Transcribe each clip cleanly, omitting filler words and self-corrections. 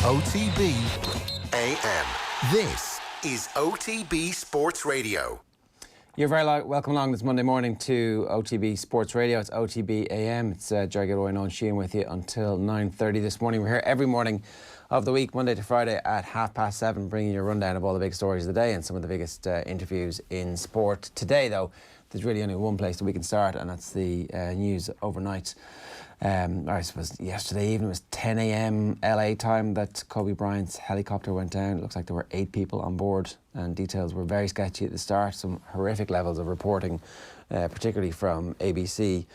OTB AM. This is OTB Sports Radio. You're very welcome along this Monday morning to OTB Sports Radio. It's OTB AM. It's Gilroy and Eoin Sheahan with you until 9:30 this morning. We're here every morning of the week, Monday to Friday at 7:30, bringing you a rundown of all the big stories of the day and some of the biggest interviews in sport. Today, though, there's really only one place that we can start, and that's the news overnight. I suppose yesterday evening, it was 10 a.m. LA time that Kobe Bryant's helicopter went down. It looks like there were 8 people on board, and details were very sketchy at the start. Some horrific levels of reporting, particularly from ABC,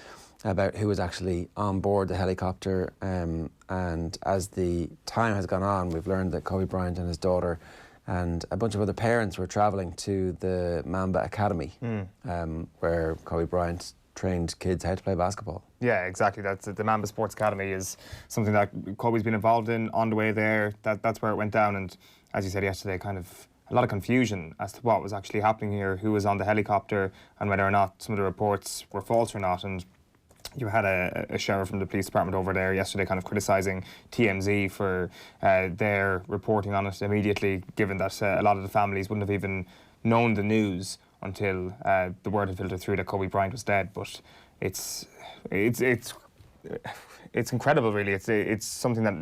about who was actually on board the helicopter. And as the time has gone on, we've learned that Kobe Bryant and his daughter and a bunch of other parents were travelling to the Mamba Academy, where Kobe Bryant trained kids how to play basketball. Yeah, exactly. That's the Mamba Sports Academy is something that Kobe's been involved in on the way there. That's where it went down, and as you said yesterday, kind of a lot of confusion as to what was actually happening here, who was on the helicopter, and whether or not some of the reports were false or not. And you had a sheriff from the police department over there yesterday kind of criticising TMZ for their reporting on it immediately, given that a lot of the families wouldn't have even known the news until the word had filtered through that Kobe Bryant was dead. But it's incredible, really. It's something that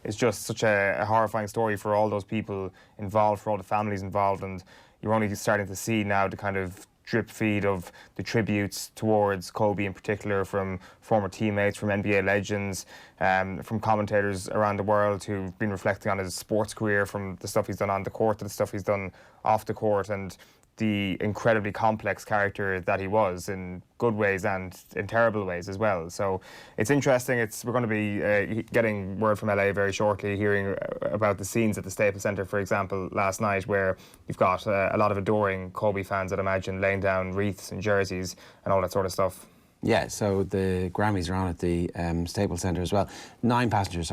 is just such a horrifying story for all those people involved, for all the families involved, and you're only starting to see now the kind of drip feed of the tributes towards Kobe in particular from former teammates, from NBA legends, from commentators around the world who've been reflecting on his sports career, from the stuff he's done on the court to the stuff he's done off the court, and the incredibly complex character that he was in good ways and in terrible ways as well. So it's interesting. We're going to be getting word from LA very shortly, hearing about the scenes at the Staples Centre, for example, last night, where you've got a lot of adoring Kobe fans, I'd imagine, laying down wreaths and jerseys and all that sort of stuff. Yeah, so the Grammys are on at the Staples Centre as well. 9 passengers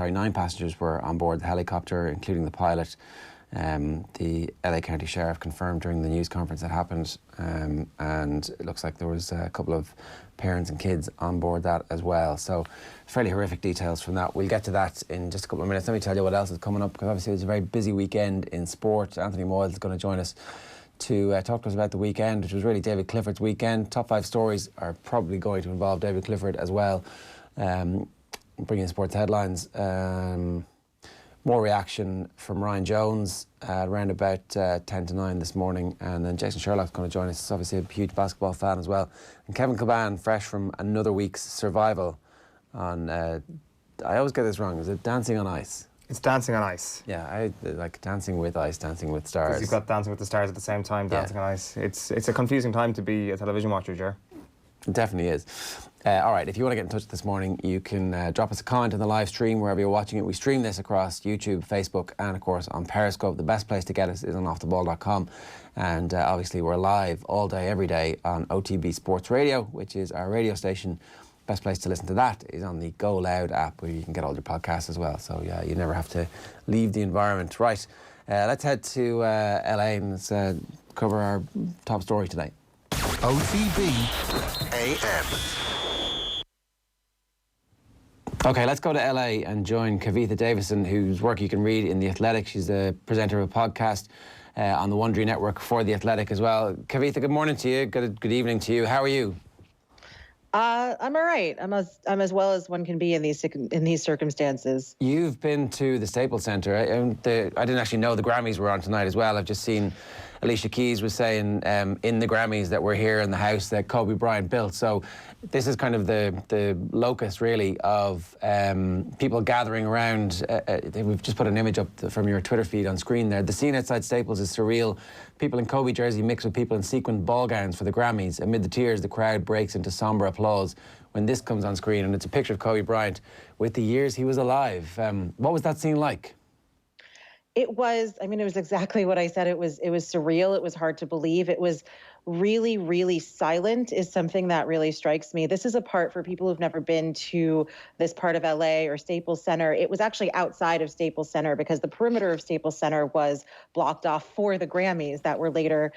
were on board the helicopter, including the pilot. The LA County Sheriff confirmed during the news conference that happened, and it looks like there was a couple of parents and kids on board that as well. So fairly horrific details from that. We'll get to that in just a couple of minutes. Let me tell you what else is coming up, because obviously it's a very busy weekend in sport. Anthony Moyles is going to join us to talk to us about the weekend, which was really David Clifford's weekend. Top 5 stories are probably going to involve David Clifford as well, bringing sports headlines. More reaction from Ryan Jones around about 10 to 9 this morning, and then Jason Sherlock's going to join us. He's obviously a huge basketball fan as well. And Kevin Kilbane, fresh from another week's survival on, I always get this wrong, is it Dancing on Ice? It's Dancing on Ice. Yeah, I like Dancing with Ice, Dancing with Stars. Because you've got Dancing with the Stars at the same time, Dancing on Ice. It's a confusing time to be a television watcher, Ger. It definitely is. All right, if you want to get in touch this morning, you can drop us a comment on the live stream wherever you're watching it. We stream this across YouTube, Facebook, and of course on Periscope. The best place to get us is on offtheball.com. And obviously we're live all day, every day on OTB Sports Radio, which is our radio station. Best place to listen to that is on the Go Loud app, where you can get all your podcasts as well. So yeah, you never have to leave the environment. Right, let's head to LA and let's cover our top story today. OTB AM. Okay, let's go to LA and join Kavitha Davidson, whose work you can read in The Athletic. She's the presenter of a podcast on the Wondery Network for The Athletic as well. Kavitha, good morning to you. Good evening to you. How are you? I'm all right. I'm as well as one can be in these circumstances. You've been to the Staples Centre. I didn't actually know the Grammys were on tonight as well. I've just seen Alicia Keys was saying in the Grammys that we're here in the house that Kobe Bryant built. So this is kind of the locus, really, of people gathering around. We've just put an image up from your Twitter feed on screen there. The scene outside Staples is surreal. People in Kobe jersey mixed with people in sequined ball gowns for the Grammys. Amid the tears, the crowd breaks into sombre applause when this comes on screen, and it's a picture of Kobe Bryant with the years he was alive. What was that scene like? It was exactly what I said. It was surreal. It was hard to believe. It was really, really silent is something that really strikes me. This is a part for people who've never been to this part of LA or Staples Center. It was actually outside of Staples Center because the perimeter of Staples Center was blocked off for the Grammys that were later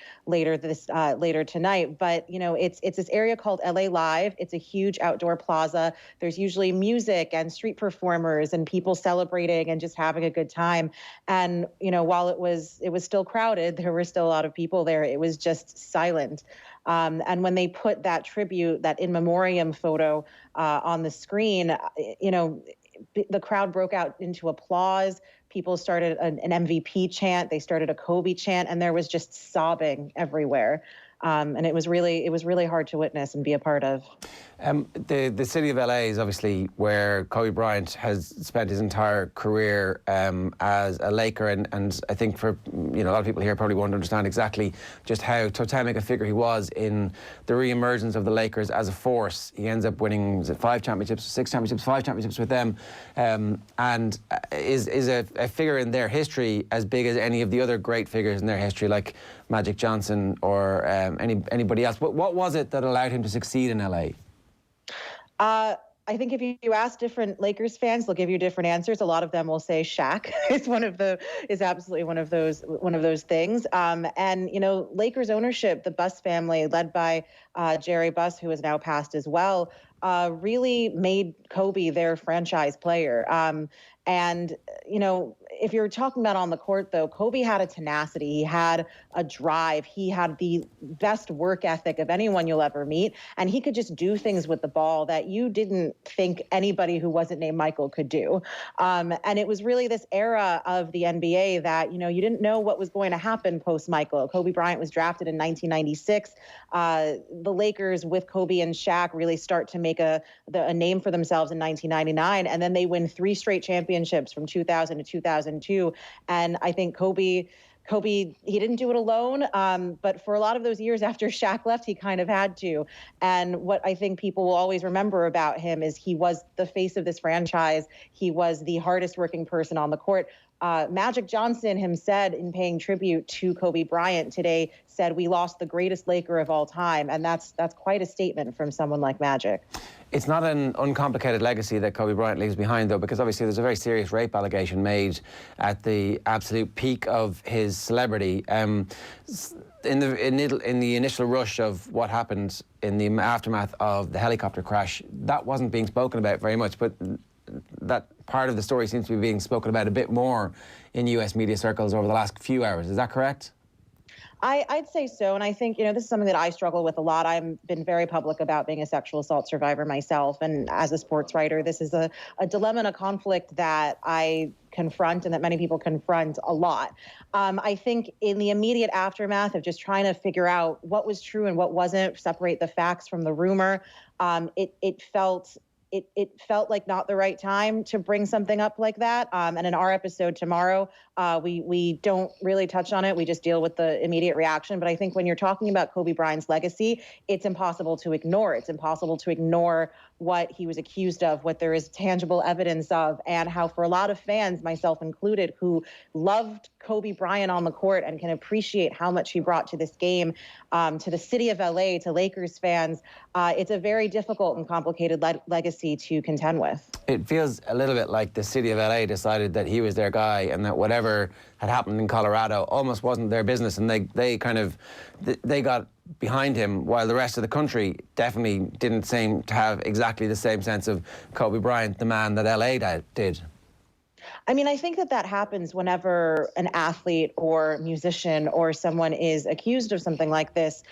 tonight. But it's this area called LA Live. It's a huge outdoor plaza. There's usually music and street performers and people celebrating and just having a good time. And while it was still crowded, there were still a lot of people there. It was just silent. And when they put that tribute, that in memoriam photo on the screen, the crowd broke out into applause. People started an MVP chant. They started a Kobe chant, and there was just sobbing everywhere. And it was really hard to witness and be a part of. The city of LA is obviously where Kobe Bryant has spent his entire career as a Laker, and I think for a lot of people here probably won't understand exactly just how totemic a figure he was in the re-emergence of the Lakers as a force. He ends up winning 5 championships, 6 championships, 5 championships with them, and is a figure in their history as big as any of the other great figures in their history, like Magic Johnson or anybody else. But what was it that allowed him to succeed in LA? I think if you ask different Lakers fans, they'll give you different answers. A lot of them will say Shaq is absolutely one of those things. And Lakers ownership, the Buss family, led by Jerry Buss, who has now passed as well, really made Kobe their franchise player. And if you're talking about on the court, though, Kobe had a tenacity. He had a drive. He had the best work ethic of anyone you'll ever meet. And he could just do things with the ball that you didn't think anybody who wasn't named Michael could do. And it was really this era of the NBA that, you didn't know what was going to happen post-Michael. Kobe Bryant was drafted in 1996. The Lakers with Kobe and Shaq really start to make a name for themselves in 1999. And then they win 3 straight championships from 2000 to 2002. And I think Kobe, he didn't do it alone, but for a lot of those years after Shaq left, he kind of had to. And what I think people will always remember about him is he was the face of this franchise. He was the hardest working person on the court. Magic Johnson himself, in paying tribute to Kobe Bryant today, said, "We lost the greatest Laker of all time," and that's quite a statement from someone like Magic. It's not an uncomplicated legacy that Kobe Bryant leaves behind, though, because obviously there's a very serious rape allegation made at the absolute peak of his celebrity. In the initial rush of what happened in the aftermath of the helicopter crash, that wasn't being spoken about very much, but that part of the story seems to be being spoken about a bit more in US media circles over the last few hours. Is that correct? I'd say so. And I think, this is something that I struggle with a lot. I've been very public about being a sexual assault survivor myself. And as a sports writer, this is a dilemma and a conflict that I confront and that many people confront a lot. I think in the immediate aftermath of just trying to figure out what was true and what wasn't, separate the facts from the rumor, it felt like not the right time to bring something up like that. And in our episode tomorrow, we don't really touch on it. We just deal with the immediate reaction. But I think when you're talking about Kobe Bryant's legacy, it's impossible to ignore. It's impossible to ignore what he was accused of, what there is tangible evidence of, and how for a lot of fans, myself included, who loved Kobe Bryant on the court and can appreciate how much he brought to this game, to the city of LA, to Lakers fans, it's a very difficult and complicated legacy to contend with. It feels a little bit like the city of LA decided that he was their guy and that whatever had happened in Colorado almost wasn't their business, and they got behind him, while the rest of the country definitely didn't seem to have exactly the same sense of Kobe Bryant, the man that LA did. I mean, I think that happens whenever an athlete or musician or someone is accused of something like this.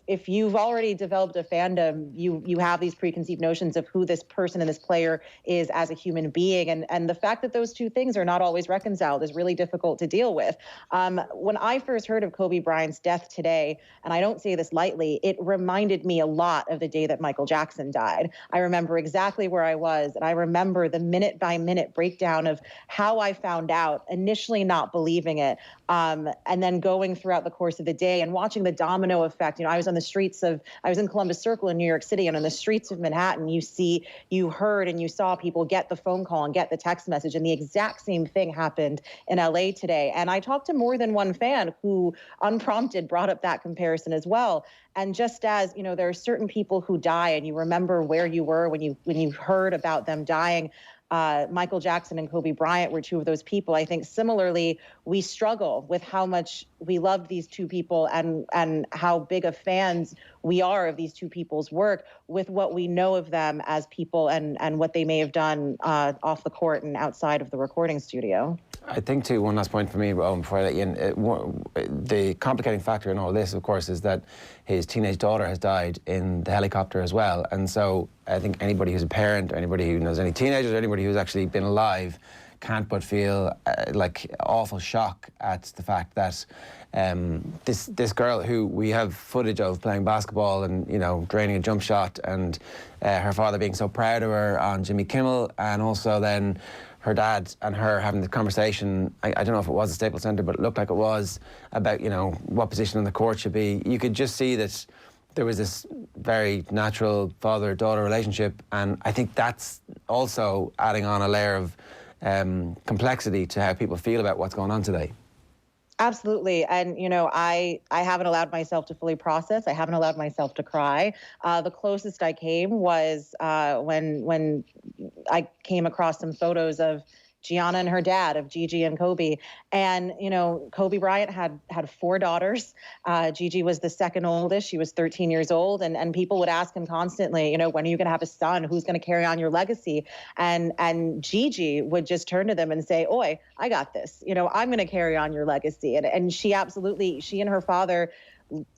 If you've already developed a fandom, you have these preconceived notions of who this person and this player is as a human being. And the fact that those two things are not always reconciled is really difficult to deal with. When I first heard of Kobe Bryant's death today, and I don't say this lightly, it reminded me a lot of the day that Michael Jackson died. I remember exactly where I was, and I remember the minute minute breakdown of how I found out, initially not believing it, and then going throughout the course of the day and watching the domino effect. I was in Columbus Circle in New York City, and on the streets of Manhattan, you heard and you saw people get the phone call and get the text message, and the exact same thing happened in LA today. And I talked to more than one fan who, unprompted, brought up that comparison as well. And just as, there are certain people who die and you remember where you were when you heard about them dying, Michael Jackson and Kobe Bryant were two of those people. I think similarly, we struggle with how much we love these two people and how big of fans we are of these two people's work with what we know of them as people and what they may have done off the court and outside of the recording studio. I think, too, one last point for me, Eoin, before I let you in. The complicating factor in all this, of course, is that his teenage daughter has died in the helicopter as well. And so I think anybody who's a parent, or anybody who knows any teenagers, or anybody who's actually been alive, can't but feel like awful shock at the fact that this girl who we have footage of playing basketball and, draining a jump shot, and her father being so proud of her on Jimmy Kimmel, and also then her dad and her having the conversation, I don't know if it was a Staples Centre, but it looked like it was, about, what position on the court should be. You could just see that there was this very natural father-daughter relationship, and I think that's also adding on a layer of complexity to how people feel about what's going on today. Absolutely. And, I haven't allowed myself to fully process. I haven't allowed myself to cry. The closest I came was when I came across some photos of Gianna and her dad, of Gigi and Kobe. And, Kobe Bryant had 4 daughters. Gigi was the second oldest. She was 13 years old. And people would ask him constantly, when are you going to have a son? Who's going to carry on your legacy? And Gigi would just turn to them and say, "Oi, I got this. I'm going to carry on your legacy." And she and her father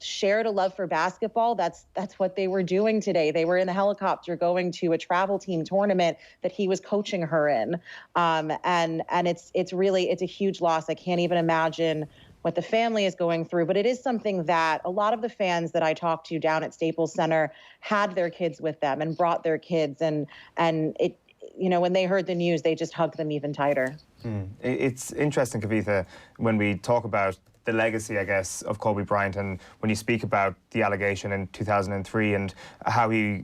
shared a love for basketball. That's what they were doing today. They were in the helicopter going to a travel team tournament that he was coaching her in. And it's a huge loss. I can't even imagine what the family is going through, but it is something that a lot of the fans that I talked to down at Staples Center had their kids with them and brought their kids, and it, when they heard the news, they just hugged them even tighter. It's interesting, Kavitha, when we talk about the legacy, I guess, of Kobe Bryant, and when you speak about the allegation in 2003 and how he,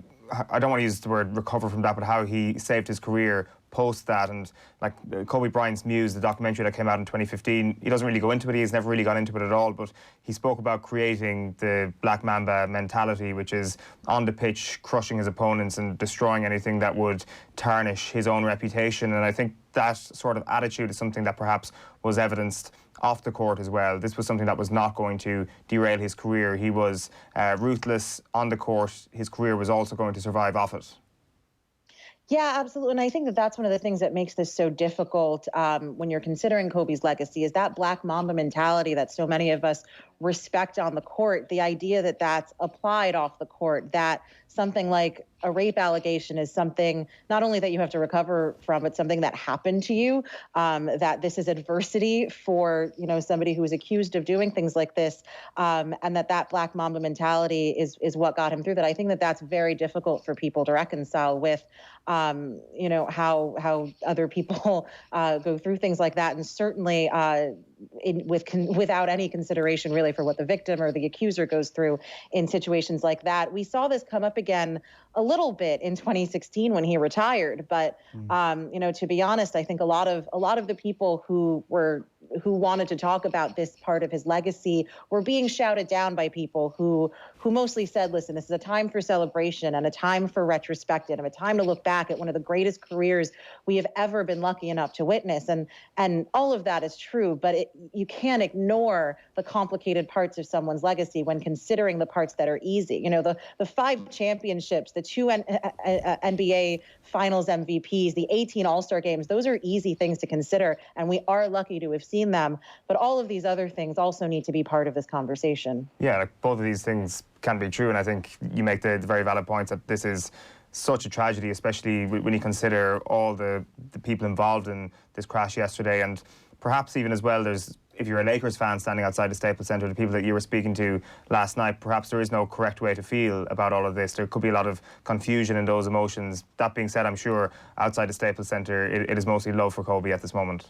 I don't want to use the word recover from that, but how he saved his career post that. And like Kobe Bryant's Muse, the documentary that came out in 2015, he doesn't really go into it. He's never really gone into it at all, but he spoke about creating the Black Mamba mentality, which is on the pitch, crushing his opponents and destroying anything that would tarnish his own reputation. And I think that sort of attitude is something that perhaps was evidenced off the court as well. This was something that was not going to derail his career. He was ruthless on the court. His career was also going to survive off it. Yeah, absolutely. And I think that that's one of the things that makes this so difficult when you're considering Kobe's legacy, is that Black Mamba mentality that so many of us respect on the court, the idea that that's applied off the court, that something like a rape allegation is something not only that you have to recover from, but something that happened to you, that this is adversity for, somebody who is accused of doing things like this, and that Black Mamba mentality is what got him through that. I think that that's very difficult for people to reconcile with, how other people go through things like that, and certainly without any consideration really for what the victim or the accuser goes through in situations like that. We saw this come up again a little bit in 2016 when he retired, but to be honest, I think a lot of the people who wanted to talk about this part of his legacy were being shouted down by people who mostly said, listen, this is a time for celebration and a time for retrospective and a time to look back at one of the greatest careers we have ever been lucky enough to witness. And all of that is true, but you can't ignore the complicated parts of someone's legacy when considering the parts that are easy. The 5 championships, the 2 NBA Finals MVPs, the 18 All-Star games, those are easy things to consider, and we are lucky to have seen them. But all of these other things also need to be part of this conversation. Yeah, both of these things can be true, and I think you make the very valid point that this is such a tragedy, especially when you consider all the people involved in this crash yesterday. And perhaps even as well, there's if you're a Lakers fan standing outside the Staples Centre, the people that you were speaking to last night, perhaps there is no correct way to feel about all of this. There could be a lot of confusion in those emotions. That being said, I'm sure outside the Staples Centre, it is mostly love for Kobe at this moment.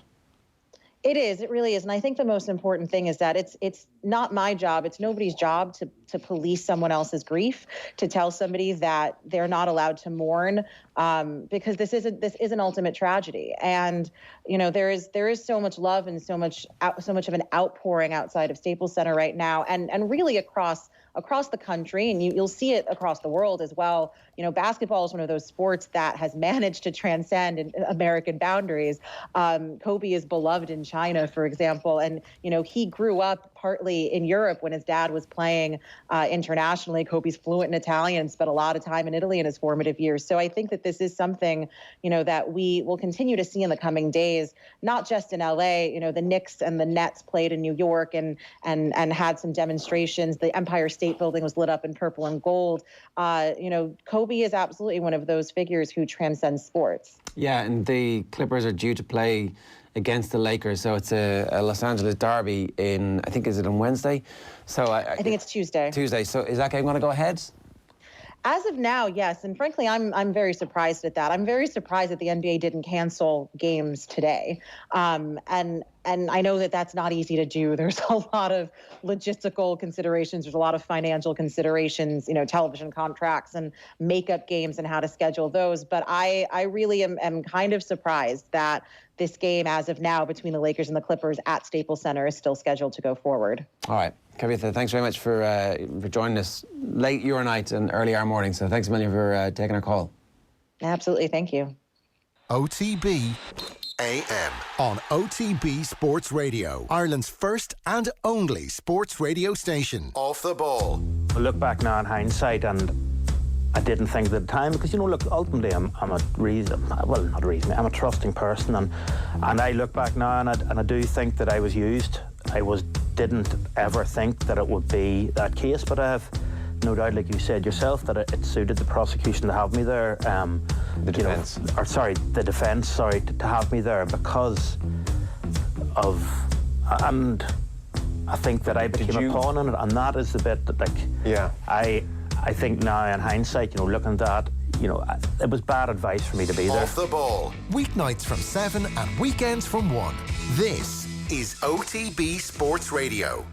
It is. It really is. And I think the most important thing is that it's not my job. It's nobody's job to police someone else's grief, to tell somebody that they're not allowed to mourn, because this is an ultimate tragedy. And there is so much love and so much of an outpouring outside of Staples Center right now, and really across the country, and you'll see it across the world as well. Basketball is one of those sports that has managed to transcend American boundaries. Kobe is beloved in China, for example, and he grew up partly in Europe when his dad was playing internationally. Kobe's fluent in Italian and spent a lot of time in Italy in his formative years. So I think that this is something that we will continue to see in the coming days, not just in LA. The Knicks and the Nets played in New York and had some demonstrations. The Empire State Building was lit up in purple and gold. Kobe is absolutely one of those figures who transcends sports. Yeah, and the Clippers are due to play against the Lakers, so it's a Los Angeles derby I think, is it on Wednesday? So I think it's Tuesday. Tuesday. So is that game going to go ahead? As of now, yes. And frankly, I'm very surprised at that. I'm very surprised that the NBA didn't cancel games today. And I know that that's not easy to do. There's a lot of logistical considerations. There's a lot of financial considerations, television contracts and makeup games and how to schedule those. But I really am kind of surprised that this game, as of now, between the Lakers and the Clippers at Staples Center is still scheduled to go forward. All right. Kavitha, thanks very much for joining us late your night and early our morning. So thanks a million for taking our call. Absolutely. Thank you. OTB AM on OTB Sports Radio, Ireland's first and only sports radio station. Off the ball. I look back now in hindsight, and I didn't think at the time, because ultimately I'm a trusting person, and I look back now and I do think that I was used. Didn't ever think that it would be that case, but I have no doubt, like you said yourself, that it suited the prosecution to have me there. The defence. The defence, to have me there because of, and I think that I became a pawn in it, and that is the bit that, I think now in hindsight, looking at that, it was bad advice for me to be there. Off the ball. Weeknights from 7 and weekends from 1. This is OTB Sports Radio.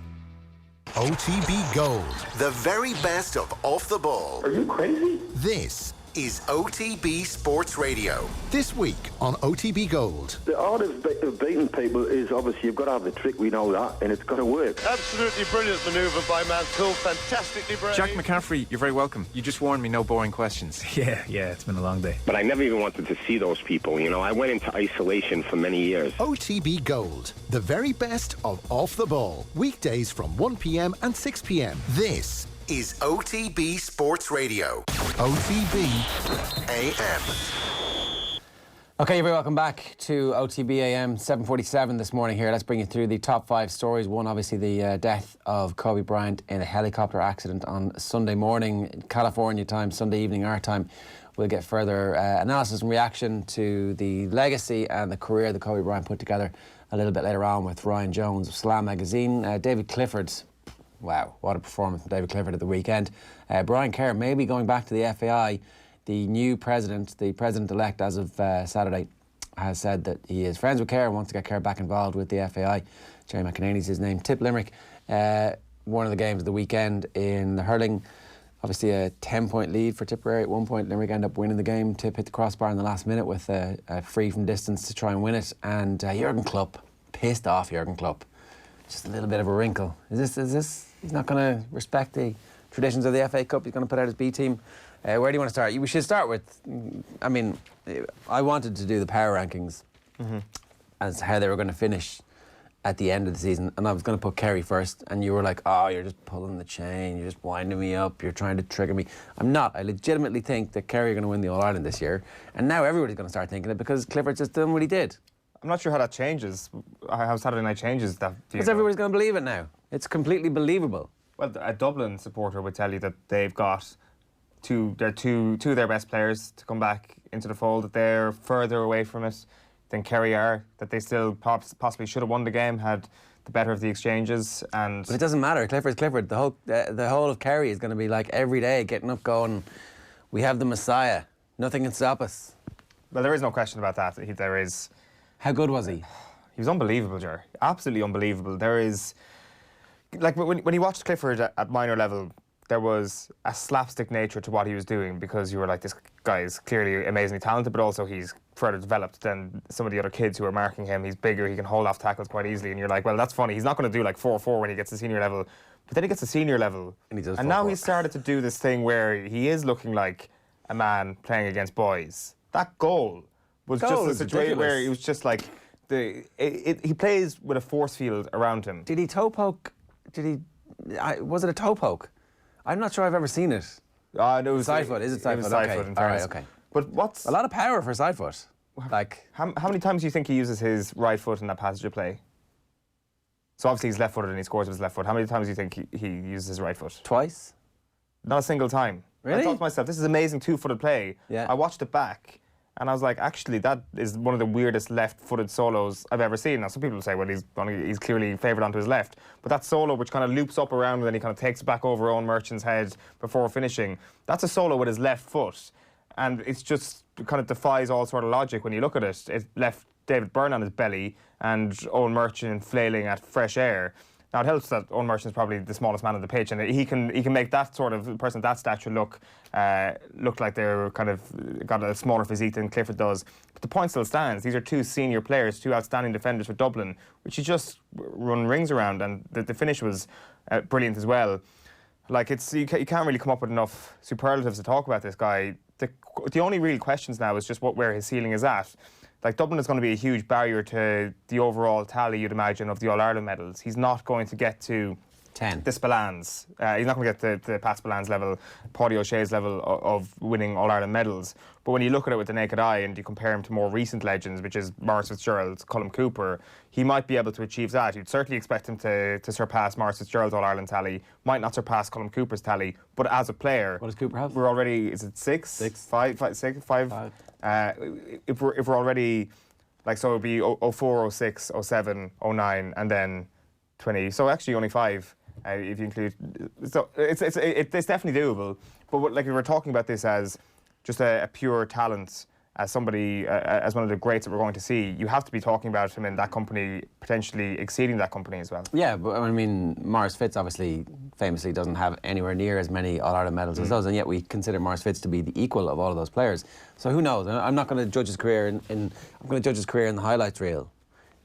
OTB Gold, the very best of Off the Ball. Are you crazy? This is OTB Sports Radio. This week on OTB Gold. The art of beating people is obviously you've got to have the trick, we know that, and it's got to work. Absolutely brilliant manoeuvre by Mantle, fantastically brave. Jack McCaffrey, you're very welcome. You just warned me no boring questions. Yeah, it's been a long day. But I never even wanted to see those people, I went into isolation for many years. OTB Gold, the very best of Off the Ball. Weekdays from 1 p.m. and 6 p.m. This is OTB Sports Radio. OTB AM. Okay, you're very welcome back to OTB AM 7:47 this morning here. Let's bring you through the top 5 stories. One, obviously, the death of Kobe Bryant in a helicopter accident on Sunday morning, California time, Sunday evening our time. We'll get further analysis and reaction to the legacy and the career that Kobe Bryant put together a little bit later on with Ryan Jones of Slam magazine. David Clifford. Wow, what a performance from David Clifford at the weekend. Brian Kerr maybe going back to the FAI. The new president, the president-elect as of Saturday, has said that he is friends with Kerr and wants to get Kerr back involved with the FAI. Jerry McEnany's his name. Tip Limerick, one of the games of the weekend in the hurling. Obviously a 10-point lead for Tipperary. At one point, Limerick ended up winning the game. Tip hit the crossbar in the last minute with a free from distance to try and win it. And Jurgen Klopp, pissed off Jurgen Klopp. Just a little bit of a wrinkle. Is this? He's not going to respect the traditions of the FA Cup. He's going to put out his B team. Where do you want to start? We should start with, I wanted to do the power rankings as how they were going to finish at the end of the season, and I was going to put Kerry first, and you were like, oh, you're just pulling the chain, you're just winding me up, you're trying to trigger me. I'm not. I legitimately think that Kerry are going to win the All-Ireland this year, and now everybody's going to start thinking it because Clifford's just done what he did. I'm not sure how that changes, how Saturday night changes that view. Because everybody's going to believe it now. It's completely believable. Well, a Dublin supporter would tell you that they've got two of their best players to come back into the fold, that they're further away from it. than Kerry are, that they still possibly should have won the game, had the better of the exchanges. And but it doesn't matter. Clifford's Clifford. The whole of Kerry is going to be like every day getting up going, we have the Messiah. Nothing can stop us. Well, there is no question about that. There is. How good was he? He was unbelievable, Ger. Absolutely unbelievable. There is, like, when you watched Clifford at minor level, there was a slapstick nature to what he was doing, because you were like, this guy is clearly amazingly talented, but also he's further developed than some of the other kids who are marking him. He's bigger, he can hold off tackles quite easily, and you're like, well, that's funny. He's not going to do like 4-4 when he gets to senior level, but then he gets to senior level, and he does. And now he's started to do this thing where he is looking like a man playing against boys. That goal was just a situation where he was just like, he plays with a force field around him. Did he toe poke? Was it a toe poke? I'm not sure I've ever seen it. No, it was side foot. Is it side foot? Side okay. foot, in All right, fairness. okay. But what's a lot of power for side foot? Like how many times do you think he uses his right foot in that passage of play? So obviously he's left-footed and he scores with his left foot. How many times do you think he uses his right foot? Twice. Not a single time. Really? I thought to myself, this is amazing two-footed play. Yeah. I watched it back, and I was like, actually, that is one of the weirdest left-footed solos I've ever seen. Now, some people say, well, he's clearly favoured onto his left. But that solo, which kind of loops up around and then he kind of takes it back over Eoin Merchant's head before finishing, that's a solo with his left foot. And it's just kind of defies all sort of logic when you look at it. It left David Byrne on his belly and Eoin Merchant flailing at fresh air. Now, it helps that Eoin Merchant is probably the smallest man on the pitch, and he can make that sort of person, that stature, look like they're kind of got a smaller physique than Clifford does. But the point still stands. These are two senior players, two outstanding defenders for Dublin, which he just run rings around, and the finish was brilliant as well. Like, you can't really come up with enough superlatives to talk about this guy. The only real questions now is just where his ceiling is at. Like, Dublin is going to be a huge barrier to the overall tally, you'd imagine, of the All-Ireland medals. He's not going to get to 10. The Spillans. He's not going to get the Pat Spillans level, Paddy O'Shea's level of winning All-Ireland medals. But when you look at it with the naked eye and you compare him to more recent legends, which is Maurice Fitzgerald, Colm Cooper, he might be able to achieve that. You'd certainly expect him to surpass Maurice Fitzgerald's All-Ireland tally. Might not surpass Colm Cooper's tally, but as a player... What does Cooper have? We're already... Is it 6? 6. 5? 5? If we're already... Like, so it would be 04, 06, 07, 09, and then 20. So actually only 5. If you include, so it's definitely doable. But like, if we're talking about this as just a pure talent, as somebody, as one of the greats that we're going to see, you have to be talking about him in that company, potentially exceeding that company as well. Yeah, but I mean, Maurice Fitz obviously famously doesn't have anywhere near as many All-Ireland medals as those, and yet we consider Maurice Fitz to be the equal of all of those players. So who knows? I'm not going to judge his career I'm going to judge his career in the highlights reel.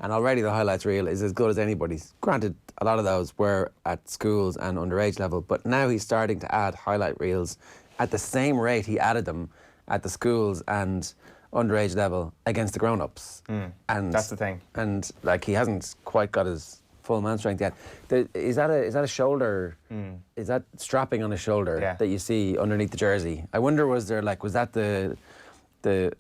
And already the highlights reel is as good as anybody's. Granted, a lot of those were at schools and underage level, but now he's starting to add highlight reels at the same rate he added them at the schools and underage level against the grown-ups. And that's the thing. And like, he hasn't quite got his full man strength yet. Is that a shoulder? Is that strapping on his shoulder that you see underneath the jersey? I wonder, was that the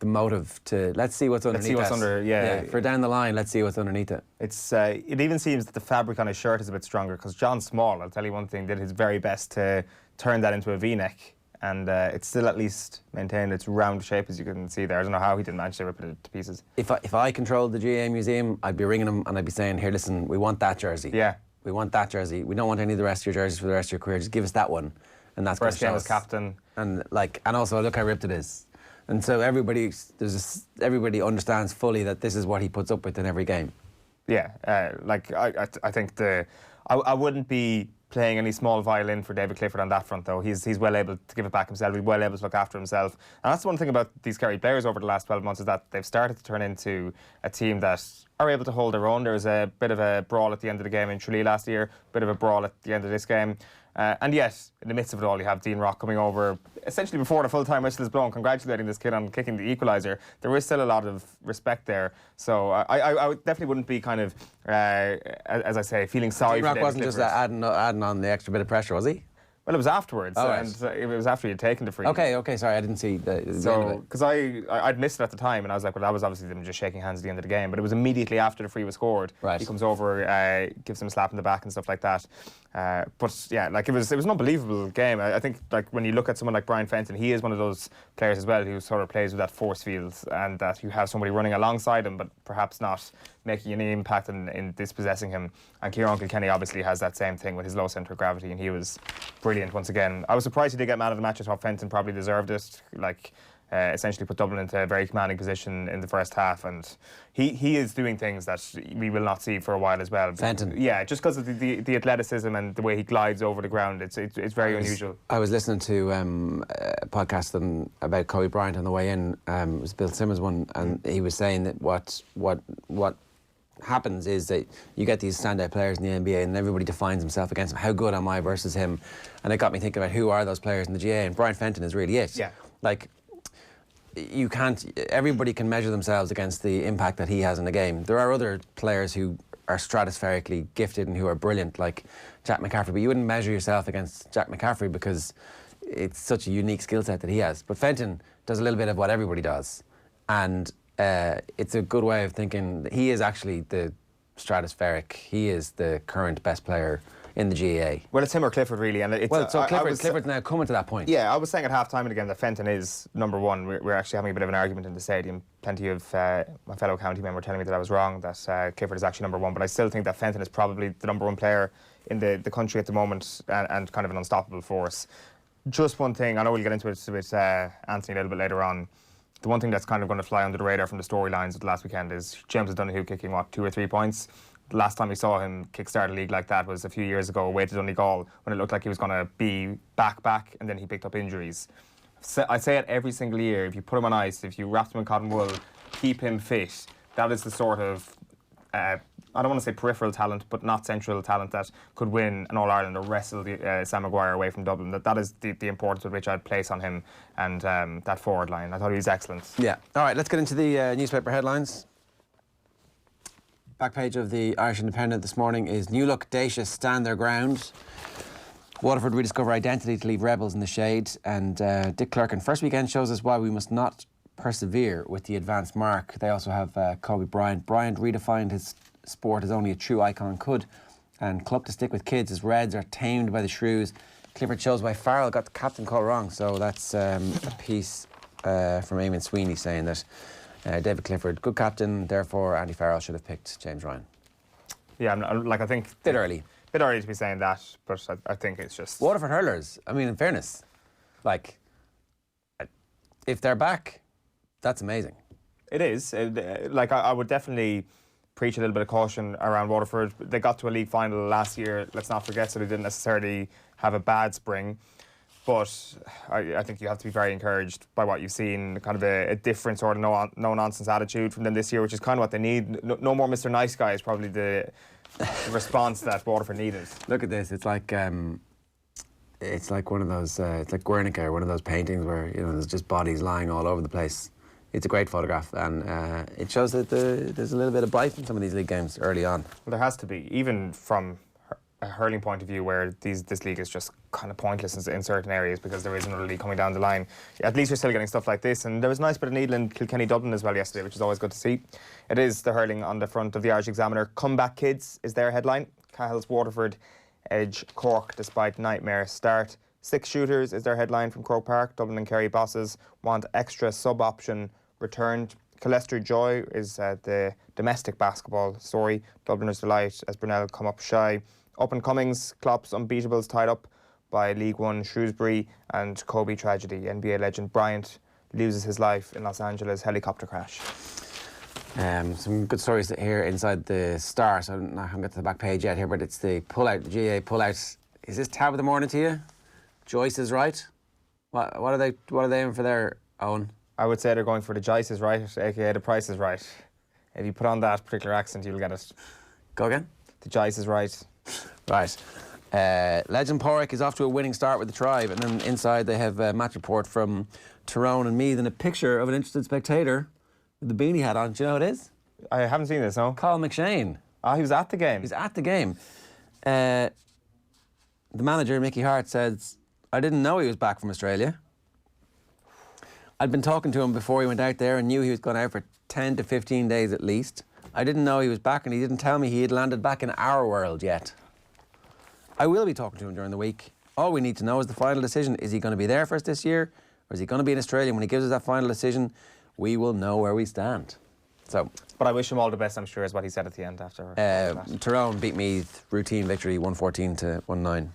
motive to let's see what's underneath. Let's see what's under, for down the line, let's see what's underneath it. It's it even seems that the fabric on his shirt is a bit stronger, because John Small, I'll tell you one thing, did his very best to turn that into a V-neck, and it's still at least maintained its round shape, as you can see there. I don't know how he didn't manage to rip it to pieces. If I controlled the GAA museum, I'd be ringing him and I'd be saying, here, listen, we want that jersey. Yeah. We want that jersey. We don't want any of the rest of your jerseys for the rest of your career. Just give us that one. And that's first game as captain. And also look how ripped it is. And so everybody understands fully that this is what he puts up with in every game. Yeah, I think I wouldn't be playing any small violin for David Clifford on that front, though. He's well able to give it back himself. He's well able to look after himself. And that's one thing about these Kerry players over the last 12 months, is that they've started to turn into a team that are able to hold their own. There was a bit of a brawl at the end of the game in Tralee last year, a bit of a brawl at the end of this game. And yet, in the midst of it all, you have Dean Rock coming over, essentially before the full-time whistle is blown, congratulating this kid on kicking the equaliser. There is still a lot of respect there. So I definitely wouldn't be kind of, as I say, feeling sorry Dean for Rock David wasn't Clifford. just adding on the extra bit of pressure, was he? Well, it was afterwards, Oh, and it was after you'd taken the free. Okay, sorry, I didn't see the So, because I'd missed it at the time, and I was like, well, that was obviously them just shaking hands at the end of the game. But it was immediately after the free was scored. Right. He comes over, gives him a slap in the back and stuff like that. But yeah, like it was an unbelievable game. I think like when you look at someone like Brian Fenton, he is one of those players as well who sort of plays with that force field, and that you have somebody running alongside him, but perhaps not making any impact in dispossessing him. And Kieran Kilkenny obviously has that same thing with his low centre of gravity, and he was brilliant once again. I was surprised he did get man of the match. I thought Fenton probably deserved it. Like, essentially put Dublin into a very commanding position in the first half, and he is doing things that we will not see for a while as well. Fenton. Yeah, just because of the athleticism and the way he glides over the ground, it's very unusual. I was listening to a podcast about Kobe Bryant on the way in. It was Bill Simmons one, and he was saying that what happens is that you get these standout players in the NBA and everybody defines himself against him. How good am I versus him? And it got me thinking about who are those players in the GAA, and Brian Fenton is really it. Yeah. Like, you can't, everybody can measure themselves against the impact that he has in the game. There are other players who are stratospherically gifted and who are brilliant, like Jack McCaffrey, but you wouldn't measure yourself against Jack McCaffrey because it's such a unique skill set that he has. But Fenton does a little bit of what everybody does, and it's a good way of thinking that he is actually the stratospheric. He is the current best player in the GAA. Well, it's him or Clifford, really. And it's, Clifford's now coming to that point. Yeah, I was saying at half-time again that Fenton is number one. We're actually having a bit of an argument in the stadium. Plenty of my fellow county men were telling me that I was wrong, that Clifford is actually number one. But I still think that Fenton is probably the number one player in the country at the moment, and kind of an unstoppable force. Just one thing, I know we'll get into it with Anthony a little bit later on. The one thing that's kind of going to fly under the radar from the storylines of the last weekend is James O'Donoghue kicking, 2 or 3 points? The last time we saw him kickstart a league like that was a few years ago away to Donegal, when it looked like he was going to be back, and then he picked up injuries. I say it every single year, if you put him on ice, if you wrap him in cotton wool, keep him fit, that is the sort of, I don't want to say peripheral talent, but not central talent that could win an All-Ireland or wrestle Sam Maguire away from Dublin. That is the importance with which I'd place on him, and that forward line. I thought he was excellent. Yeah. All right, let's get into the newspaper headlines. Back page of the Irish Independent this morning is New Look Dacia stand their ground. Waterford rediscover identity to leave rebels in the shade. And Dick Clerkin, first weekend shows us why we must not persevere with the advanced mark. They also have Kobe Bryant. Bryant redefined his sport as only a true icon could. And club to stick with kids as Reds are tamed by the Shrews. Clifford shows why Farrell got the captain call wrong. So that's a piece from Eamon Sweeney saying that David Clifford, good captain, therefore Andy Farrell should have picked James Ryan. Yeah, I think... Bit early to be saying that, but I think it's just... Waterford hurlers, I mean, in fairness, like, if they're back, that's amazing. It is. I would definitely preach a little bit of caution around Waterford. They got to a league final last year, let's not forget, so they didn't necessarily have a bad spring. But I think you have to be very encouraged by what you've seen, kind of a different sort of no-nonsense attitude from them this year, which is kind of what they need. No more Mr. Nice Guy is probably the response that Waterford needed. Look at this. It's like one of those, it's like Guernica, one of those paintings where, you know, there's just bodies lying all over the place. It's a great photograph, and it shows that there's a little bit of bite in some of these league games early on. Well, there has to be, even from a hurling point of view, where this league is just kind of pointless in certain areas because there is another league coming down the line. At least you're still getting stuff like this, and there was a nice bit of needle in Kilkenny Dublin as well yesterday, which is always good to see. It is the hurling on the front of the Irish Examiner. Comeback Kids is their headline. Cahill's Waterford edge Cork despite nightmare start. 6 shooters is their headline from Croke Park. Dublin and Kerry bosses want extra sub option returned. Colester Joy is the domestic basketball story. Dubliners delight as Brunel come up shy. Up and comings, Klopp's unbeatables tied up by League One Shrewsbury, and Kobe tragedy. NBA legend Bryant loses his life in Los Angeles helicopter crash. Some good stories here inside the Star, so I haven't got to the back page yet here, but it's the pullout, the GAA pullout. Is this tab of the morning to you? Joyce is right. What are they aiming for there, Eoin? I would say they're going for the Joyce is right, aka the price is right. If you put on that particular accent, you'll get it. Go again? The Joyce is right. Right. Legend Porrick is off to a winning start with the Tribe, and then inside they have a match report from Tyrone and Meath and a picture of an interested spectator with the beanie hat on. Do you know who it is? I haven't seen this, no. Colin McShane. Ah, he was at the game. He's at the game. the manager, Mickey Hart, says, I didn't know he was back from Australia. I'd been talking to him before he went out there and knew he was going out for 10 to 15 days at least. I didn't know he was back, and he didn't tell me he had landed back in our world yet. I will be talking to him during the week. All we need to know is the final decision. Is he going to be there for us this year, or is he going to be in Australia? When he gives us that final decision, we will know where we stand. So, but I wish him all the best, I'm sure, is what he said at the end after. Tyrone beat Meath, routine victory, 114 to 1-9.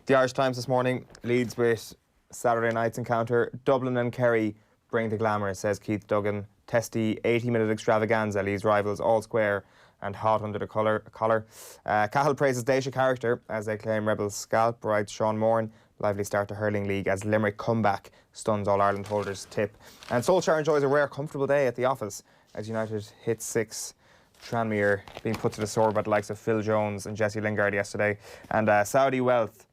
The Irish Times this morning leads with Saturday night's encounter. Dublin and Kerry bring the glamour, says Keith Duggan. Testy 80-minute extravaganza leaves rivals all square and hot under the collar. Cahill praises Daisha character as they claim Rebels scalp, writes Sean Moran. Lively start to hurling league as Limerick comeback stuns All-Ireland holders tip. And Solskjaer enjoys a rare comfortable day at the office as United hit 6. Tranmere being put to the sword by the likes of Phil Jones and Jesse Lingard yesterday. And Saudi Wealth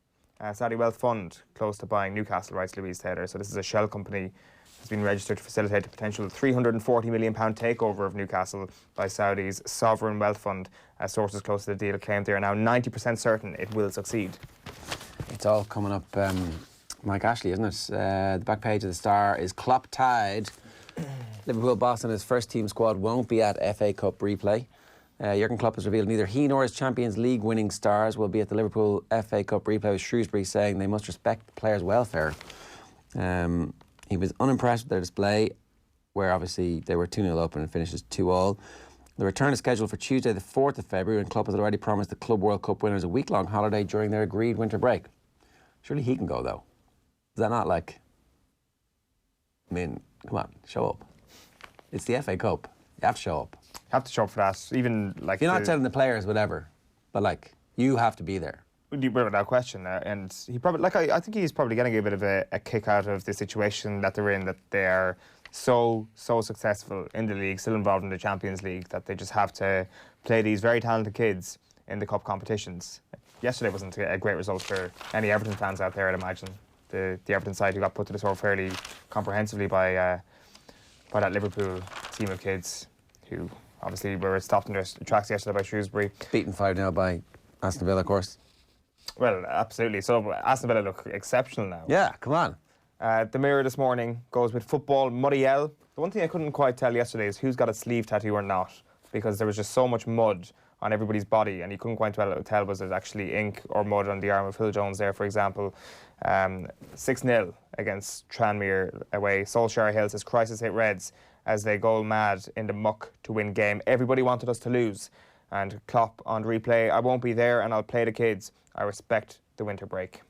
Fund close to buying Newcastle, writes Louise Taylor. So this is a shell company has been registered to facilitate the potential £340 million takeover of Newcastle by Saudi's Sovereign Wealth Fund. As sources close to the deal claim they are now 90% certain it will succeed. It's all coming up, Mike Ashley, isn't it? The back page of the Star is Klopp tied. Liverpool boss and his first team squad won't be at FA Cup replay. Jurgen Klopp has revealed neither he nor his Champions League winning stars will be at the Liverpool FA Cup replay, with Shrewsbury saying they must respect the players' welfare. He was unimpressed with their display, where obviously they were 2-0 up and it finishes 2-2. The return is scheduled for Tuesday the 4th of February, and Klopp has already promised the Club World Cup winners a week-long holiday during their agreed winter break. Surely he can go, though. Is that not like... I mean, come on, show up. It's the FA Cup. You have to show up. You have to show up for that. Even like you're not telling the players whatever, but like you have to be there. Without question, and he probably I think he's probably getting a bit of a kick out of the situation that they're in, that they are so successful in the league, still involved in the Champions League, that they just have to play these very talented kids in the cup competitions. Yesterday wasn't a great result for any Everton fans out there, I'd imagine. The Everton side who got put to the sword fairly comprehensively by that Liverpool team of kids who obviously were stopped in their tracks yesterday by Shrewsbury. Beaten 5-0 by Aston Villa, of course. Well, absolutely. So Aston Villa look exceptional now. Yeah, come on. The Mirror this morning goes with football, Muddy L. The one thing I couldn't quite tell yesterday is who's got a sleeve tattoo or not, because there was just so much mud on everybody's body and you couldn't quite tell was it actually ink or mud on the arm of Phil Jones there, for example. 6-0 against Tranmere away. Solskjaer hails his crisis hit Reds as they go mad in the muck to win game. Everybody wanted us to lose. And Klopp on replay, I won't be there and I'll play the kids. I respect the winter break.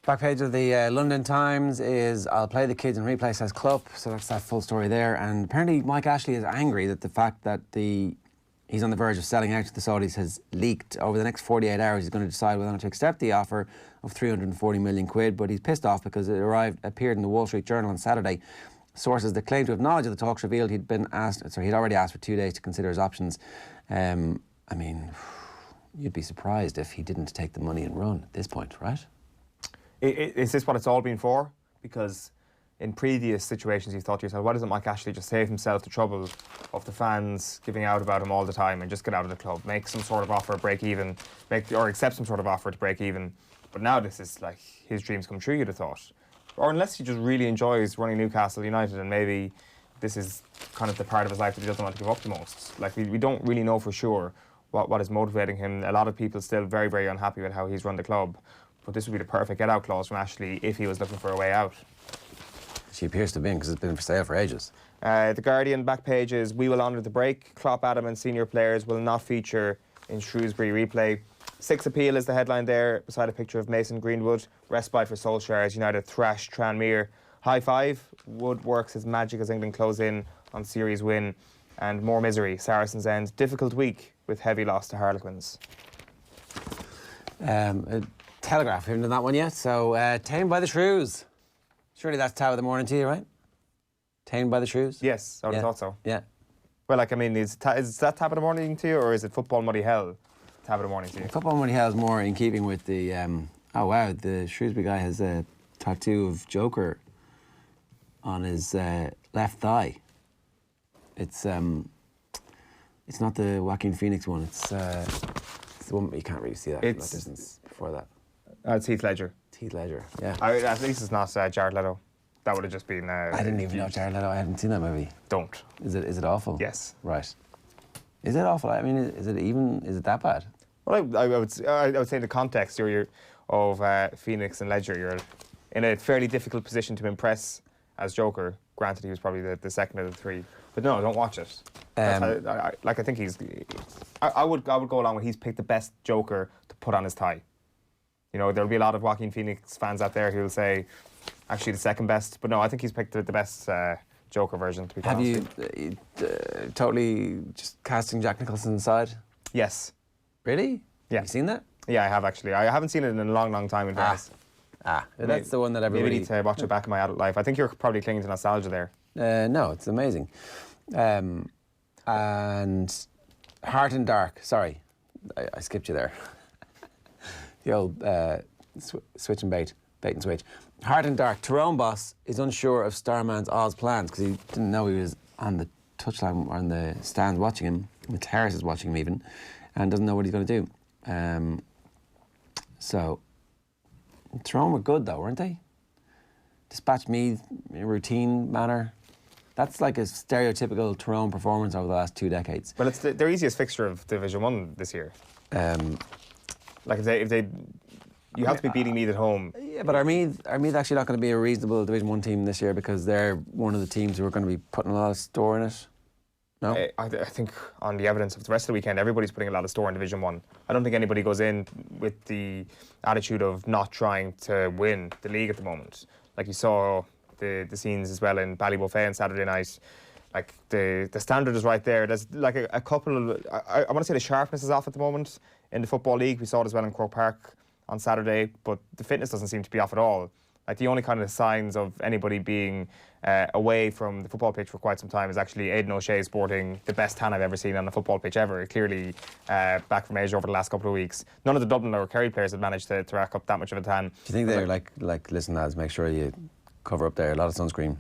Back page of the London Times is I'll play the kids in replay, says Klopp. So that's that full story there. And apparently Mike Ashley is angry that the fact that he's on the verge of selling out to the Saudis has leaked. Over the next 48 hours, he's going to decide whether or not to accept the offer of 340 million quid. But he's pissed off because it appeared in the Wall Street Journal on Saturday. Sources that claim to have knowledge of the talks revealed he'd already asked for 2 days to consider his options. I mean, you'd be surprised if he didn't take the money and run at this point, right? Is this what it's all been for? Because in previous situations you thought to yourself, why doesn't Mike Ashley just save himself the trouble of the fans giving out about him all the time and just get out of the club, make some sort of offer, break even, or accept some sort of offer to break even? But now this is like his dreams come true, you'd have thought. Or unless he just really enjoys running Newcastle United and maybe this is kind of the part of his life that he doesn't want to give up the most. Like we don't really know for sure what is motivating him. A lot of people still very, very unhappy with how he's run the club. But this would be the perfect get-out clause from Ashley if he was looking for a way out. She appears to be, because it's been for sale for ages. The Guardian back page is, we will honour the break. Klopp, Adam and senior players will not feature in Shrewsbury replay. 6 appeal is the headline there, beside a picture of Mason Greenwood. Respite for Solskjaer as United thrash Tranmere. High five. Wood works his magic as England close in on series win. And more misery. Saracens end difficult week with heavy loss to Harlequins. Telegraph, haven't done that one yet. So, tamed by the Shrews. Surely that's tab of the morning to you, right? Tamed by the Shrews? Yes, I would have thought so. Yeah. Well, like, I mean, is that tab of the morning to you, or is it football muddy hell tab of the morning to you? Football muddy hell is more in keeping with the... oh, wow, the Shrewsbury guy has a tattoo of Joker on his left thigh. It's not the Joaquin Phoenix one. It's the one you can't really see that from that distance before that. It's Heath Ledger. Heath Ledger, yeah. At least it's not Jared Leto. That would have just been... I didn't even know Jared Leto. I hadn't seen that movie. Don't. Is it awful? Yes. Right. Is it awful? I mean, is it that bad? Well, I would say in the context of Phoenix and Ledger, you're in a fairly difficult position to impress as Joker. Granted, he was probably the second of the three. But no, don't watch it. I think he's... I would go along with he's picked the best Joker to put on his tie. You know, there'll be a lot of Joaquin Phoenix fans out there who'll say, actually the second best. But no, I think he's picked the best Joker version, to be honest. Have you totally just casting Jack Nicholson aside? Yes. Really? Yeah. Have you seen that? Yeah, I have actually. I haven't seen it in a long, long time in fairness. That's the one that everybody... Maybe need to watch it back in my adult life. I think you're probably clinging to nostalgia there. No, it's amazing. And Heart and Dark. Sorry, I skipped you there. The old switch and bait and switch. Heart and Dark. Tyrone boss is unsure of Starman's Oz plans because he didn't know he was on the touchline or on the stands watching him. The terrace is watching him even, and doesn't know what he's going to do. So Tyrone were good though, weren't they? Dispatched Meath in a routine manner. That's like a stereotypical Tyrone performance over the last 2 decades. Well, it's their easiest fixture of Division 1 this year. Like if they you have to be beating Meath at home. Yeah, but are Meath actually not going to be a reasonable Division 1 team this year because they're one of the teams who are going to be putting a lot of store in it? No? I think on the evidence of the rest of the weekend, everybody's putting a lot of store in Division 1. I don't think anybody goes in with the attitude of not trying to win the league at the moment. Like you saw the scenes as well in Ballybuffet on Saturday night. Like the standard is right there. There's like a couple of... I want to say the sharpness is off at the moment in the Football League. We saw it as well in Croke Park on Saturday, but the fitness doesn't seem to be off at all. Like the only kind of signs of anybody being away from the football pitch for quite some time is actually Aidan O'Shea sporting the best tan I've ever seen on a football pitch ever. Clearly back from Asia over the last couple of weeks. None of the Dublin or Kerry players have managed to rack up that much of a tan. Do you think they're like listen lads, make sure you cover up there, a lot of sunscreen.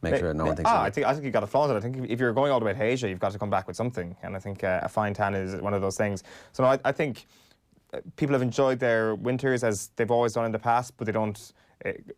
Make sure no one thinks I think you've got to flaunt it. I think if you're going all the way to Asia, you've got to come back with something. And I think a fine tan is one of those things. So no, I think people have enjoyed their winters as they've always done in the past, but they don't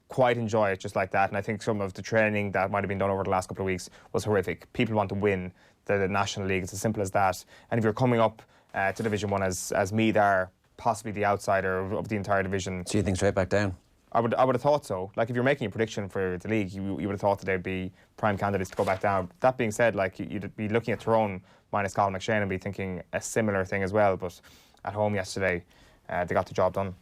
quite enjoy it just like that. And I think some of the training that might have been done over the last couple of weeks was horrific. People want to win the National League. It's as simple as that. And if you're coming up to Division 1 as Meath are, possibly the outsider of the entire division. So you think straight back down? I would have thought so. Like if you're making a prediction for the league, you would have thought that they'd be prime candidates to go back down. That being said, like you'd be looking at Tyrone minus Colin McShane and be thinking a similar thing as well. But at home yesterday, they got the job done.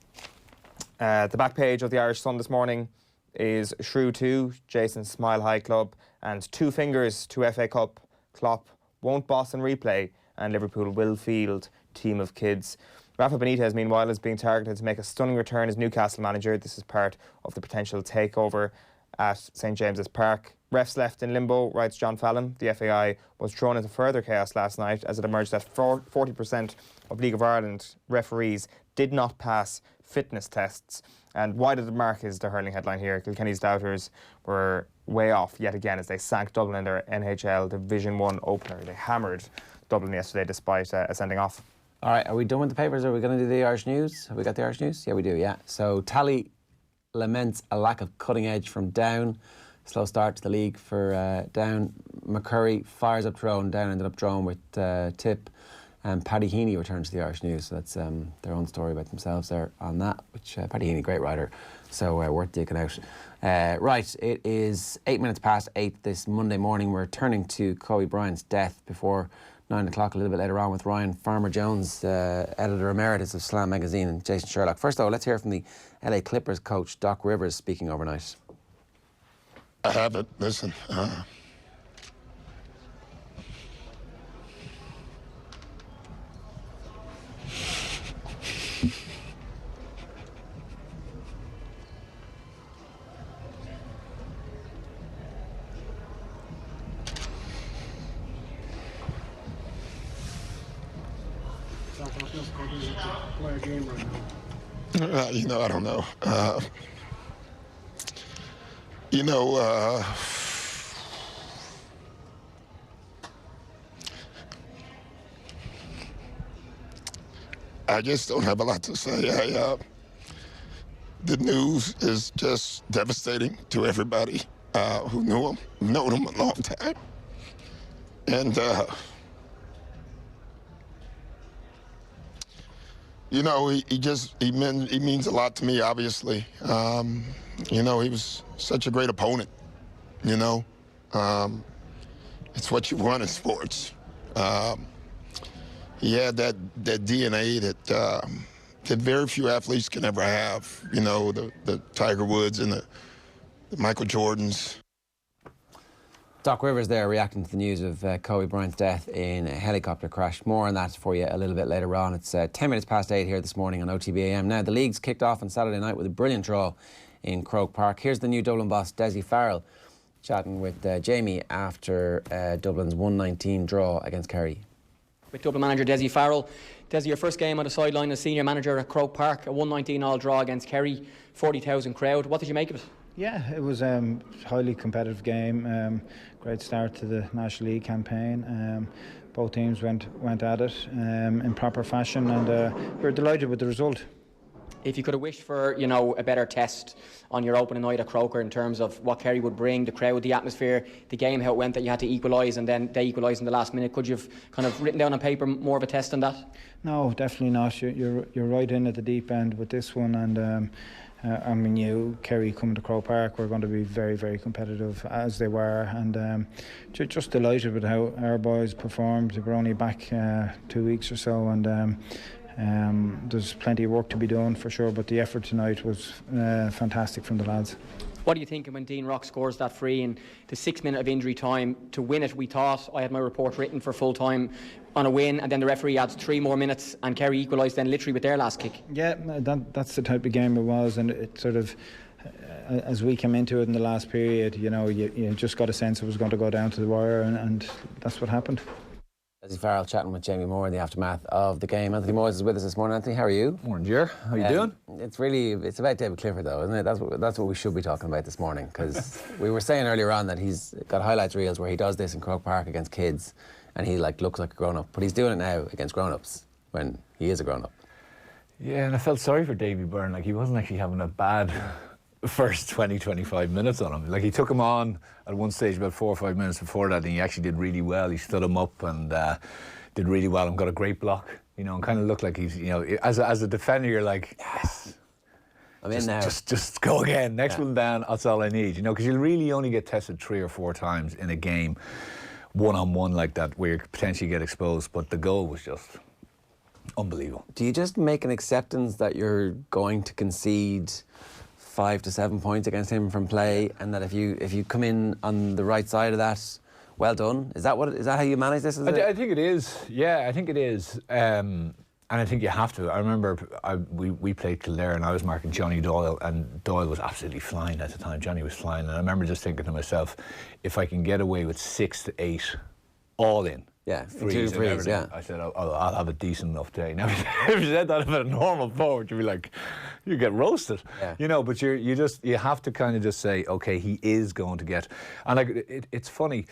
The back page of the Irish Sun this morning is Shrew 2, Jason's Smile High Club, and 2 fingers to FA Cup. Klopp won't boss and replay, and Liverpool will field team of kids. Rafa Benitez, meanwhile, is being targeted to make a stunning return as Newcastle manager. This is part of the potential takeover at St James's Park. Refs left in limbo, writes John Fallon. The FAI was thrown into further chaos last night as it emerged that 40% of League of Ireland referees did not pass fitness tests. And wide of the mark is the hurling headline here. Kilkenny's doubters were way off yet again as they sank Dublin in their NHL Division 1 opener. They hammered Dublin yesterday despite a sending off. All right, are we done with the papers? Are we going to do the Irish news? Have we got the Irish news? Yeah, we do, yeah. So Tally laments a lack of cutting edge from Down. Slow start to the league for Down. McCurry fires up Tyrone. Down ended up drawn with Tip. And Paddy Heaney returned to the Irish news. So that's their own story about themselves there on that, which Paddy Heaney, great writer, so worth digging out. Right, it is 8 minutes past 8 this Monday morning. We're turning to Kobe Bryant's death before 9 o'clock a little bit later on with Ryan Farmer-Jones, editor emeritus of Slam magazine, and Jason Sherlock. First of all, let's hear from the LA Clippers coach, Doc Rivers, speaking overnight. I have it. Listen. Play a game right now. I don't know. I just don't have a lot to say. The news is just devastating to everybody who knew him, known him a long time. And, you know, he means a lot to me, obviously. You know, he was such a great opponent, you know. It's what you want in sports. He had that DNA that very few athletes can ever have. You know, the Tiger Woods and the Michael Jordans. Doc Rivers there reacting to the news of Kobe Bryant's death in a helicopter crash. More on that for you a little bit later on. It's 10 minutes past 8 here this morning on OTBAM. Now, the league's kicked off on Saturday night with a brilliant draw in Croke Park. Here's the new Dublin boss, Dessie Farrell, chatting with Jamie after Dublin's 1-19 draw against Kerry. With Dublin manager Dessie Farrell. Dessie, your first game on the sideline as senior manager at Croke Park, a 1-19 all draw against Kerry, 40,000 crowd. What did you make of it? Yeah, it was a highly competitive game. Great start to the National League campaign. Both teams went at it in proper fashion, and we were delighted with the result. If you could have wished for, you know, a better test on your opening night at Croker in terms of what Kerry would bring, the crowd, the atmosphere, the game, how it went, that you had to equalise and then they equalised in the last minute, could you have kind of written down on paper more of a test than that? No, definitely not. You're right in at the deep end with this one, and I mean, Kerry coming to Croke Park, we're going to be very, very competitive, as they were, and just delighted with how our boys performed. They were only back 2 weeks or so, and there's plenty of work to be done for sure, but the effort tonight was fantastic from the lads. What do you think when Dean Rock scores that free in the 6 minute of injury time to win it? We thought, I had my report written for full time on a win, and then the referee adds 3 more minutes and Kerry equalised then literally with their last kick. Yeah, that's the type of game it was, and it sort of, as we came into it in the last period, you know, you just got a sense it was going to go down to the wire, and that's what happened. Dessie Farrell chatting with Jamie Moore in the aftermath of the game. Anthony Moyles is with us this morning. Anthony, how are you? Morning, Jer. How you doing? It's about David Clifford, though, isn't it? That's what we should be talking about this morning, because we were saying earlier on that he's got highlights reels where he does this in Croke Park against kids, and he looks like a grown-up, but he's doing it now against grown-ups when he is a grown-up. Yeah, and I felt sorry for Davy Byrne. He wasn't actually having a bad first 20-25 minutes on him. He took him on at one stage about 4 or 5 minutes before that, and he actually did really well. He stood him up and did really well and got a great block, and kind of looked like he's, as a defender, you're like, yes, I'm in now. Just go again. Next one down, that's all I need, because you'll really only get tested 3 or 4 times in a game, one-on-one like that, where you could potentially get exposed, but the goal was just unbelievable. Do you just make an acceptance that you're going to concede 5 to 7 points against him from play, and that if you come in on the right side of that, well done? Is that how you manage this? I think it is. Yeah, I think it is. And I think you have to. I remember we played Kildare and I was marking Johnny Doyle, and Doyle was absolutely flying at the time. Johnny was flying, and I remember just thinking to myself, if I can get away with 6 to 8 all in, frees, I said, I'll have a decent enough day. Now, if you said that about a normal forward, you'd be like, you get roasted, but you have to kind of just say, okay, he is going to get, and it's funny,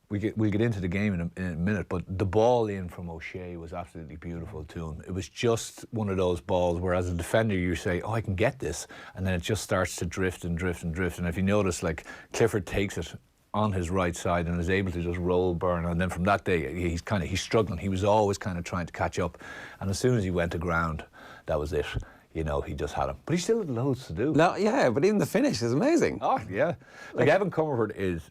we'll get into the game in a minute, but the ball in from O'Shea was absolutely beautiful to him. It was just one of those balls where as a defender you say, I can get this, and then it just starts to drift and drift and drift, and if you notice, Clifford takes it on his right side and is able to just roll Byrne, and then from that day he's struggling. He was always kind of trying to catch up, and as soon as he went to ground, that was it. He just had him, but he still had loads to do. No, yeah, but even the finish is amazing. Oh yeah, Evan Comerford is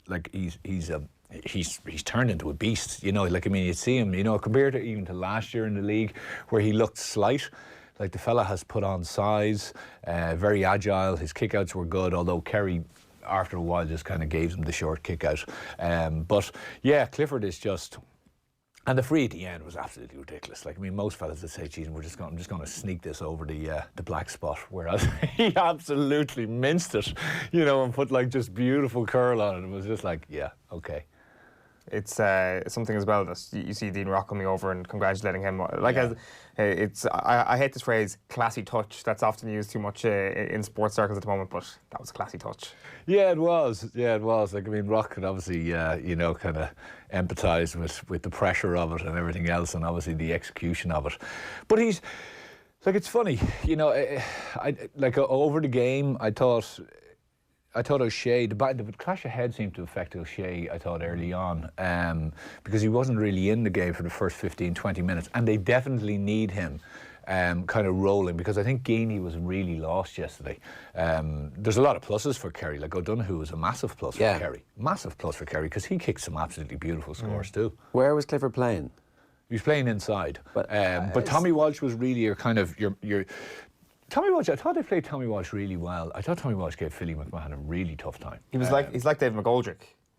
he's turned into a beast. You see him. Compared to even to last year in the league where he looked slight. The fella has put on size, very agile. His kickouts were good, although Kerry, after a while, just kind of gave him the short kick out. But yeah, Clifford is just, and the free at the end was absolutely ridiculous. Most fellas would say, geez, I'm just going to sneak this over the black spot, whereas he absolutely minced it, and put just beautiful curl on it. It was just yeah, okay. It's something as well that you see Dean Rock coming over and congratulating him. I hate this phrase, classy touch. That's often used too much in sports circles at the moment, but that was a classy touch. Yeah, it was. Rock could obviously, kind of empathise with the pressure of it and everything else, and obviously the execution of it. But Like, it's funny, you know, over the game, I thought O'Shea, the clash of head seemed to affect O'Shea, I thought, early on, because he wasn't really in the game for the first 15, 20 minutes, and they definitely need him kind of rolling, because I think Geaney was really lost yesterday. There's a lot of pluses for Kerry, like O'Donoghue was a massive plus for Kerry. Massive plus for Kerry, because he kicked some absolutely beautiful scores too. Where was Clifford playing? He was playing inside. But Tommy Walsh was really your Tommy Walsh, I thought they played Tommy Walsh really well. I thought Tommy Walsh gave Philly McMahon a really tough time. He's like David McGoldrick.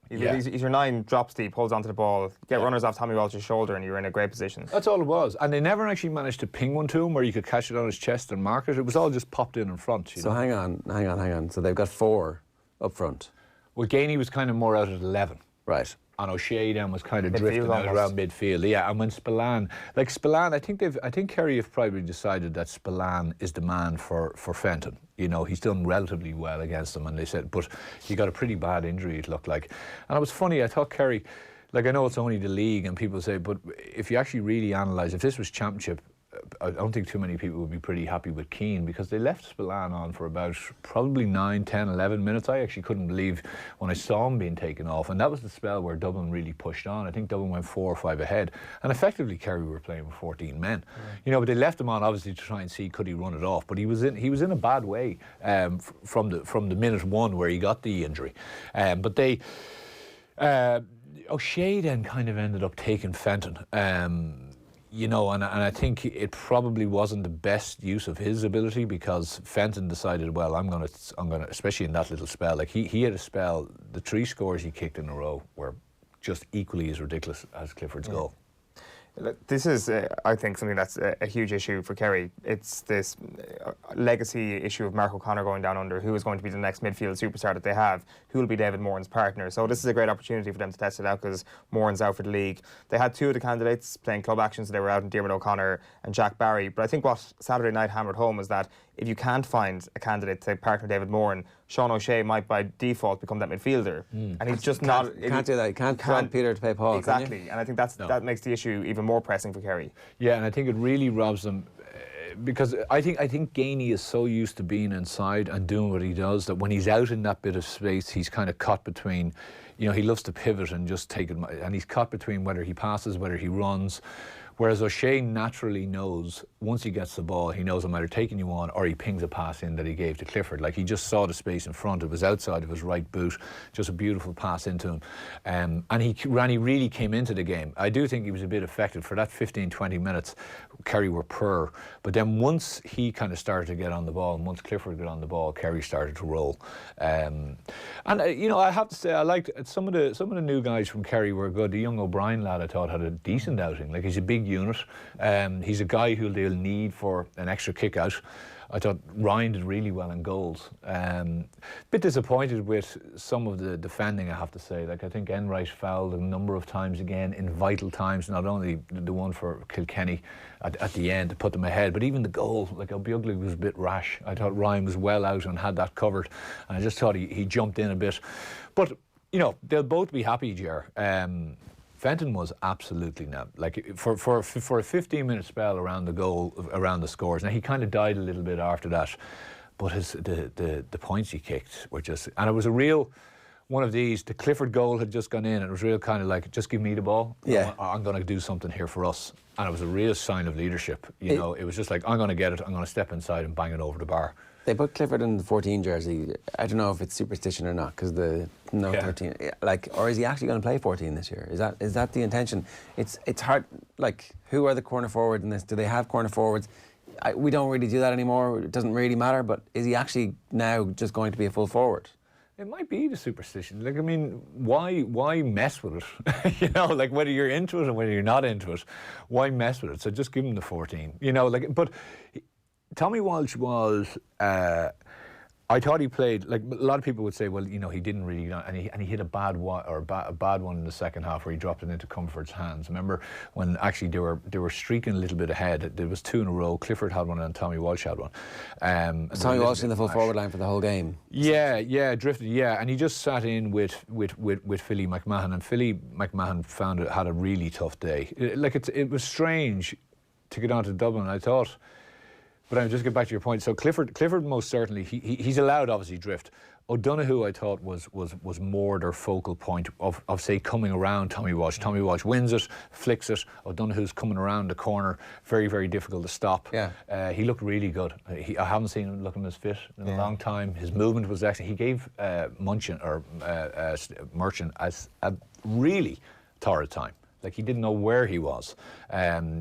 He's your 9, drops deep, holds onto the ball, get runners off Tommy Walsh's shoulder, and you're in a great position. That's all it was. And they never actually managed to ping one to him where you could catch it on his chest and mark it. It was all just popped in front. So hang on. So they've got 4 up front. Well, Geaney was kind of more out at 11. Right. And O'Shea then was kind of Midfield drifting out almost. around midfield. Yeah, and when Spillane, I think Kerry have probably decided that Spillane is the man for Fenton. You know, he's done relatively well against them, and they said, but he got a pretty bad injury, it looked like. And it was funny, I thought Kerry, like, I know it's only the league, and people say, but if you actually really analyse, if this was championship, I don't think too many people would be pretty happy with Keane, because they left Spillane on for about probably 9, 10, 11 minutes. I actually couldn't believe when I saw him being taken off, and that was the spell where Dublin really pushed on. I think Dublin went 4 or 5 ahead, and effectively Kerry were playing with 14 men. You know, but they left him on obviously to try and see could he run it off, but he was in a bad way from the minute 1 where he got the injury. But they O'Shea then kind of ended up taking Fenton. You know, and I think it probably wasn't the best use of his ability, because Fenton decided, well, I'm gonna, especially in that little spell, like he had a spell, the 3 scores he kicked in a row were just equally as ridiculous as Clifford's goal. This is, I think, something that's a huge issue for Kerry. It's this legacy issue of Mark O'Connor going down under. Who is going to be the next midfield superstar that they have? Who will be David Moran's partner? So this is a great opportunity for them to test it out, because Moran's out for the league. They had 2 of the candidates playing club action, so they were out in Diarmuid O'Connor and Jack Barry. But I think what Saturday night hammered home is that if you can't find a candidate to partner David Moran, Sean O'Shea might by default become that midfielder. And he's just not... You can't do that. You can't rob Peter to pay Paul, exactly. Can you? And I think that makes the issue even more pressing for Kerry. Yeah, and I think it really robs them, because I think Geaney is so used to being inside and doing what he does that when he's out in that bit of space, he's kind of caught between, you know, he loves to pivot and just take it, and he's caught between whether he passes, whether he runs. Whereas O'Shea naturally knows, once he gets the ball, he knows I'm either taking you on or he pings a pass in that he gave to Clifford. Like, he just saw the space in front. It was outside of his right boot. Just a beautiful pass into him. And he really came into the game. I do think he was a bit affected. For that 15, 20 minutes, Kerry were poor. But then once he kind of started to get on the ball, and once Clifford got on the ball, Kerry started to roll. You know, I have to say, I liked some of the new guys from Kerry were good. The young O'Brien lad, I thought, had a decent outing. Like, he's a big unit. He's a guy who they'll need for an extra kick out. I thought Ryan did really well in goals. Bit disappointed with some of the defending, I have to say. Like, I think Enright fouled a number of times again in vital times, not only the one for Kilkenny at the end to put them ahead, but even the goal. Like, Obiugli was a bit rash. I thought Ryan was well out and had that covered, and I just thought he jumped in a bit. But, you know, they'll both be happy, Ger. Fenton was absolutely not, like, for a 15-minute spell around the goal, around the scores. Now, he kind of died a little bit after that, but the points he kicked were just, and it was a real one of these. The Clifford goal had just gone in, and it was real kind of like, just give me the ball. Yeah, I'm going to do something here for us, and it was a real sign of leadership. You know, it was just like, I'm going to get it. I'm going to step inside and bang it over the bar. They put Clifford in the 14 jersey. I don't know if it's superstition or not, because 13. Like, or is he actually going to play 14 this year? Is that the intention? It's hard. Like, who are the corner forwards in this? Do they have corner forwards? We don't really do that anymore. It doesn't really matter. But is he actually now just going to be a full forward? It might be the superstition. Like, I mean, why mess with it? You know, like, whether you're into it or whether you're not into it, why mess with it? So just give him the 14. You know, like, but Tommy Walsh was, I thought he played, like, a lot of people would say, well, you know, he didn't really, and he hit a bad one in the second half where he dropped it into Comfort's hands. Remember when actually they were streaking a little bit ahead. There was 2 in a row. Clifford had one and Tommy Walsh had one. Tommy Walsh in the full forward line for the whole game. Yeah, drifted. Yeah, and he just sat in with Philly McMahon, and Philly McMahon had a really tough day. It was strange to get on to Dublin. I thought, But I'm just get back to your point. So Clifford most certainly, he's allowed obviously drift. O'Donoghue, I thought, was more their focal point of say coming around Tommy Walsh. Tommy Walsh wins it, flicks it. O'Donoghue's coming around the corner, very, very difficult to stop. Yeah. He looked really good. I haven't seen him looking as fit in a long time. His movement was excellent. He gave Merchant as a really torrid time. Like, he didn't know where he was.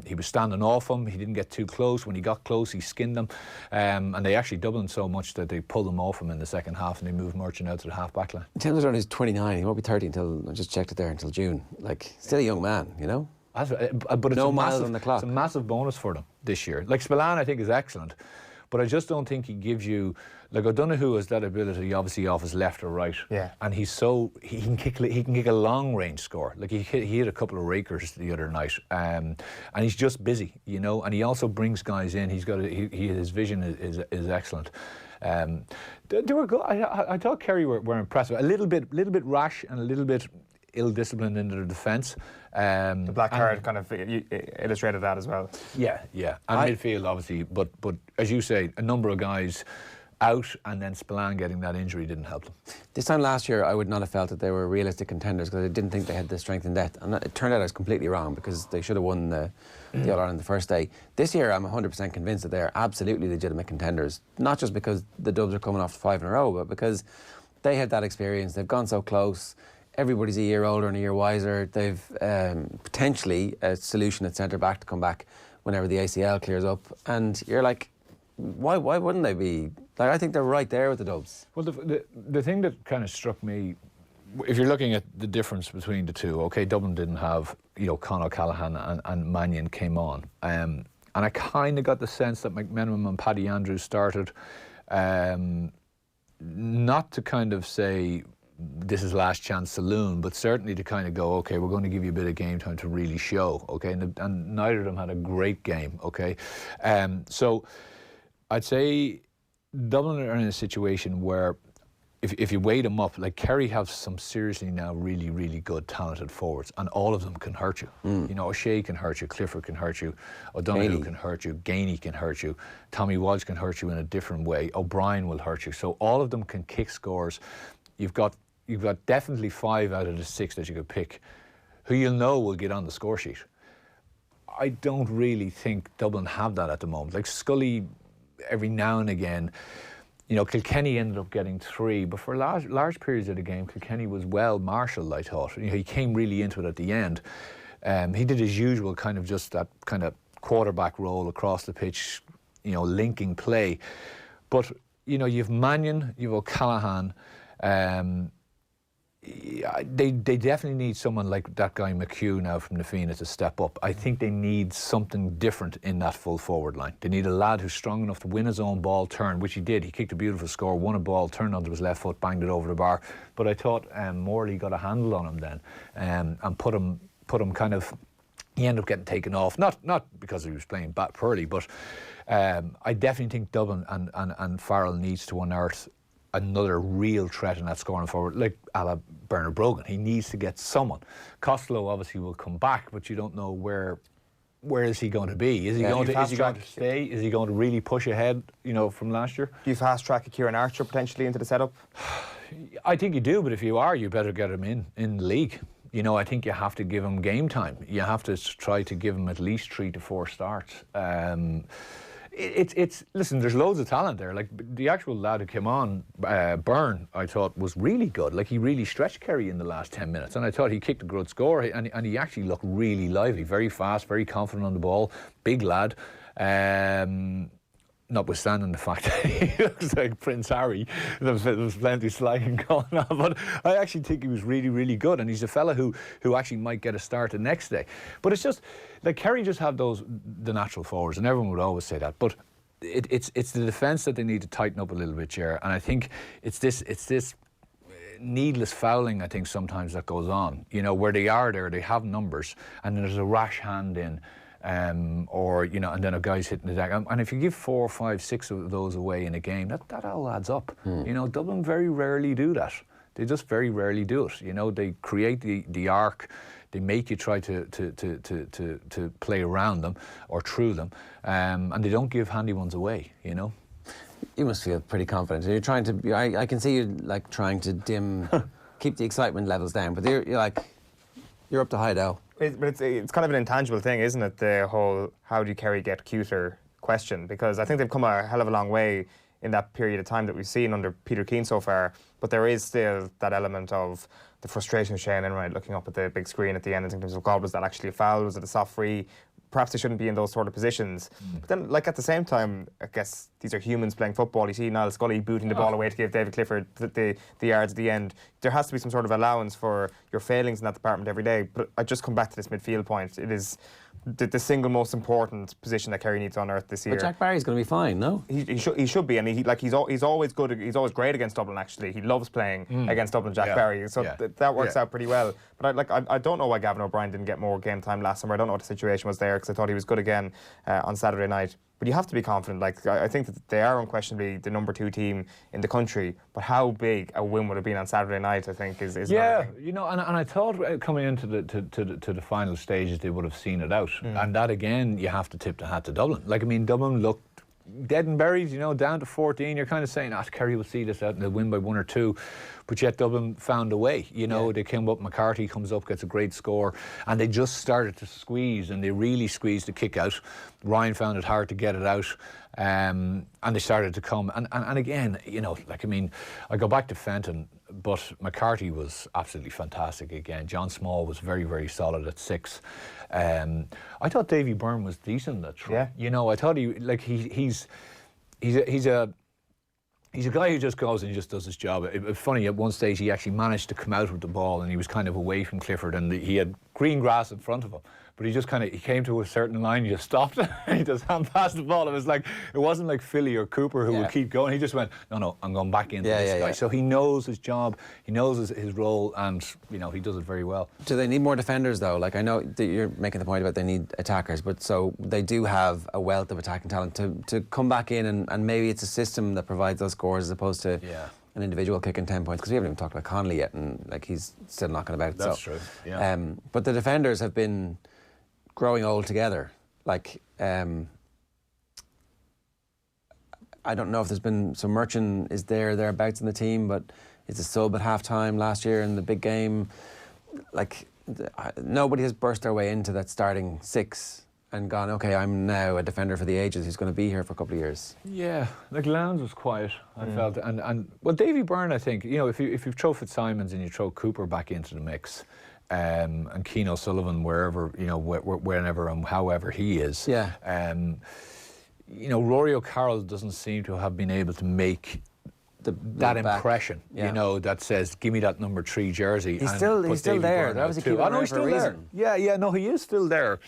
He was standing off him. He didn't get too close. When he got close, he skinned him. And they actually Dublin so much that they pulled him off him in the second half and they moved Merchant out to the half-back line. Taylor's around, he's 29. He won't be 30 until, I just checked it there, until June. Like, still a young man, you know? But it's no miles on the clock. It's a massive bonus for them this year. Like, Spillane, I think, is excellent. But I just don't think he gives you... Like, O'Donoghue has that ability, obviously, off his left or right. Yeah. And he can kick a long-range score. Like, he hit a couple of rakers the other night. And he's just busy, you know. And he also brings guys in. His vision is excellent. They were good. I thought Kerry were impressive. A little bit rash and a little bit ill-disciplined in their defence. The black card kind of illustrated that as well. Yeah. And midfield, obviously. But as you say, a number of guys out, and then Spillane getting that injury didn't help them. This time last year, I would not have felt that they were realistic contenders because I didn't think they had the strength and depth. And it turned out I was completely wrong because they should have won the All-Ireland the first day. This year, I'm 100% convinced that they are absolutely legitimate contenders. Not just because the Dubs are coming off 5 in a row, but because they had that experience. They've gone so close. Everybody's a year older and a year wiser. They've potentially a solution at centre-back to come back whenever the ACL clears up. And you're like, why wouldn't they be? Like, I think they're right there with the Dubs. Well, the thing that kind of struck me, if you're looking at the difference between the two, okay, Dublin didn't have, you know, Con O'Callaghan and Mannion came on. And I kind of got the sense that McMenamin and Paddy Andrews started, not to kind of say, this is last chance saloon, but certainly to kind of go, okay, we're going to give you a bit of game time to really show, okay? And neither of them had a great game, okay? So I'd say Dublin are in a situation where if you weigh them up, like Kerry have some seriously now really, really good, talented forwards, and all of them can hurt you. You know, O'Shea can hurt you, Clifford can hurt you, O'Donoghue can hurt you, Gainey can hurt you, Tommy Walsh can hurt you in a different way, O'Brien will hurt you. So all of them can kick scores. You've got definitely 5 out of the 6 that you could pick who you'll know will get on the score sheet. I don't really think Dublin have that at the moment. Like Scully, every now and again, you know, Kilkenny ended up getting 3, but for large periods of the game, Kilkenny was well marshalled, I thought. You know, he came really into it at the end. He did his usual kind of just that kind of quarterback role across the pitch, you know, linking play. But, you know, you've Mannion, you've O'Callaghan, they definitely need someone like that guy McHugh now from the Fianna to step up. I think they need something different in that full forward line. They need a lad who's strong enough to win his own ball turn, which he did. He kicked a beautiful score, won a ball, turned onto his left foot, banged it over the bar. But I thought Morley got a handle on him then and put him kind of... He ended up getting taken off, not because he was playing poorly, but I definitely think Dublin and Farrell needs to unearth another real threat in that scoring forward, like a la Bernard Brogan. He needs to get someone. Costello obviously will come back, but you don't know where is he going to be? Is he going to stay? Is he going to really push ahead, you know, from last year? Do you fast track a Kieran Archer potentially into the setup? I think you do, but if you are, you better get him in the league. You know, I think you have to give him game time. You have to try to give him at least 3 to 4 starts. Listen, there's loads of talent there. Like the actual lad who came on, Byrne, I thought was really good. Like he really stretched Kerry in the last 10 minutes, and I thought he kicked a good score, and he actually looked really lively, very fast, very confident on the ball, big lad. Notwithstanding the fact that he looks like Prince Harry, there was plenty of slagging going on, but I actually think he was really, really good, and he's a fella who actually might get a start the next day. But it's just, like Kerry just have the natural forwards, and everyone would always say that, but it's the defence that they need to tighten up a little bit, Ger, and I think it's this needless fouling, I think, sometimes that goes on, you know, where they are there, they have numbers, and there's a rash hand in, or, you know, and then a guy's hitting the deck. And if you give 4, 5, 6 of those away in a game, that all adds up. You know, Dublin very rarely do that. They just very rarely do it. You know, they create the arc, They make you try to play around them or through them, and they don't give handy ones away, you know. You must feel pretty confident. You're trying to. I can see you like trying to keep the excitement levels down, but you're up to high now. But it's kind of an intangible thing, isn't it? The whole "how do Kerry get cuter" question, because I think they've come a hell of a long way in that period of time that we've seen under Peter Keane so far. But there is still that element of the frustration of Sheahan Enright looking up at the big screen at the end and thinking, God, was that actually a foul? Was it a soft free? Perhaps they shouldn't be in those sort of positions. But then, like, at the same time, I guess these are humans playing football. You see Niall Scully booting the ball away to give David Clifford the yards at the end. There has to be some sort of allowance for your failings in that department every day. But I just come back to this midfield point. It is the single most important position that Kerry needs on earth this year. But Jack Barry's going to be fine, no? He should be, and he's always good. He's always great against Dublin. Actually, he loves playing against Dublin. Jack Barry, so that works out pretty well. But I don't know why Gavin O'Brien didn't get more game time last summer. I don't know what the situation was there, because I thought he was good again on Saturday night. But you have to be confident. Like, I think that they are unquestionably the number 2 team in the country. But how big a win would have been on Saturday night, I think, is another thing. You know, and I thought coming into the final stages they would have seen it out. And that again, you have to tip the hat to Dublin. Like, I mean, Dublin looked dead and buried, you know, down to 14. You're kind of saying, Kerry will see this out and they'll win by 1 or 2. But yet Dublin found a way, you know. They came up, McCarthy comes up, gets a great score, and they just started to squeeze, and they really squeezed the kick out. Ryan found it hard to get it out, and they started to come. And again, you know, like, I mean, I go back to Fenton, but McCarthy was absolutely fantastic again. John Small was very, very solid at 6. I thought Davy Byrne was decent at 3. You know, I thought he's a guy who just goes and he just does his job. It was funny, at one stage he actually managed to come out with the ball and he was kind of away from Clifford and he had green grass in front of him. But he just he came to a certain line, he just stopped and he just hand passed the ball. It wasn't like Philly or Cooper who would keep going. He just went, no, I'm going back into this guy. So he knows his job, he knows his role, and, you know, he does it very well. Do they need more defenders, though? Like, I know that you're making the point about they need attackers, but so they do have a wealth of attacking talent to come back in and maybe it's a system that provides those scores as opposed to an individual kicking 10 points, because we haven't even talked about Connolly yet, and like he's still knocking about. That's true. Yeah. But the defenders have been growing old together. Like, I don't know if there's been, so Merchant is thereabouts in the team, but it's a sub at half-time last year in the big game. Like, nobody has burst their way into that starting 6 and gone, okay, I'm now a defender for the ages who's going to be here for a couple of years. Yeah, like Lowndes was quiet, I felt, and well, Davy Byrne, I think, you know, if you throw Fitzsimons and you throw Cooper back into the mix, and Keane O'Sullivan wherever, you know, whenever and however he is, you know, Rory O'Carroll doesn't seem to have been able to make that impression, you know, that says, give me that number 3 jersey. He's still there. That was a key for a reason. Yeah, no, he is still there.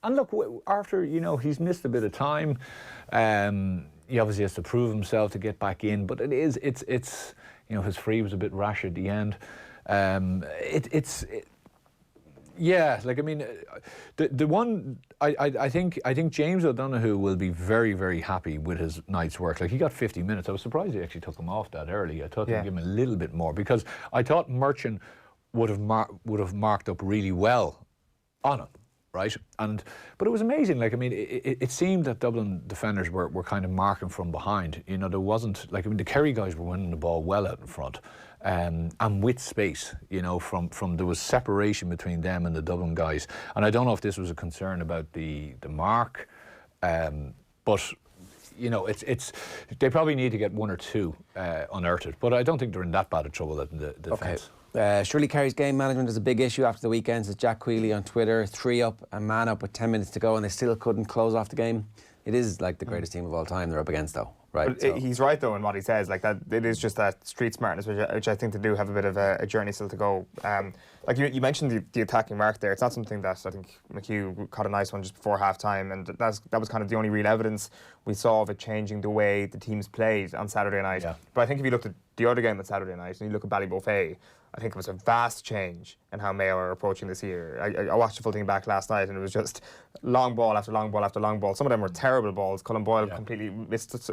And look, after, you know, he's missed a bit of time, he obviously has to prove himself to get back in, but it's you know, his free was a bit rash at the end. Yeah, like, I mean, the one, I think James O'Donoghue will be very, very happy with his night's work. Like, he got 50 minutes. I was surprised he actually took him off that early. I thought they'd give him a little bit more, because I thought Merchant would have marked up really well on him, right? But it was amazing. Like, I mean, it seemed that Dublin defenders were kind of marking from behind. You know, there wasn't, like, I mean, the Kerry guys were winning the ball well out in front. And with space, you know, from there was separation between them and the Dublin guys. And I don't know if this was a concern about the mark, but, you know, it's they probably need to get 1 or 2 unearthed. But I don't think they're in that bad of trouble in the defence. Surely Kerry's game management is a big issue after the weekend, says Jack Queally on Twitter. 3 up, a man up with 10 minutes to go, and they still couldn't close off the game. It is like the greatest team of all time they're up against, though. Right, but he's right, though, in what he says. Like, that, it is just that street smartness, which I think they do have a bit of a journey still to go. Like, you mentioned the attacking mark there. It's not something that I think McHugh caught a nice one just before half-time, and that was kind of the only real evidence we saw of it changing the way the teams played on Saturday night. Yeah. But I think if you looked at the other game on Saturday night and you look at Ballybofey, I think it was a vast change in how Mayo are approaching this year. I watched the full thing back last night and it was just long ball after long ball after long ball. Some of them were terrible balls. Cullen Boyle completely missed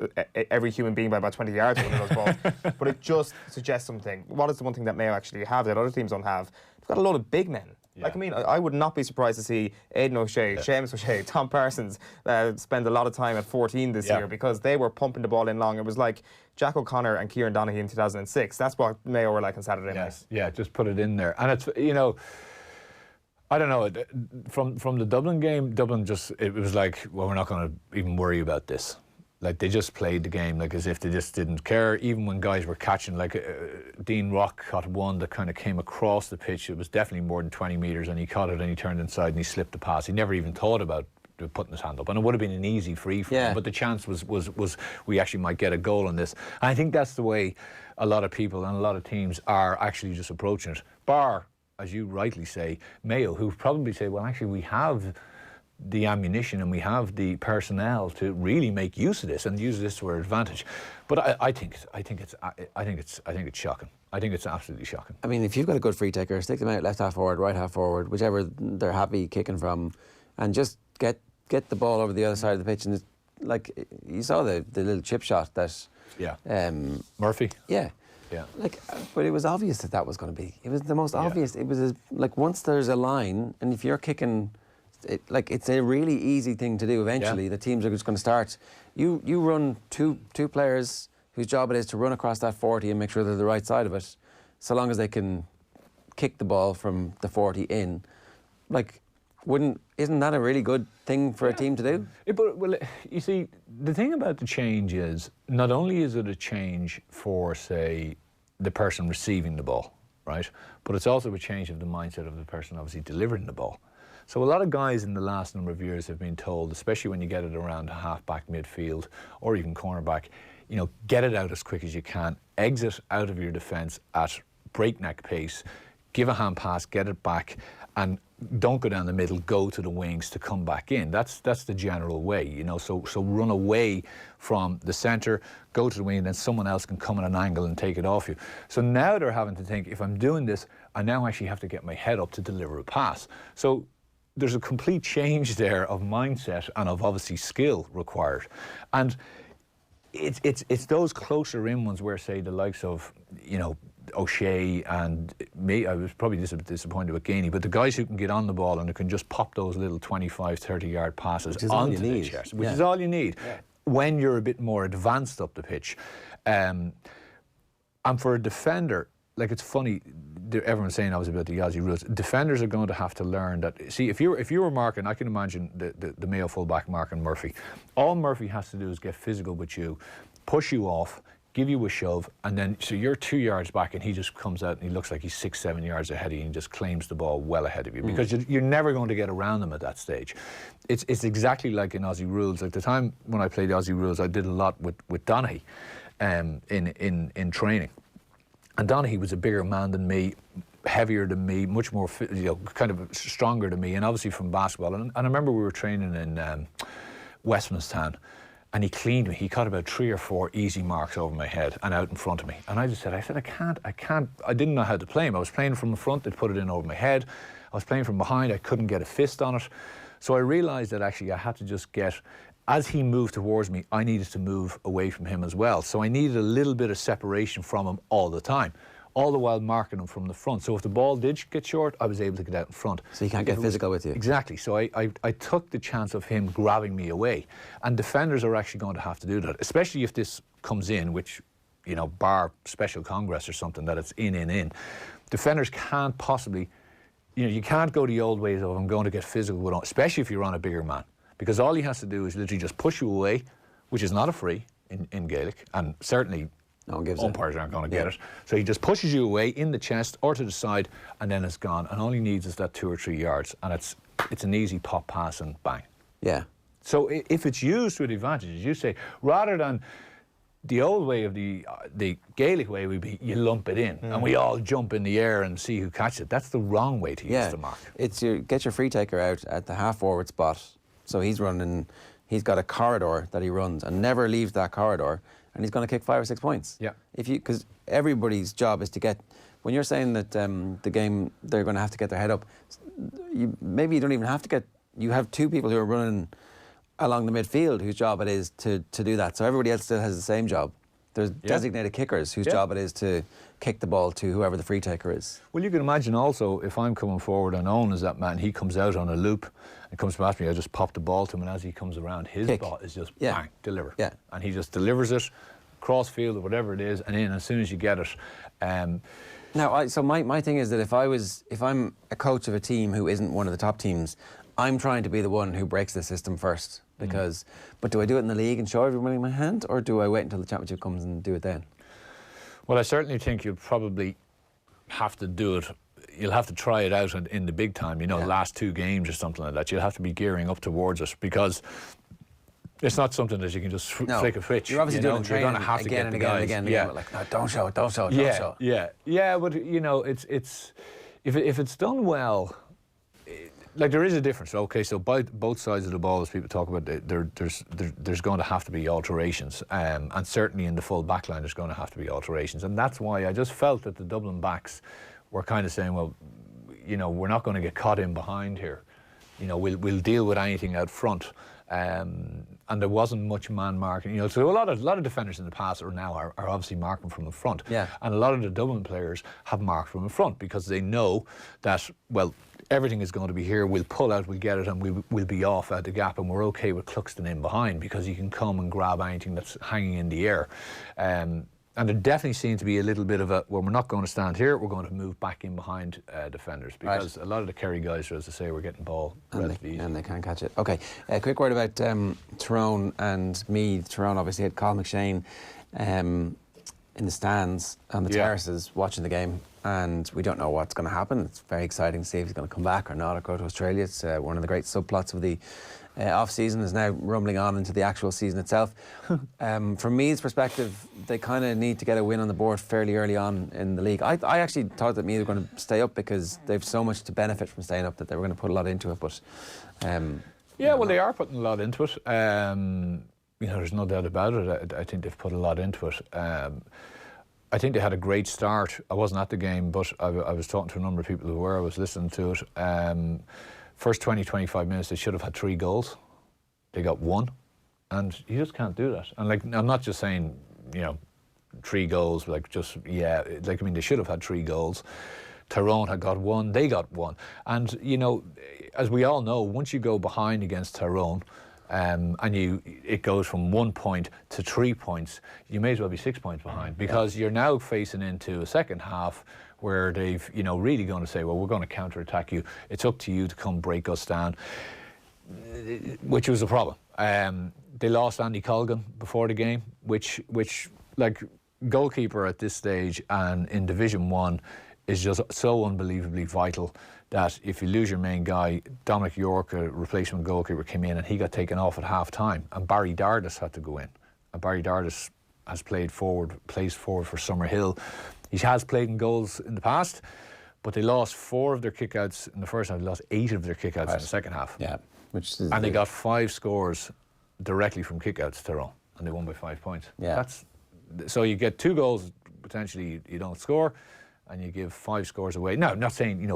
every human being by about 20 yards with one of those balls. But it just suggests something. What is the one thing that Mayo actually have that other teams don't have? They've got a lot of big men. Yeah. Like, I mean, I would not be surprised to see Aidan O'Shea, Seamus O'Shea, Tom Parsons spend a lot of time at 14 this year, because they were pumping the ball in long. It was like Jack O'Connor and Kieran Donaghy in 2006. That's what Mayo were like on Saturday night. Yeah, just put it in there. And it's, you know, I don't know, from the Dublin game, Dublin just, it was like, well, we're not going to even worry about this. Like, they just played the game like as if they just didn't care. Even when guys were catching, like Dean Rock caught one that kind of came across the pitch. It was definitely more than 20 metres, and he caught it and he turned inside and he slipped the pass. He never even thought about putting his hand up, and it would have been an easy free for him. But the chance was we actually might get a goal on this. And I think that's the way a lot of people and a lot of teams are actually just approaching it. Bar, as you rightly say, Mayo, who probably say, well, actually we have the ammunition and we have the personnel to really make use of this and use this to our advantage. But I think it's shocking. I think it's absolutely shocking. I mean, if you've got a good free taker, stick them out left half forward, right half forward, whichever they're happy kicking from, and just get the ball over the other side of the pitch. And it's, like, you saw the little chip shot that Murphy. Yeah. Like, but it was obvious that was going to be. It was the most obvious. It was like, once there's a line, and if you're kicking. It's a really easy thing to do eventually. The teams are just going to start. You run two players whose job it is to run across that 40 and make sure they're the right side of it, so long as they can kick the ball from the 40 in. Like, isn't that a really good thing for a team to do? Well, you see, the thing about the change is, not only is it a change for, say, the person receiving the ball, right? But it's also a change of the mindset of the person obviously delivering the ball. So a lot of guys in the last number of years have been told, especially when you get it around half-back, midfield, or even cornerback, you know, get it out as quick as you can, exit out of your defence at breakneck pace, give a hand pass, get it back, and don't go down the middle, go to the wings to come back in. That's the general way, you know. So run away from the centre, go to the wing, and then someone else can come at an angle and take it off you. So now they're having to think, if I'm doing this, I now actually have to get my head up to deliver a pass. So there's a complete change there of mindset and of obviously skill required. And it's those closer in ones where, say, the likes of, you know, O'Shea and me, I was probably disappointed with Gainey, but the guys who can get on the ball and who can just pop those little 25, 30-yard passes onto the chest, which is all you need when you're a bit more advanced up the pitch. And for a defender, like, it's funny, everyone's saying obviously about the Aussie rules. Defenders are going to have to learn that. See, if you were marking, I can imagine the Mayo fullback marking Murphy. All Murphy has to do is get physical with you, push you off, give you a shove, and then so you're 2 yards back, and he just comes out and he looks like he's 6-7 yards ahead of you and just claims the ball well ahead of you, because you're never going to get around him at that stage. It's exactly like in Aussie rules. Like, the time when I played Aussie rules, I did a lot with Donaghy in training. And Donaghy was a bigger man than me, heavier than me, much more, you know, kind of stronger than me, and obviously from basketball. And I remember we were training in Westminstown, and he cleaned me. He caught about 3 or 4 easy marks over my head and out in front of me. And I said, I can't. I didn't know how to play him. I was playing from the front, they'd put it in over my head. I was playing from behind, I couldn't get a fist on it. So I realised that actually I had to just get, as he moved towards me, I needed to move away from him as well. So I needed a little bit of separation from him all the time, all the while marking him from the front. So if the ball did get short, I was able to get out in front. So he can't get physical with you. Exactly. So I took the chance of him grabbing me away. And defenders are actually going to have to do that, especially if this comes in, which, you know, bar special congress or something, that it's in. Defenders can't possibly, you know, you can't go the old ways of, I'm going to get physical with him, especially if you're on a bigger man. Because all he has to do is literally just push you away, which is not a free in Gaelic, and certainly umpires aren't going to get it. So he just pushes you away in the chest or to the side, and then it's gone. And all he needs is that 2 or 3 yards, and it's an easy pop pass and bang. Yeah. So if it's used with advantage, as you say, rather than the old way of the Gaelic way would be you lump it in and we all jump in the air and see who catches it. That's the wrong way to use the mark. It's get your free taker out at the half forward spot. So he's got a corridor that he runs and never leaves that corridor, and he's going to kick 5 or 6 points. Yeah. Because everybody's job is to get, when you're saying that the game, they're going to have to get their head up, maybe you don't even have to get, you have 2 people who are running along the midfield whose job it is to do that. So everybody else still has the same job. There's designated kickers whose job it is to kick the ball to whoever the free taker is. Well, you can imagine also if I'm coming forward and Eoin is that man, he comes out on a loop and comes past me, I just pop the ball to him, and as he comes around, his ball is just bang, deliver. Yeah. And he just delivers it, cross field or whatever it is, and in as soon as you get it. Now, so my thing is that if I'm a coach of a team who isn't one of the top teams, I'm trying to be the one who breaks the system first. Because, but do I do it in the league and show everybody my hand, or do I wait until the championship comes and do it then? Well, I certainly think you'll probably have to do it. You'll have to try it out in the big time, the last 2 games or something like that. You'll have to be gearing up towards it, because it's not something that you can just flick a switch. You're obviously doing training you're gonna have again to and get again and guys. again. Yeah. Like, no, don't show it, don't show it, don't show it. Yeah, but it's if it's done well. Like, there is a difference. Okay, so by both sides of the ball, as people talk about, there's going to have to be alterations, and certainly in the full back line there's going to have to be alterations, and that's why I just felt that the Dublin backs were kind of saying, well, we're not going to get caught in behind here. We'll deal with anything out front. And there wasn't much man marking. So a lot of defenders in the past are obviously marking from the front. Yeah. And a lot of the Dublin players have marked from the front because they know that, well, everything is going to be here. We'll pull out, we'll get it, and we'll be off at the gap, and we're okay with Cluxton in behind because you can come and grab anything that's hanging in the air. And there definitely seemed to be a little bit of we're not going to stand here, we're going to move back in behind defenders, because a lot of the Kerry guys, as I say, were getting ball relatively easy. And they can't catch it. Okay, a quick word about Tyrone and Meath. Tyrone obviously had Colin McShane in the stands on the terraces watching the game, and we don't know what's going to happen. It's very exciting to see if he's going to come back or not or go to Australia. It's one of the great subplots of the off-season is now rumbling on into the actual season itself. From Meath's perspective, they kind of need to get a win on the board fairly early on in the league. I actually thought that Meath were going to stay up because they've so much to benefit from staying up that they were going to put a lot into it. But well, they are putting a lot into it. There's no doubt about it. I think they've put a lot into it. I think they had a great start. I wasn't at the game, but I was talking to a number of people who were. I was listening to it. First 20, 25 minutes, they should have had 3 goals. They got 1, and you just can't do that. And I'm not just saying, 3 goals, they should have had 3 goals. Tyrone had got 1, they got 1. And, as we all know, once you go behind against Tyrone, and it goes from 1 point to 3 points, you may as well be 6 points behind, because you're now facing into a second half where they've, really going to say, well, we're going to counter-attack you. It's up to you to come break us down, which was a problem. They lost Andy Colgan before the game, which goalkeeper at this stage and in Division 1 is just so unbelievably vital that if you lose your main guy, Dominic York, a replacement goalkeeper, came in and he got taken off at half-time, and Barry Dardis had to go in. And Barry Dardis plays forward for Summerhill. He has played in goals in the past, but they lost 4 of their kickouts in the first half. They lost 8 of their kickouts in the second half. Yeah, and they got 5 scores directly from kickouts, Tyrone, and they won by 5 points. Yeah. So you get 2 goals, potentially you don't score, and you give 5 scores away. No, not saying,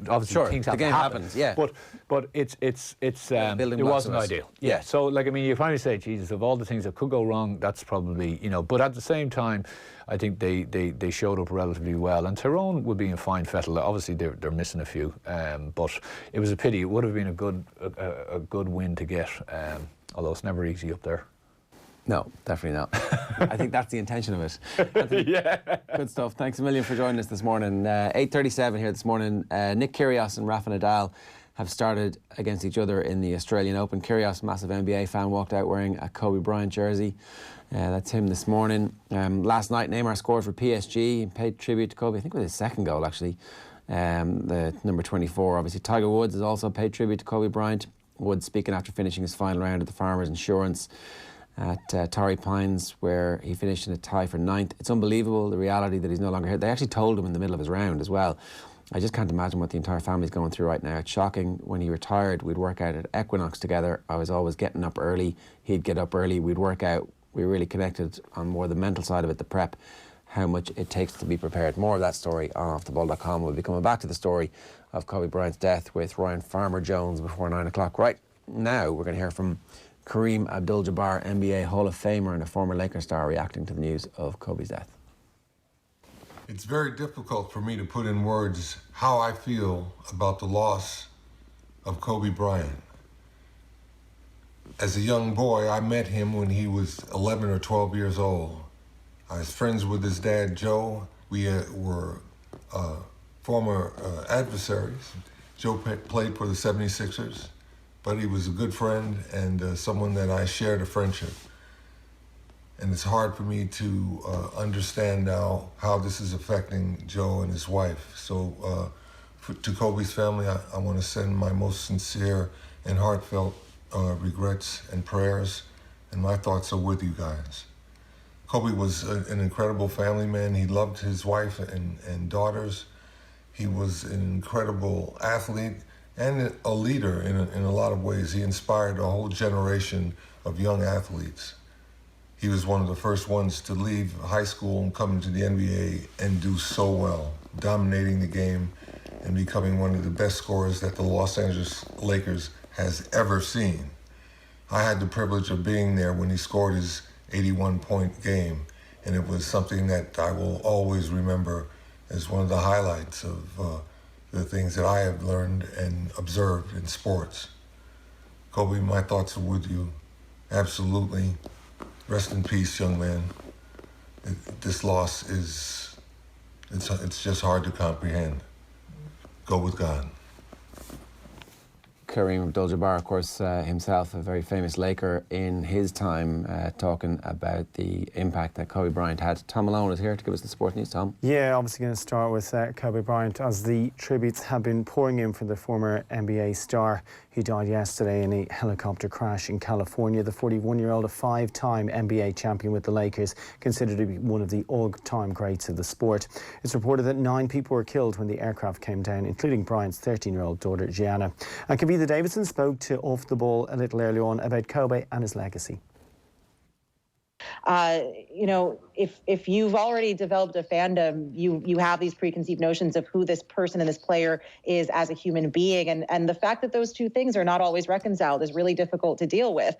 obviously things have to happen. Happens, yeah. But it wasn't ideal. Yeah. So, you finally say, Jesus, of all the things that could go wrong, that's probably, but at the same time, I think they showed up relatively well. And Tyrone would be in fine fettle. Obviously, they're missing a few, but it was a pity. It would have been a good win to get, although it's never easy up there. No, definitely not. I think that's the intention of it. Anthony, good stuff. Thanks a million for joining us this morning. 8:37 here this morning. Nick Kyrgios and Rafa Nadal have started against each other in the Australian Open. Kyrgios, massive NBA fan, walked out wearing a Kobe Bryant jersey. That's him this morning. Last night, Neymar scored for PSG and paid tribute to Kobe. I think it was his second goal, actually. The number 24, obviously. Tiger Woods has also paid tribute to Kobe Bryant. Woods speaking after finishing his final round at the Farmers Insurance at Torrey Pines, where he finished in a tie for 9th. It's unbelievable, the reality that he's no longer here. They actually told him in the middle of his round as well. I just can't imagine what the entire family's going through right now. It's shocking. When he retired, we'd work out at Equinox together. I was always getting up early. He'd get up early. We'd work out. We really connected on more the mental side of it, the prep, how much it takes to be prepared. More of that story on offtheball.com. We'll be coming back to the story of Kobe Bryant's death with Ryan Farmer-Jones before 9 o'clock. Right now, we're going to hear from Kareem Abdul-Jabbar, NBA Hall of Famer and a former Lakers star, reacting to the news of Kobe's death. It's very difficult for me to put in words how I feel about the loss of Kobe Bryant. As a young boy, I met him when he was 11 or 12 years old. I was friends with his dad, Joe. We were former adversaries. Joe played for the 76ers, but he was a good friend and someone that I shared a friendship. And it's hard for me to understand now how this is affecting Joe and his wife. So to Kobe's family, I want to send my most sincere and heartfelt regrets and prayers, and my thoughts are with you guys. Kobe was an incredible family man. He loved his wife and daughters. He was an incredible athlete and a leader in a lot of ways. He inspired a whole generation of young athletes. He was one of the first ones to leave high school and come into the NBA and do so well, dominating the game and becoming one of the best scorers that the Los Angeles Lakers has ever seen. I had the privilege of being there when he scored his 81-point game, and it was something that I will always remember as one of the highlights of the things that I have learned and observed in sports. Kobe, my thoughts are with you, absolutely. Rest in peace, young man. This loss it's just hard to comprehend. Go with God. Kareem Abdul-Jabbar, of course, himself a very famous Laker in his time, talking about the impact that Kobe Bryant had. Tom Malone is here to give us the sport news. Tom? Yeah, obviously going to start with Kobe Bryant, as the tributes have been pouring in for the former NBA star. He died yesterday in a helicopter crash in California. The 41-year-old, a five-time NBA champion with the Lakers, considered to be one of the all-time greats of the sport. It's reported that 9 people were killed when the aircraft came down, including Bryant's 13-year-old daughter, Sheahan. And Kavitha Davidson spoke to Off the Ball a little earlier on about Kobe and his legacy. If you've already developed a fandom, you have these preconceived notions of who this person and this player is as a human being. And the fact that those two things are not always reconciled is really difficult to deal with.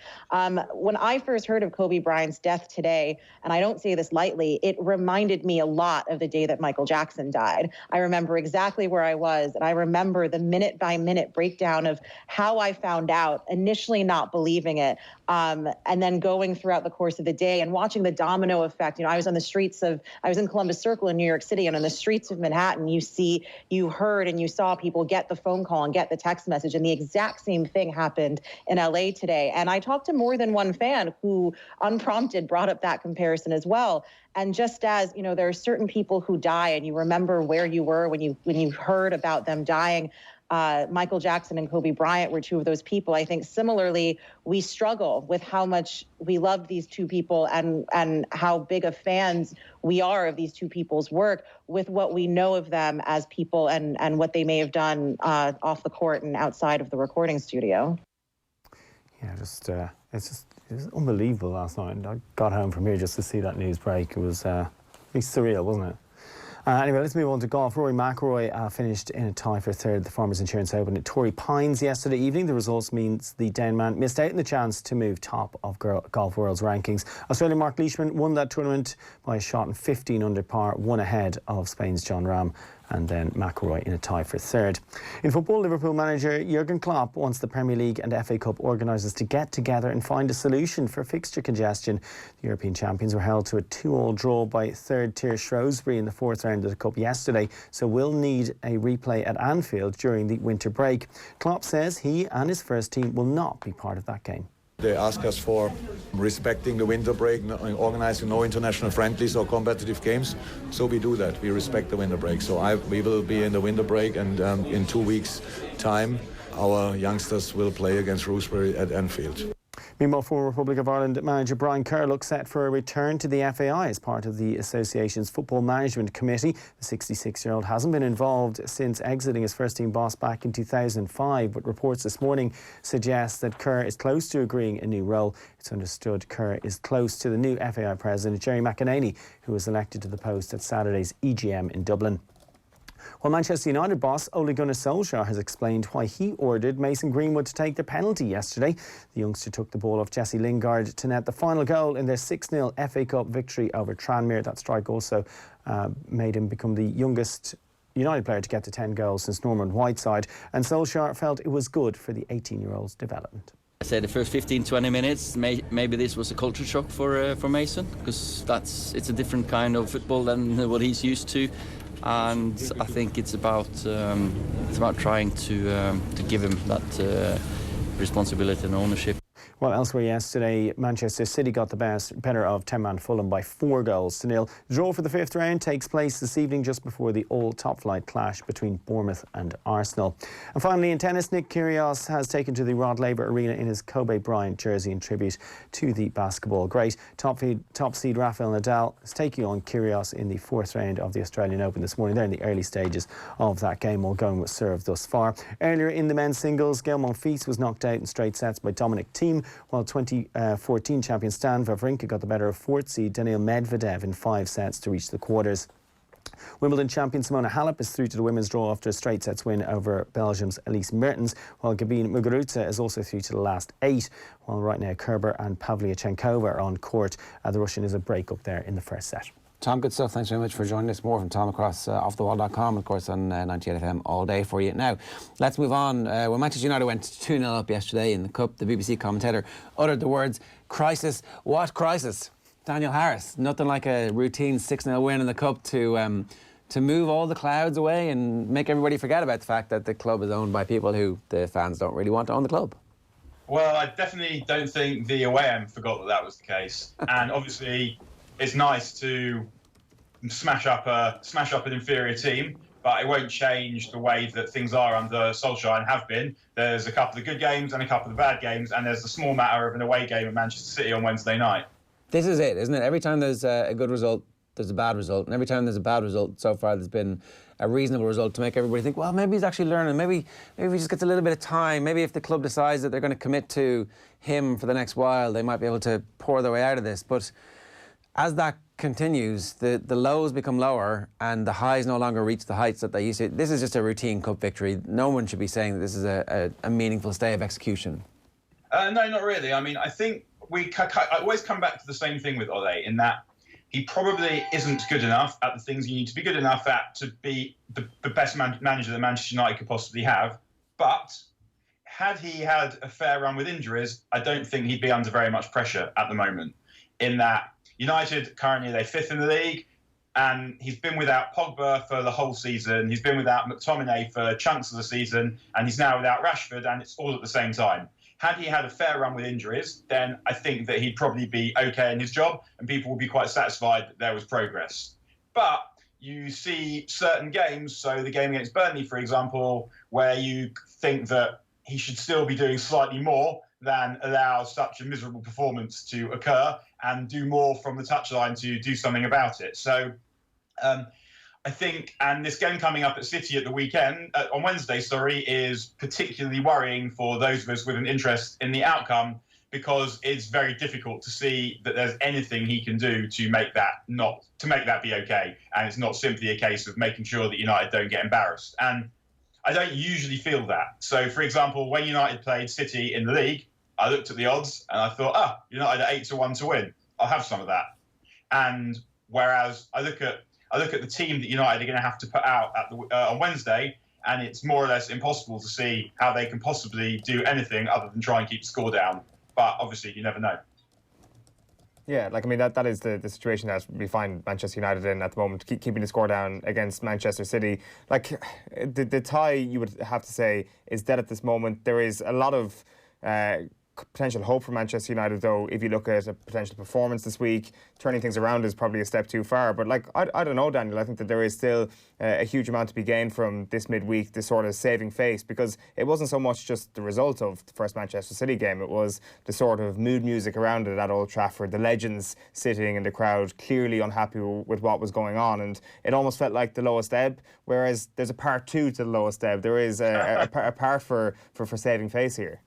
When I first heard of Kobe Bryant's death today, and I don't say this lightly, it reminded me a lot of the day that Michael Jackson died. I remember exactly where I was, and I remember the minute-by-minute breakdown of how I found out, initially not believing it, and then going throughout the course of the day and watching the domino effect. I was in Columbus Circle in New York City, and on the streets of Manhattan, you heard and you saw people get the phone call and get the text message, and the exact same thing happened in LA today. And I talked to more than one fan who, unprompted, brought up that comparison as well. And just as, there are certain people who die and you remember where you were when you heard about them dying, Michael Jackson and Kobe Bryant were two of those people. I think similarly, we struggle with how much we love these two people and how big of fans we are of these two people's work with what we know of them as people and what they may have done off the court and outside of the recording studio. Yeah, it's unbelievable last night. I got home from here just to see that news break. It was pretty surreal, wasn't it? Anyway, let's move on to golf. Rory McIlroy finished in a tie for third at the Farmers Insurance Open at Torrey Pines yesterday evening. The results means the Down man missed out on the chance to move top of Golf World's rankings. Australian Mark Leishman won that tournament by a shot in 15 under par, one ahead of Spain's John Rahm, and then McIlroy in a tie for third. In football, Liverpool manager Jurgen Klopp wants the Premier League and FA Cup organisers to get together and find a solution for fixture congestion. The European champions were held to a 2-2 draw by third-tier Shrewsbury in the fourth round of the Cup yesterday, so will need a replay at Anfield during the winter break. Klopp says he and his first team will not be part of that game. They ask us for respecting the winter break, organising no international friendlies or competitive games, so we do that. We respect the winter break. So we will be in the winter break, and in 2 weeks' time, our youngsters will play against Shrewsbury at Anfield. Meanwhile, former Republic of Ireland manager Brian Kerr looks set for a return to the FAI as part of the association's Football Management Committee. The 66-year-old hasn't been involved since exiting as first-team boss back in 2005, but reports this morning suggest that Kerr is close to agreeing a new role. It's understood Kerr is close to the new FAI president, Jerry McEnany, who was elected to the post at Saturday's EGM in Dublin. Well, Manchester United boss Ole Gunnar Solskjaer has explained why he ordered Mason Greenwood to take the penalty yesterday. The youngster took the ball off Jesse Lingard to net the final goal in their 6-0 FA Cup victory over Tranmere. That strike also made him become the youngest United player to get to 10 goals since Norman Whiteside, and Solskjaer felt it was good for the 18-year-old's development. I said the first 15-20 minutes, maybe this was a culture shock for Mason, because it's a different kind of football than what he's used to, and I think it's about trying to give him that responsibility and ownership. Well, elsewhere yesterday, Manchester City got the better of 10-man Fulham by 4-0. The draw for the 5th round takes place this evening just before the all-top-flight clash between Bournemouth and Arsenal. And finally, in tennis, Nick Kyrgios has taken to the Rod Laver Arena in his Kobe Bryant jersey in tribute to the basketball great. Top seed Rafael Nadal is taking on Kyrgios in the 4th round of the Australian Open this morning. They're in the early stages of that game, all going with serve thus far. Earlier in the men's singles, Gael Monfils was knocked out in straight sets by Dominic Thiem, while 2014 champion Stan Wawrinka got the better of 4th seed Daniil Medvedev in 5 sets to reach the quarters. Wimbledon champion Simona Halep is through to the women's draw after a straight sets win over Belgium's Elise Mertens, while Gabine Muguruza is also through to the last 8, while right now Kerber and Pavlyuchenkova are on court. The Russian is a break up there in the first set. Tom, good stuff. Thanks very much for joining us. More from Tom across offthewall.com, of course, on 98 FM all day for you. Now, let's move on. When Manchester United went 2-0 up yesterday in the Cup, the BBC commentator uttered the words, "Crisis? What crisis?" Daniel Harris, nothing like a routine 6-0 win in the Cup to move all the clouds away and make everybody forget about the fact that the club is owned by people who the fans don't really want to own the club. Well, I definitely don't think the OTBAM forgot that was the case. And obviously, it's nice to smash up an inferior team, but it won't change the way that things are under Solskjaer and have been. There's a couple of good games and a couple of bad games, and there's the small matter of an away game at Manchester City on Wednesday night. This is it, isn't it? Every time there's a good result, there's a bad result. And every time there's a bad result, so far there's been a reasonable result to make everybody think, well, maybe he's actually learning. Maybe he just gets a little bit of time. Maybe if the club decides that they're going to commit to him for the next while, they might be able to pour their way out of this. But as that continues, the lows become lower and the highs no longer reach the heights that they used to. This is just a routine cup victory. No one should be saying that this is a meaningful stay of execution. No, not really. I mean, I think I always come back to the same thing with Ole, in that he probably isn't good enough at the things you need to be good enough at to be the best manager that Manchester United could possibly have. But had he had a fair run with injuries, I don't think he'd be under very much pressure at the moment, in that United, currently they're 5th in the league, and he's been without Pogba for the whole season. He's been without McTominay for chunks of the season, and he's now without Rashford, and it's all at the same time. Had he had a fair run with injuries, then I think that he'd probably be okay in his job, and people would be quite satisfied that there was progress. But you see certain games, so the game against Burnley, for example, where you think that he should still be doing slightly more than allow such a miserable performance to occur and do more from the touchline to do something about it. So I think, and this game coming up at City at the weekend, on Wednesday, is particularly worrying for those of us with an interest in the outcome, because it's very difficult to see that there's anything he can do to make that be okay. And it's not simply a case of making sure that United don't get embarrassed. And I don't usually feel that. So, for example, when United played City in the league, I looked at the odds and I thought, United are 8-1 to win. I'll have some of that. And whereas I look at the team that United are going to have to put out on Wednesday, and it's more or less impossible to see how they can possibly do anything other than try and keep the score down. But obviously, you never know. Yeah, that is the situation that we find Manchester United in at the moment, keeping the score down against Manchester City. The tie, you would have to say, is dead at this moment. There is a lot of potential hope for Manchester United, though. If you look at a potential performance this week, turning things around is probably a step too far. But I don't know, Daniel. I think that there is still a huge amount to be gained from this midweek, this sort of saving face, because it wasn't so much just the result of the first Manchester City game. It was the sort of mood music around it at Old Trafford, the legends sitting in the crowd, clearly unhappy with what was going on, and it almost felt like the lowest ebb. Whereas there's a part 2 to the lowest ebb. There is a part for saving face here.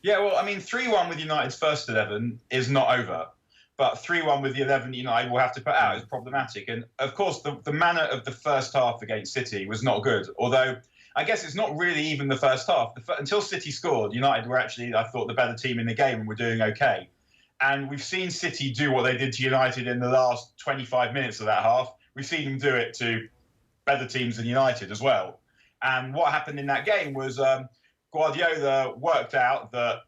Yeah, well, 3-1 with United's first 11 is not over. but 3-1 with the 11 United will have to put out is problematic. And of course, the manner of the first half against City was not good. Although I guess it's not really even the first half. Until City scored, United were actually, I thought, the better team in the game and were doing okay. And we've seen City do what they did to United in the last 25 minutes of that half. We've seen them do it to better teams than United as well. And what happened in that game was Guardiola worked out that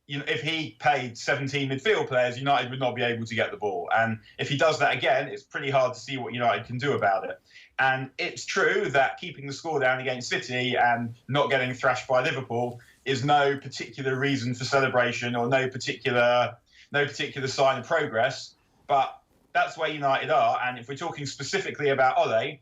if he paid 17 midfield players, United would not be able to get the ball. And if he does that again, it's pretty hard to see what United can do about it. And it's true that keeping the score down against City and not getting thrashed by Liverpool is no particular reason for celebration or no particular sign of progress. But that's where United are. And if we're talking specifically about Ole,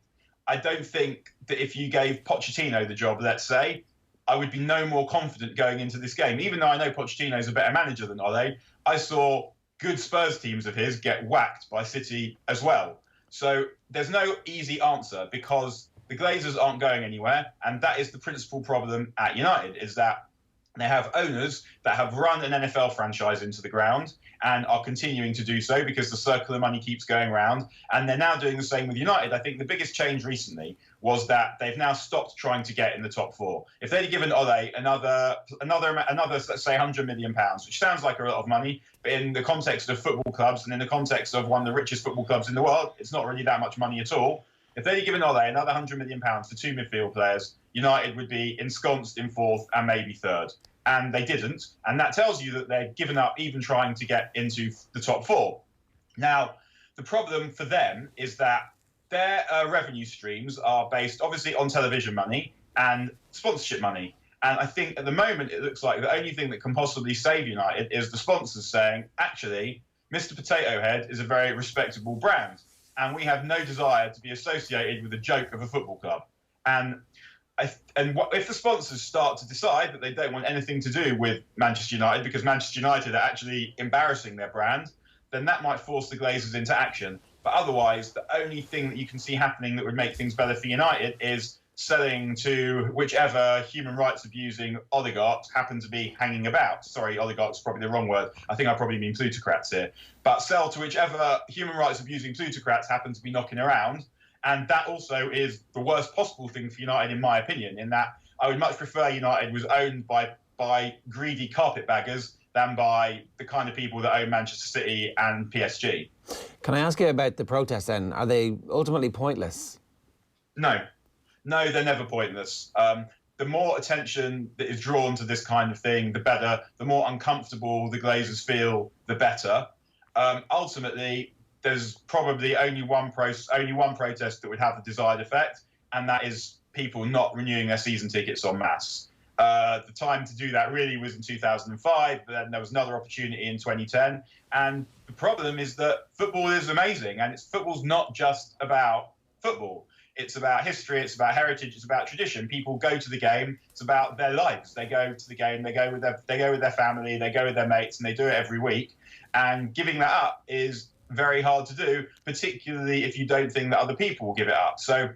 I don't think that if you gave Pochettino the job, let's say, I would be no more confident going into this game. Even though I know Pochettino is a better manager than Ole, I saw good Spurs teams of his get whacked by City as well. So there's no easy answer because the Glazers aren't going anywhere. And that is the principal problem at United, is that they have owners that have run an NFL franchise into the ground and are continuing to do so because the circle of money keeps going round. And they're now doing the same with United. I think the biggest change recently was that they've now stopped trying to get in the top four. If they'd given Ole another, let's say, £100 million, which sounds like a lot of money, but in the context of football clubs and in the context of one of the richest football clubs in the world, it's not really that much money at all. If they'd given Ole another £100 million for 2 midfield players, United would be ensconced in 4th and maybe 3rd. And they didn't. And that tells you that they've given up even trying to get into the top 4. Now, the problem for them is that their revenue streams are based, obviously, on television money and sponsorship money. And I think at the moment, it looks like the only thing that can possibly save United is the sponsors saying, actually, Mr. Potato Head is a very respectable brand. And we have no desire to be associated with the joke of a football club. And if the sponsors start to decide that they don't want anything to do with Manchester United because Manchester United are actually embarrassing their brand, then that might force the Glazers into action. But otherwise, the only thing that you can see happening that would make things better for United is selling to whichever human rights abusing oligarchs happen to be hanging about. Sorry, oligarchs is probably the wrong word. I think I probably mean plutocrats here. But sell to whichever human rights abusing plutocrats happen to be knocking around. And that also is the worst possible thing for United, in my opinion, in that I would much prefer United was owned by greedy carpetbaggers than by the kind of people that own Manchester City and PSG. Can I ask you about the protests then? Are they ultimately pointless? No, they're never pointless. The more attention that is drawn to this kind of thing, the better. The more uncomfortable the Glazers feel, the better. Ultimately, there's probably only one protest that would have the desired effect, and that is people not renewing their season tickets en masse. The time to do that really was in 2005, but then there was another opportunity in 2010. And the problem is that football is amazing, and football's not just about football. It's about history, it's about heritage, it's about tradition. People go to the game, it's about their lives. They go to the game, they go with their family, they go with their mates, and they do it every week. And giving that up is very hard to do, particularly if you don't think that other people will give it up. So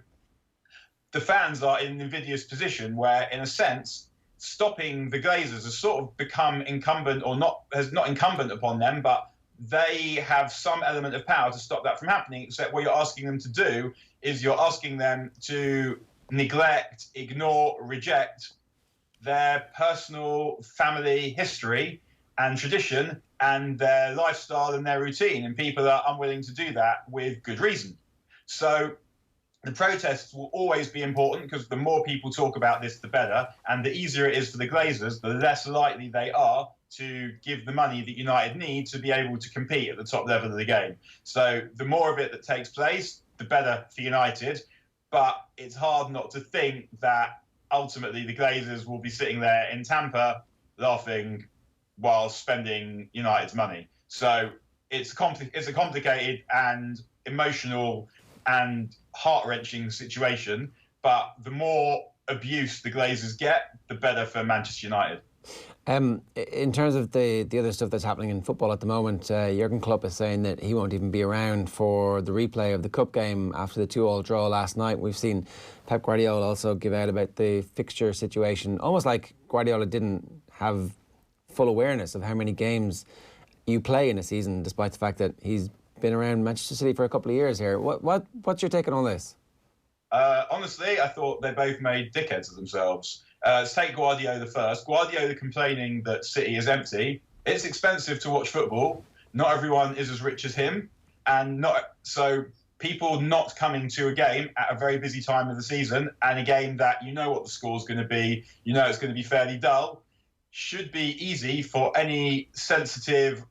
the fans are in an invidious position where, in a sense, stopping the Glazers has sort of become incumbent, or not incumbent upon them, but they have some element of power to stop that from happening, except what you're asking them to do is you're asking them to neglect, ignore, reject their personal family history and tradition and their lifestyle and their routine, and people are unwilling to do that with good reason. So the protests will always be important because the more people talk about this, the better, and the easier it is for the Glazers, the less likely they are to give the money that United need to be able to compete at the top level of the game. So the more of it that takes place, the better for United, but it's hard not to think that ultimately the Glazers will be sitting there in Tampa laughing while spending United's money. So it's a complicated and emotional and heart-wrenching situation, but the more abuse the Glazers get, the better for Manchester United. In terms of the other stuff that's happening in football at the moment, Jurgen Klopp is saying that he won't even be around for the replay of the cup game after the 2-2 draw last night. We've seen Pep Guardiola also give out about the fixture situation, almost like Guardiola didn't have full awareness of how many games you play in a season, despite the fact that he's been around Manchester City for a couple of years here. What's your take on all this? Honestly, I thought they both made dickheads of themselves. Let's take Guardiola first. Guardiola complaining that City is empty. It's expensive to watch football. Not everyone is as rich as him, and so people not coming to a game at a very busy time of the season, and a game that you know what the score's going to be, you know it's going to be fairly dull, should be easy for any sensitive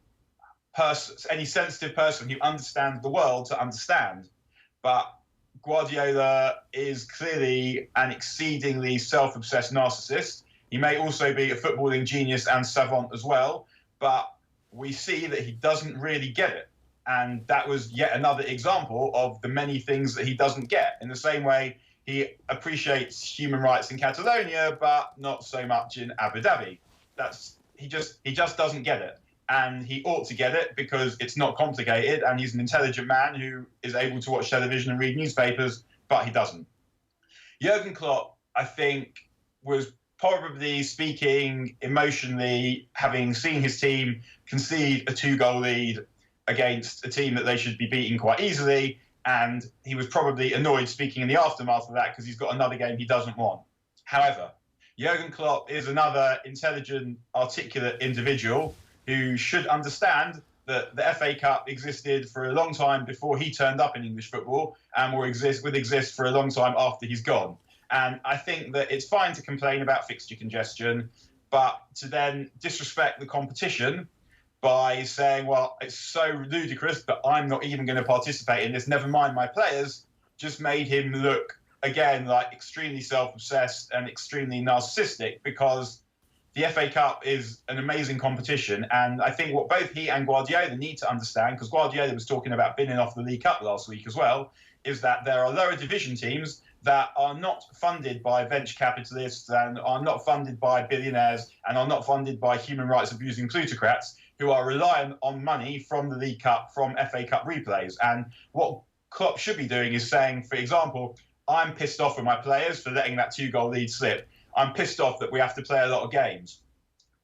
person who understands the world to understand. But Guardiola is clearly an exceedingly self-obsessed narcissist. He may also be a footballing genius and savant as well, but we see that he doesn't really get it. And that was yet another example of the many things that he doesn't get. In the same way, he appreciates human rights in Catalonia, but not so much in Abu Dhabi. He just doesn't get it. And he ought to get it because it's not complicated, and he's an intelligent man who is able to watch television and read newspapers, but he doesn't. Jurgen Klopp, I think, was probably speaking emotionally, having seen his team concede a 2-goal lead against a team that they should be beating quite easily, and he was probably annoyed speaking in the aftermath of that because he's got another game he doesn't want. However, Jurgen Klopp is another intelligent, articulate individual who should understand that the FA Cup existed for a long time before he turned up in English football, and would exist for a long time after he's gone. And I think that it's fine to complain about fixture congestion, but to then disrespect the competition by saying, well, it's so ludicrous that I'm not even going to participate in this, never mind my players, just made him look, again, like extremely self-obsessed and extremely narcissistic, because the FA Cup is an amazing competition. And I think what both he and Guardiola need to understand, because Guardiola was talking about binning off the League Cup last week as well, is that there are lower division teams that are not funded by venture capitalists and are not funded by billionaires and are not funded by human rights abusing plutocrats who are reliant on money from the League Cup, from FA Cup replays. And what Klopp should be doing is saying, for example, I'm pissed off with my players for letting that 2-goal lead slip. I'm pissed off that we have to play a lot of games.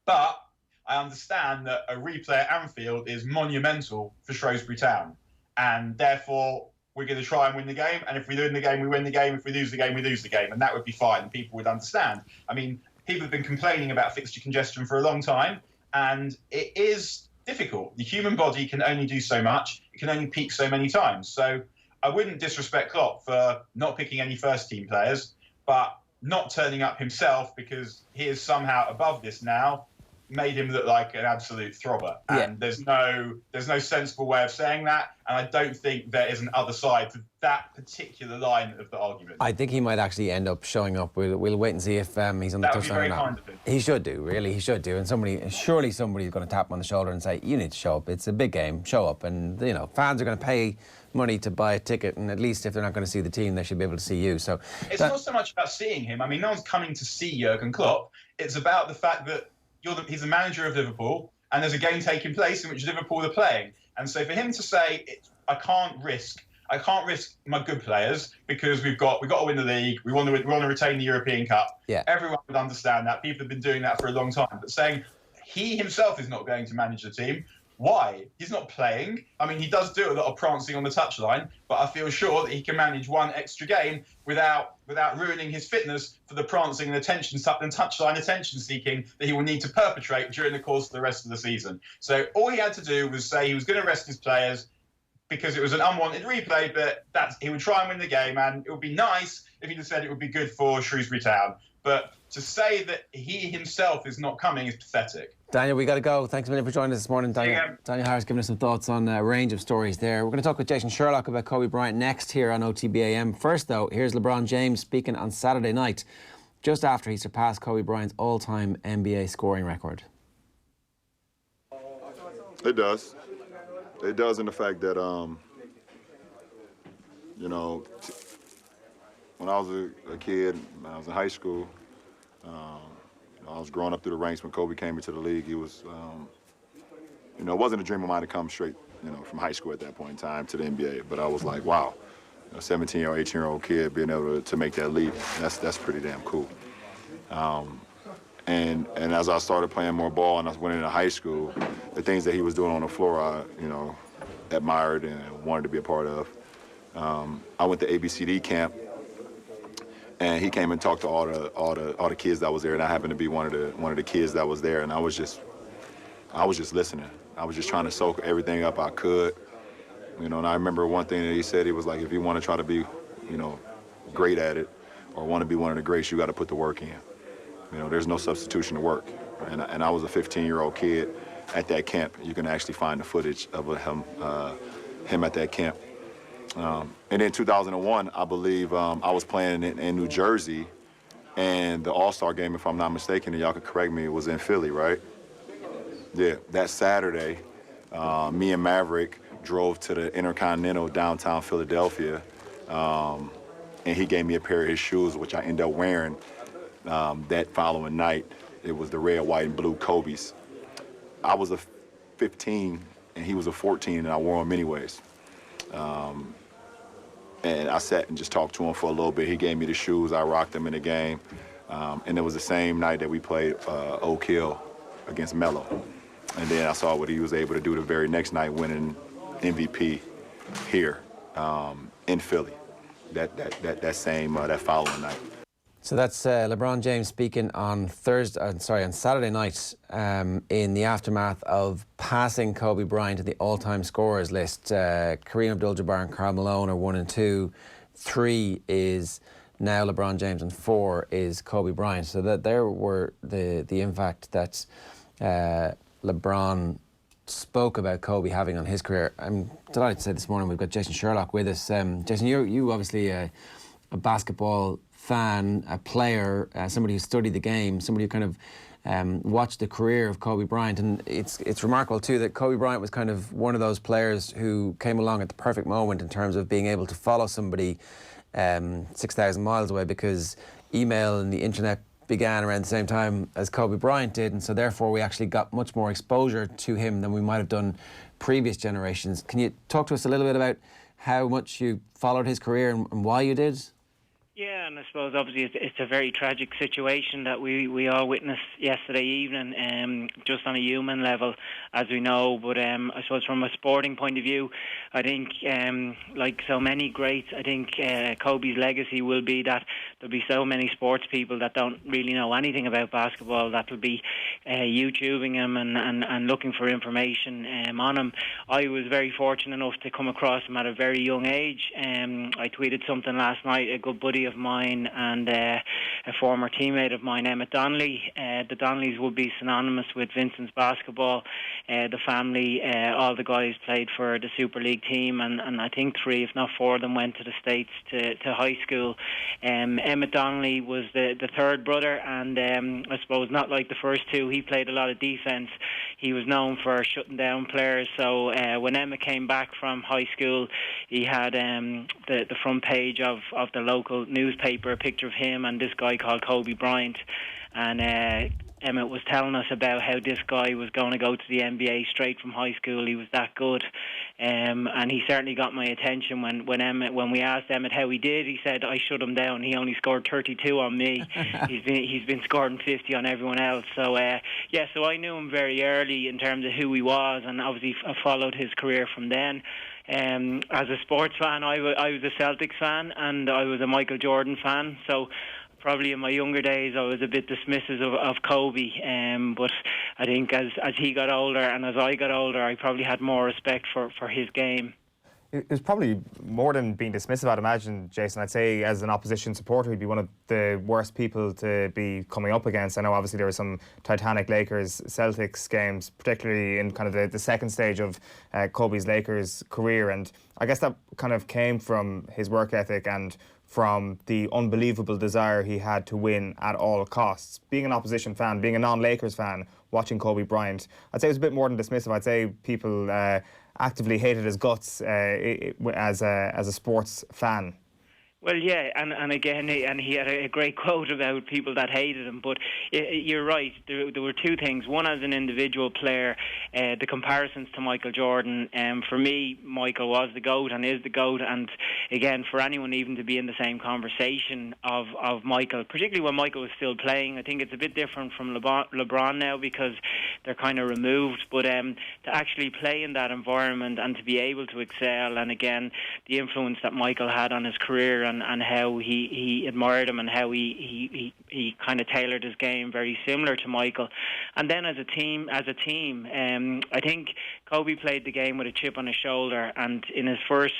But I understand that a replay at Anfield is monumental for Shrewsbury Town. And therefore, we're going to try and win the game. And if we win the game, we win the game. If we lose the game, we lose the game. And that would be fine. And people would understand. I mean, people have been complaining about fixture congestion for a long time. And it is difficult. The human body can only do so much. It can only peak so many times. So I wouldn't disrespect Klopp for not picking any first-team players, but not turning up himself because he is somehow above this now, made him look like an absolute throbber. And there's no sensible way of saying that, and I don't think there is an other side to that particular line of the argument. I think he might actually end up showing up. We'll wait and see if he's on the touchline or not. Kind of him. He should do, really. He should do. And surely somebody's going to tap him on the shoulder and say, you need to show up. It's a big game. Show up. And, you know, fans are going to pay money to buy a ticket, and at least if they're not going to see the team, they should be able to see you. So it's not so much about seeing him. I mean, no one's coming to see Jurgen Klopp. It's about the fact that he's the manager of Liverpool, and there's a game taking place in which Liverpool are playing. And so for him to say, I can't risk my good players because we've got to win the league. We want to retain the European Cup. Yeah. Everyone would understand that. People have been doing that for a long time. But saying he himself is not going to manage the team. Why? He's not playing. I mean, he does do a lot of prancing on the touchline, but I feel sure that he can manage one extra game without ruining his fitness for the prancing and touchline attention seeking that he will need to perpetrate during the course of the rest of the season. So all he had to do was say he was going to rest his players because it was an unwanted replay, but he would try and win the game, and it would be nice if he just said it would be good for Shrewsbury Town. But to say that he himself is not coming is pathetic. Daniel, we got to go. Thanks a million for joining us this morning. Daniel Harris giving us some thoughts on a range of stories there. We're going to talk with Jason Sherlock about Kobe Bryant next here on OTBAM. First, though, here's LeBron James speaking on Saturday night, just after he surpassed Kobe Bryant's all-time NBA scoring record. It does. It does in the fact that, when I was a kid, when I was in high school, I was growing up through the ranks when Kobe came into the league. He was, it wasn't a dream of mine to come straight, from high school at that point in time to the NBA. But I was like, wow, a 17-year-old, 18-year-old kid being able to make that leap, that's pretty damn cool. And as I started playing more ball and I went into high school, the things that he was doing on the floor, I admired and wanted to be a part of. I went to ABCD camp, and he came and talked to all the kids that was there, and I happened to be one of the kids that was there, and I was just listening. I was just trying to soak everything up I could, and I remember one thing that he said. He was like, if you want to try to be, great at it, or want to be one of the greats, you got to put the work in. There's no substitution to work. And I was a 15-year-old kid at that camp. You can actually find the footage of him at that camp. And in 2001, I believe I was playing in New Jersey, and the All-Star game, if I'm not mistaken, and y'all can correct me, was in Philly, right? Yeah, that Saturday, me and Maverick drove to the Intercontinental downtown Philadelphia, and he gave me a pair of his shoes, which I ended up wearing that following night. It was the red, white, and blue Kobe's. I was a 15, and he was a 14, and I wore them anyways. And I sat and just talked to him for a little bit. He gave me the shoes. I rocked them in the game. And it was the same night that we played Oak Hill against Melo. And then I saw what he was able to do the very next night, winning MVP here in Philly. That following night. So that's LeBron James speaking on Saturday night in the aftermath of passing Kobe Bryant to the all-time scorers list. Kareem Abdul-Jabbar and Karl Malone are 1 and 2. 3 is now LeBron James, and 4 is Kobe Bryant. So that there were the impact that LeBron spoke about Kobe having on his career. I'm delighted to say this morning we've got Jason Sherlock with us. Jason, you obviously a basketball fan, a player, somebody who studied the game, somebody who kind of watched the career of Kobe Bryant, and it's remarkable too that Kobe Bryant was kind of one of those players who came along at the perfect moment in terms of being able to follow somebody 6,000 miles away, because email and the internet began around the same time as Kobe Bryant did, and so therefore we actually got much more exposure to him than we might have done previous generations. Can you talk to us a little bit about how much you followed his career and why you did? Yeah, and I suppose obviously it's a very tragic situation that we all witnessed yesterday evening, just on a human level, as we know. But I suppose from a sporting point of view, I think, like so many greats, I think Kobe's legacy will be that there'll be so many sports people that don't really know anything about basketball that will be YouTubing him and looking for information on him. I was very fortunate enough to come across him at a very young age. I tweeted something last night, a good buddy of mine and a former teammate of mine, Emmett Donnelly. The Donnellys would be synonymous with Vincent's basketball. The family, all the guys played for the Super League team, and I think 3, if not 4 of them went to the States to high school. Emmett Donnelly was the third brother, and I suppose not like the first 2, he played a lot of defence. He was known for shutting down players, so when Emmett came back from high school, he had the front page of the local newspaper, a picture of him and this guy called Kobe Bryant, and Emmett was telling us about how this guy was going to go to the NBA straight from high school. He was that good, and he certainly got my attention when we asked Emmett how he did. He said, I shut him down. He only scored 32 on me. He's been scoring 50 on everyone else. So so I knew him very early in terms of who he was, and obviously I followed his career from then. As a sports fan, I was a Celtics fan, and I was a Michael Jordan fan, so probably in my younger days I was a bit dismissive of Kobe, but I think as he got older and as I got older, I probably had more respect for his game. It was probably more than being dismissive, I'd imagine, Jason. I'd say as an opposition supporter, he'd be one of the worst people to be coming up against. I know obviously there were some Titanic Lakers-Celtics games, particularly in kind of the second stage of Kobe's Lakers career, and I guess that kind of came from his work ethic and from the unbelievable desire he had to win at all costs. Being an opposition fan, being a non-Lakers fan, watching Kobe Bryant, I'd say it was a bit more than dismissive. I'd say people actively hated his guts as a sports fan. Well, yeah, and again, he had a great quote about people that hated him. But you're right. There were two things. One, as an individual player, the comparisons to Michael Jordan. For me, Michael was the GOAT and is the GOAT. And again, for anyone even to be in the same conversation of Michael, particularly when Michael was still playing, I think it's a bit different from LeBron now because they're kind of removed. But to actually play in that environment and to be able to excel, and again, the influence that Michael had on his career and how he admired him and how he kind of tailored his game very similar to Michael. And then as a team, I think Kobe played the game with a chip on his shoulder, and in his first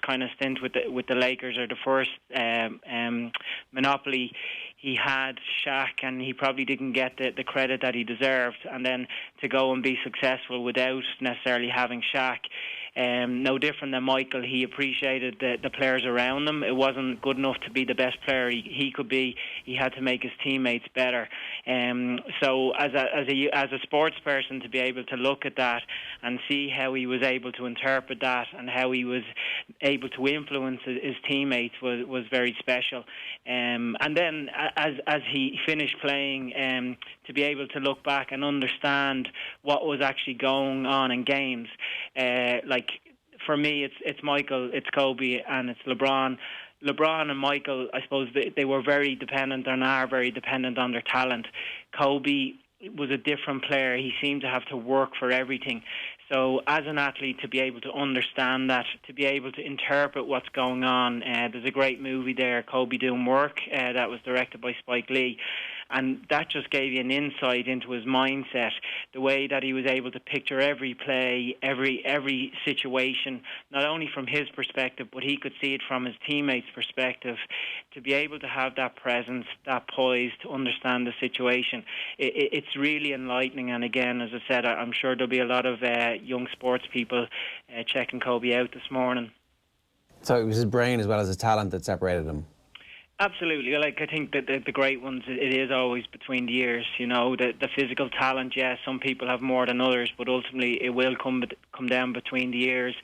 kind of stint with the Lakers, or the first monopoly, he had Shaq, and he probably didn't get the credit that he deserved. And then to go and be successful without necessarily having Shaq, no different than Michael, he appreciated the players around him. It wasn't good enough to be the best player he could be. He had to make his teammates better. So as a sports person, to be able to look at that and see how he was able to interpret that and how he was able to influence his teammates was very special. And then as he finished playing, to be able to look back and understand what was actually going on in games, like for me, it's Michael, it's Kobe, and it's LeBron. LeBron and Michael, I suppose they were very dependent and are very dependent on their talent. Kobe was a different player. He seemed to have to work for everything. So as an athlete, to be able to understand that, to be able to interpret what's going on, there's a great movie there, Kobe Doing Work, that was directed by Spike Lee. And that just gave you an insight into his mindset, the way that he was able to picture every play, every situation, not only from his perspective, but he could see it from his teammates' perspective. To be able to have that presence, that poise, to understand the situation, it's really enlightening. And again, as I said, I'm sure there'll be a lot of young sports people checking Kobe out this morning. So it was his brain as well as his talent that separated him? Absolutely. Like, I think that the great ones, it is always between the ears. You know, the physical talent, yes, some people have more than others, but ultimately it will come down between the ears.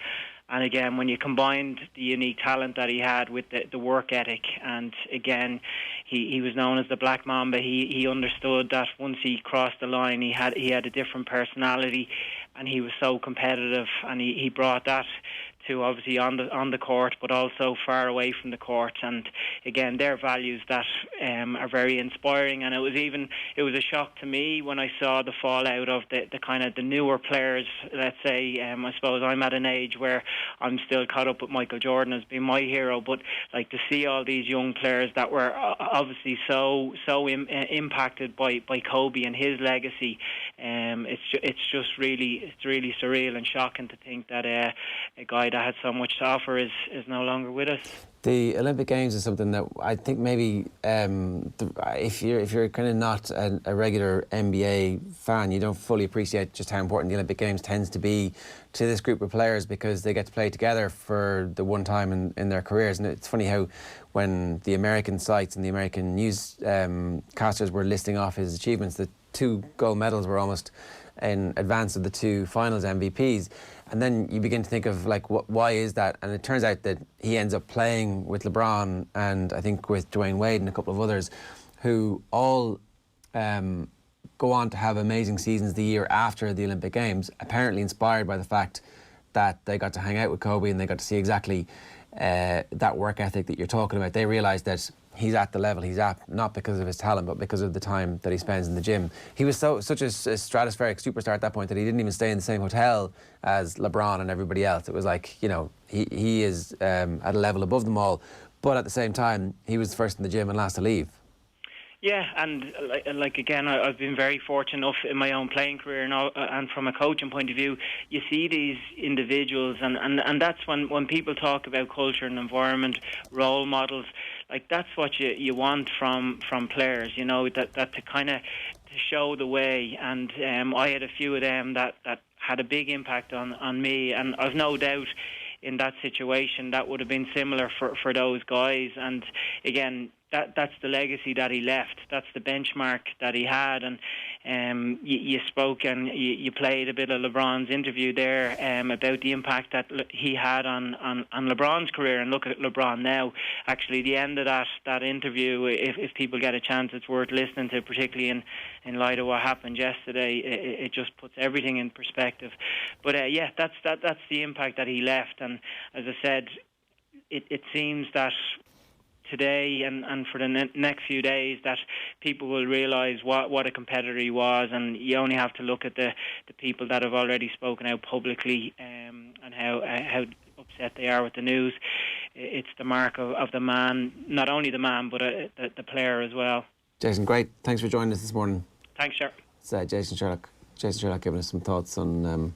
And again, when you combined the unique talent that he had with the work ethic, and again, he was known as the Black Mamba. He understood that once he crossed the line, he had a different personality, and he was so competitive, and he brought that to obviously on the court, but also far away from the court. And again, their values that are very inspiring. And it was a shock to me when I saw the fallout of the kind of the newer players. Let's say, I suppose I'm at an age where I'm still caught up with Michael Jordan as being my hero, but like to see all these young players that were obviously so impacted by Kobe and his legacy, it's really surreal and shocking to think that a guy that had so much to offer is no longer with us. The Olympic Games is something that I think maybe if you're kind of not a regular NBA fan, you don't fully appreciate just how important the Olympic Games tends to be to this group of players, because they get to play together for the one time in their careers. And it's funny how when the American sites and the American newscasters were listing off his achievements, the 2 gold medals were almost in advance of the 2 finals MVPs. And then you begin to think of, like, why is that? And it turns out that he ends up playing with LeBron and I think with Dwayne Wade and a couple of others who all go on to have amazing seasons the year after the Olympic Games, apparently inspired by the fact that they got to hang out with Kobe and they got to see exactly that work ethic that you're talking about. They realised that he's at the level he's at, not because of his talent, but because of the time that he spends in the gym. He was such a stratospheric superstar at that point that he didn't even stay in the same hotel as LeBron and everybody else. It was like, you know, he is at a level above them all, but at the same time, he was first in the gym and last to leave. Yeah, and like again, I've been very fortunate enough in my own playing career, and from a coaching point of view, you see these individuals, and that's when people talk about culture and environment, role models, like that's what you want from players, you know, that to kind of to show the way. And I had a few of them that had a big impact on me, and I've no doubt in that situation that would have been similar for those guys. And again, that's the legacy that he left. That's the benchmark that he had. And You spoke and you played a bit of LeBron's interview there about the impact that he had on LeBron's career. And look at LeBron now. Actually, the end of that interview, if people get a chance, it's worth listening to, particularly in light of what happened yesterday. It just puts everything in perspective. But that's the impact that he left. And as I said, it seems that today and for the next few days that people will realise what a competitor he was, and you only have to look at the people that have already spoken out publicly and how upset they are with the news. It's the mark of the man, not only the man but the player as well. Jason, great. Thanks for joining us this morning. Thanks, sir. It's Jason Sherlock giving us some thoughts on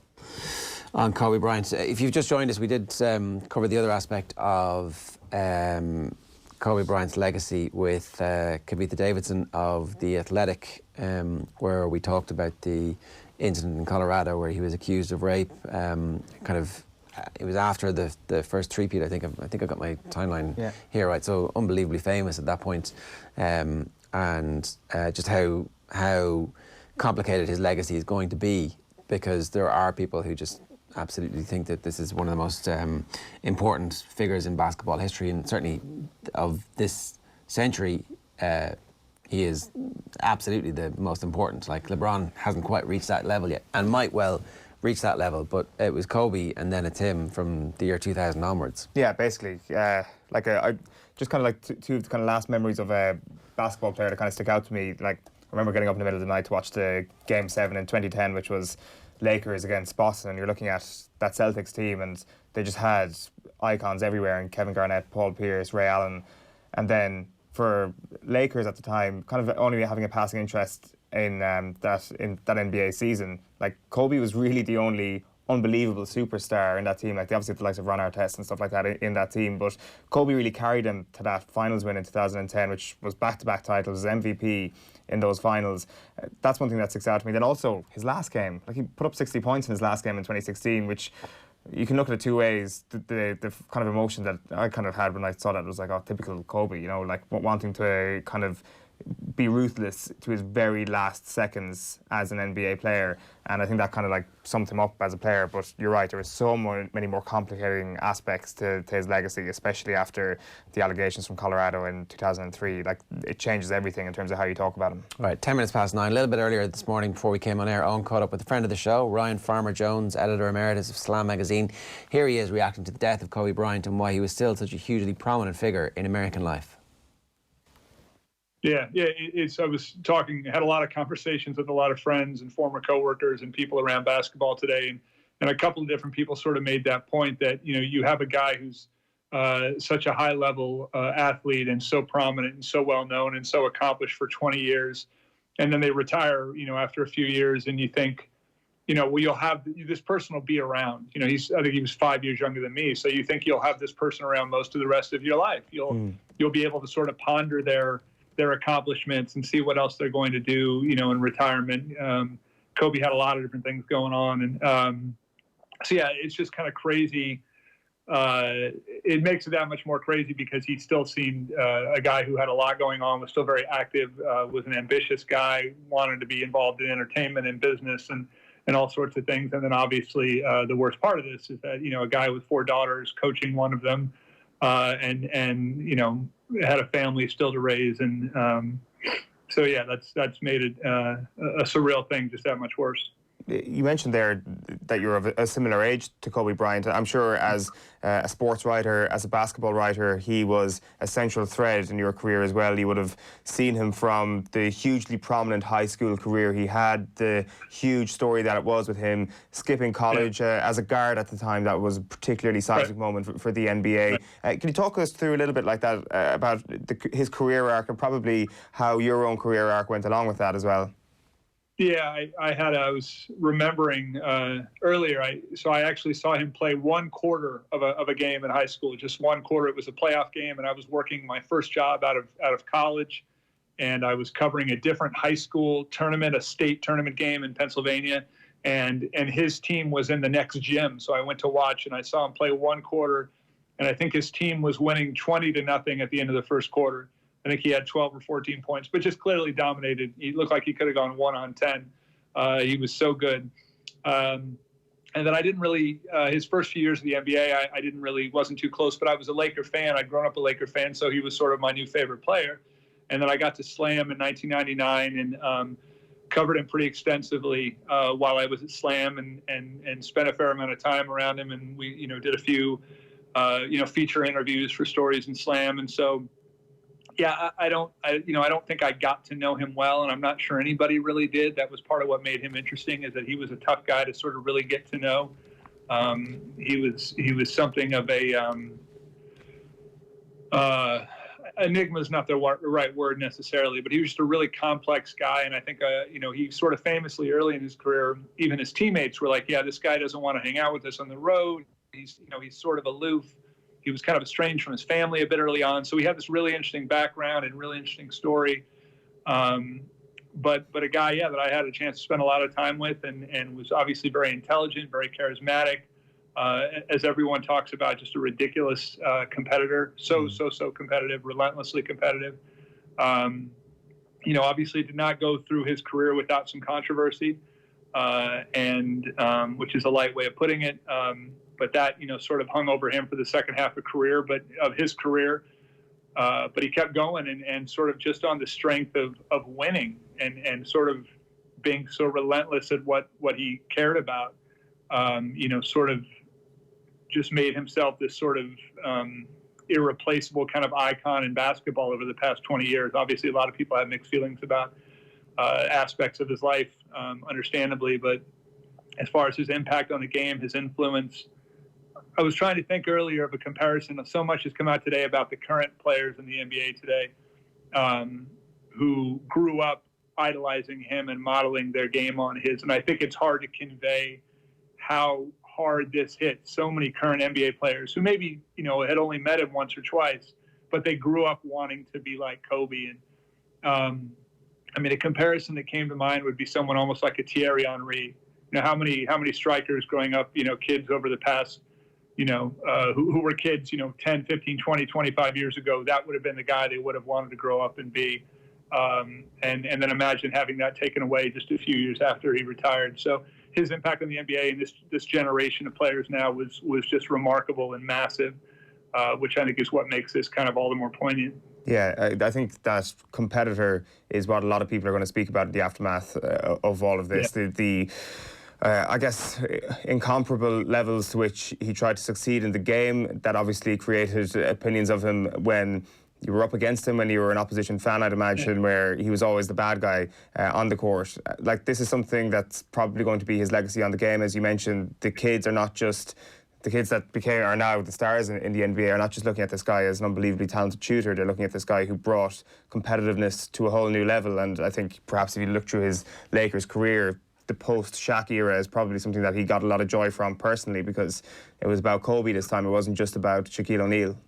Kobe Bryant. If you've just joined us, we did cover the other aspect of Kobe Bryant's legacy with Kavitha Davidson of The Athletic, where we talked about the incident in Colorado where he was accused of rape. It was after the first three-peat. I think I got my timeline here right. So unbelievably famous at that point, and just how complicated his legacy is going to be, because there are people who just absolutely think that this is one of the most important figures in basketball history, and certainly of this century. He is absolutely the most important. Like, LeBron hasn't quite reached that level yet, and might well reach that level, but it was Kobe and then it's him from the year 2000 onwards. Yeah, basically. I just kind of like two of the kind of last memories of a basketball player that kind of stick out to me. Like, I remember getting up in the middle of the night to watch the Game 7 in 2010, which was Lakers against Boston, and you're looking at that Celtics team and they just had icons everywhere, and Kevin Garnett, Paul Pierce, Ray Allen. And then for Lakers at the time, kind of only having a passing interest in that NBA season, like, Kobe was really the only unbelievable superstar in that team. Like, they obviously had the likes of Ron Artest and stuff like that in that team, but Kobe really carried them to that finals win in 2010, which was back-to-back titles, MVP in those finals. That's one thing that sticks out to me. Then also his last game, like, he put up 60 points in his last game in 2016, which you can look at it two ways. The kind of emotion that I kind of had when I saw that was like, oh, typical Kobe, you know, like wanting to kind of be ruthless to his very last seconds as an NBA player, and I think that kind of like summed him up as a player. But you're right, there were so many more complicating aspects to his legacy, especially after the allegations from Colorado in 2003. Like, it changes everything in terms of how you talk about him. Right, 10 minutes past 9. A little bit earlier this morning, before we came on air, Eoin caught up with a friend of the show, Ryan Farmer-Jones, editor emeritus of Slam magazine. Here he is reacting to the death of Kobe Bryant and why he was still such a hugely prominent figure in American life. Yeah. I was had a lot of conversations with a lot of friends and former coworkers and people around basketball today, and a couple of different people sort of made that point that, you know, you have a guy who's such a high-level athlete and so prominent and so well-known and so accomplished for 20 years, and then they retire, you know, after a few years, and you think, you know, well, you'll have this person will be around. You know, I think he was 5 years younger than me, so you think you'll have this person around most of the rest of your life. You'll be able to sort of ponder their accomplishments and see what else they're going to do, you know, in retirement. Kobe had a lot of different things going on. And so, yeah, it's just kind of crazy. It makes it that much more crazy because he still seemed a guy who had a lot going on, was still very active, was an ambitious guy, wanted to be involved in entertainment and business and all sorts of things. And then obviously the worst part of this is that, you know, a guy with 4 daughters, coaching one of them, and you know, had a family still to raise, and so yeah, that's made it a surreal thing just that much worse. You mentioned there that you're of a similar age to Kobe Bryant. I'm sure as a sports writer, as a basketball writer, he was a central thread in your career as well. You would have seen him from the hugely prominent high school career he had, the huge story that it was with him skipping college as a guard at the time. That was a particularly seismic moment for the NBA. Can you talk us through a little bit like that about his career arc, and probably how your own career arc went along with that as well? Yeah, I was remembering earlier. I actually saw him play 1 quarter of a game in high school, just 1 quarter. It was a playoff game, and I was working my first job out of college, and I was covering a different high school tournament, a state tournament game in Pennsylvania, and his team was in the next gym. So I went to watch, and I saw him play 1 quarter, and I think his team was winning 20-0 at the end of the first quarter. I think he had 12 or 14 points, but just clearly dominated. He looked like he could have gone 1 on 10. He was so good. And then I didn't really, his first few years of the NBA, I didn't really, wasn't too close, but I was a Laker fan. I'd grown up a Laker fan, so he was sort of my new favorite player. And then I got to Slam in 1999 and covered him pretty extensively while I was at Slam and spent a fair amount of time around him. And we, did a few, feature interviews for stories in Slam. And so, yeah, I don't think I got to know him well, and I'm not sure anybody really did. That was part of what made him interesting, is that he was a tough guy to sort of really get to know. He was something of a enigma is not the right word necessarily, but he was just a really complex guy. And I think he sort of famously early in his career, even his teammates were like, "Yeah, this guy doesn't want to hang out with us on the road. He's sort of aloof." He was kind of estranged from his family a bit early on. So he had this really interesting background and really interesting story. But a guy, that I had a chance to spend a lot of time with and was obviously very intelligent, very charismatic. As everyone talks about, just a ridiculous competitor. So competitive, relentlessly competitive. Obviously did not go through his career without some controversy, which is a light way of putting it. But that, sort of hung over him for the second half of his career. But he kept going and sort of just on the strength of winning and sort of being so relentless at what he cared about, sort of just made himself this sort of irreplaceable kind of icon in basketball over the past 20 years. Obviously, a lot of people have mixed feelings about aspects of his life, understandably. But as far as his impact on the game, his influence, I was trying to think earlier of a comparison. So much has come out today about the current players in the NBA today who grew up idolizing him and modeling their game on his. And I think it's hard to convey how hard this hit so many current NBA players who maybe, had only met him once or twice, but they grew up wanting to be like Kobe. And a comparison that came to mind would be someone almost like a Thierry Henry. How many strikers growing up, kids over the past, who were kids, 10, 15, 20, 25 years ago, that would have been the guy they would have wanted to grow up and be. And then imagine having that taken away just a few years after he retired. So his impact on the NBA and this generation of players now was just remarkable and massive, which I think is what makes this kind of all the more poignant. Yeah, I think that competitor is what a lot of people are going to speak about in the aftermath of all of this. Yeah. I guess incomparable levels to which he tried to succeed in the game, that obviously created opinions of him when you were up against him, when you were an opposition fan, I'd imagine, where he was always the bad guy on the court. This is something that's probably going to be his legacy on the game. As you mentioned, the kids are not just... The kids that are now the stars in the NBA are not just looking at this guy as an unbelievably talented shooter. They're looking at this guy who brought competitiveness to a whole new level. And I think perhaps if you look through his Lakers career, the post-Shaq era is probably something that he got a lot of joy from personally, because it was about Kobe this time. It wasn't just about Shaquille O'Neal.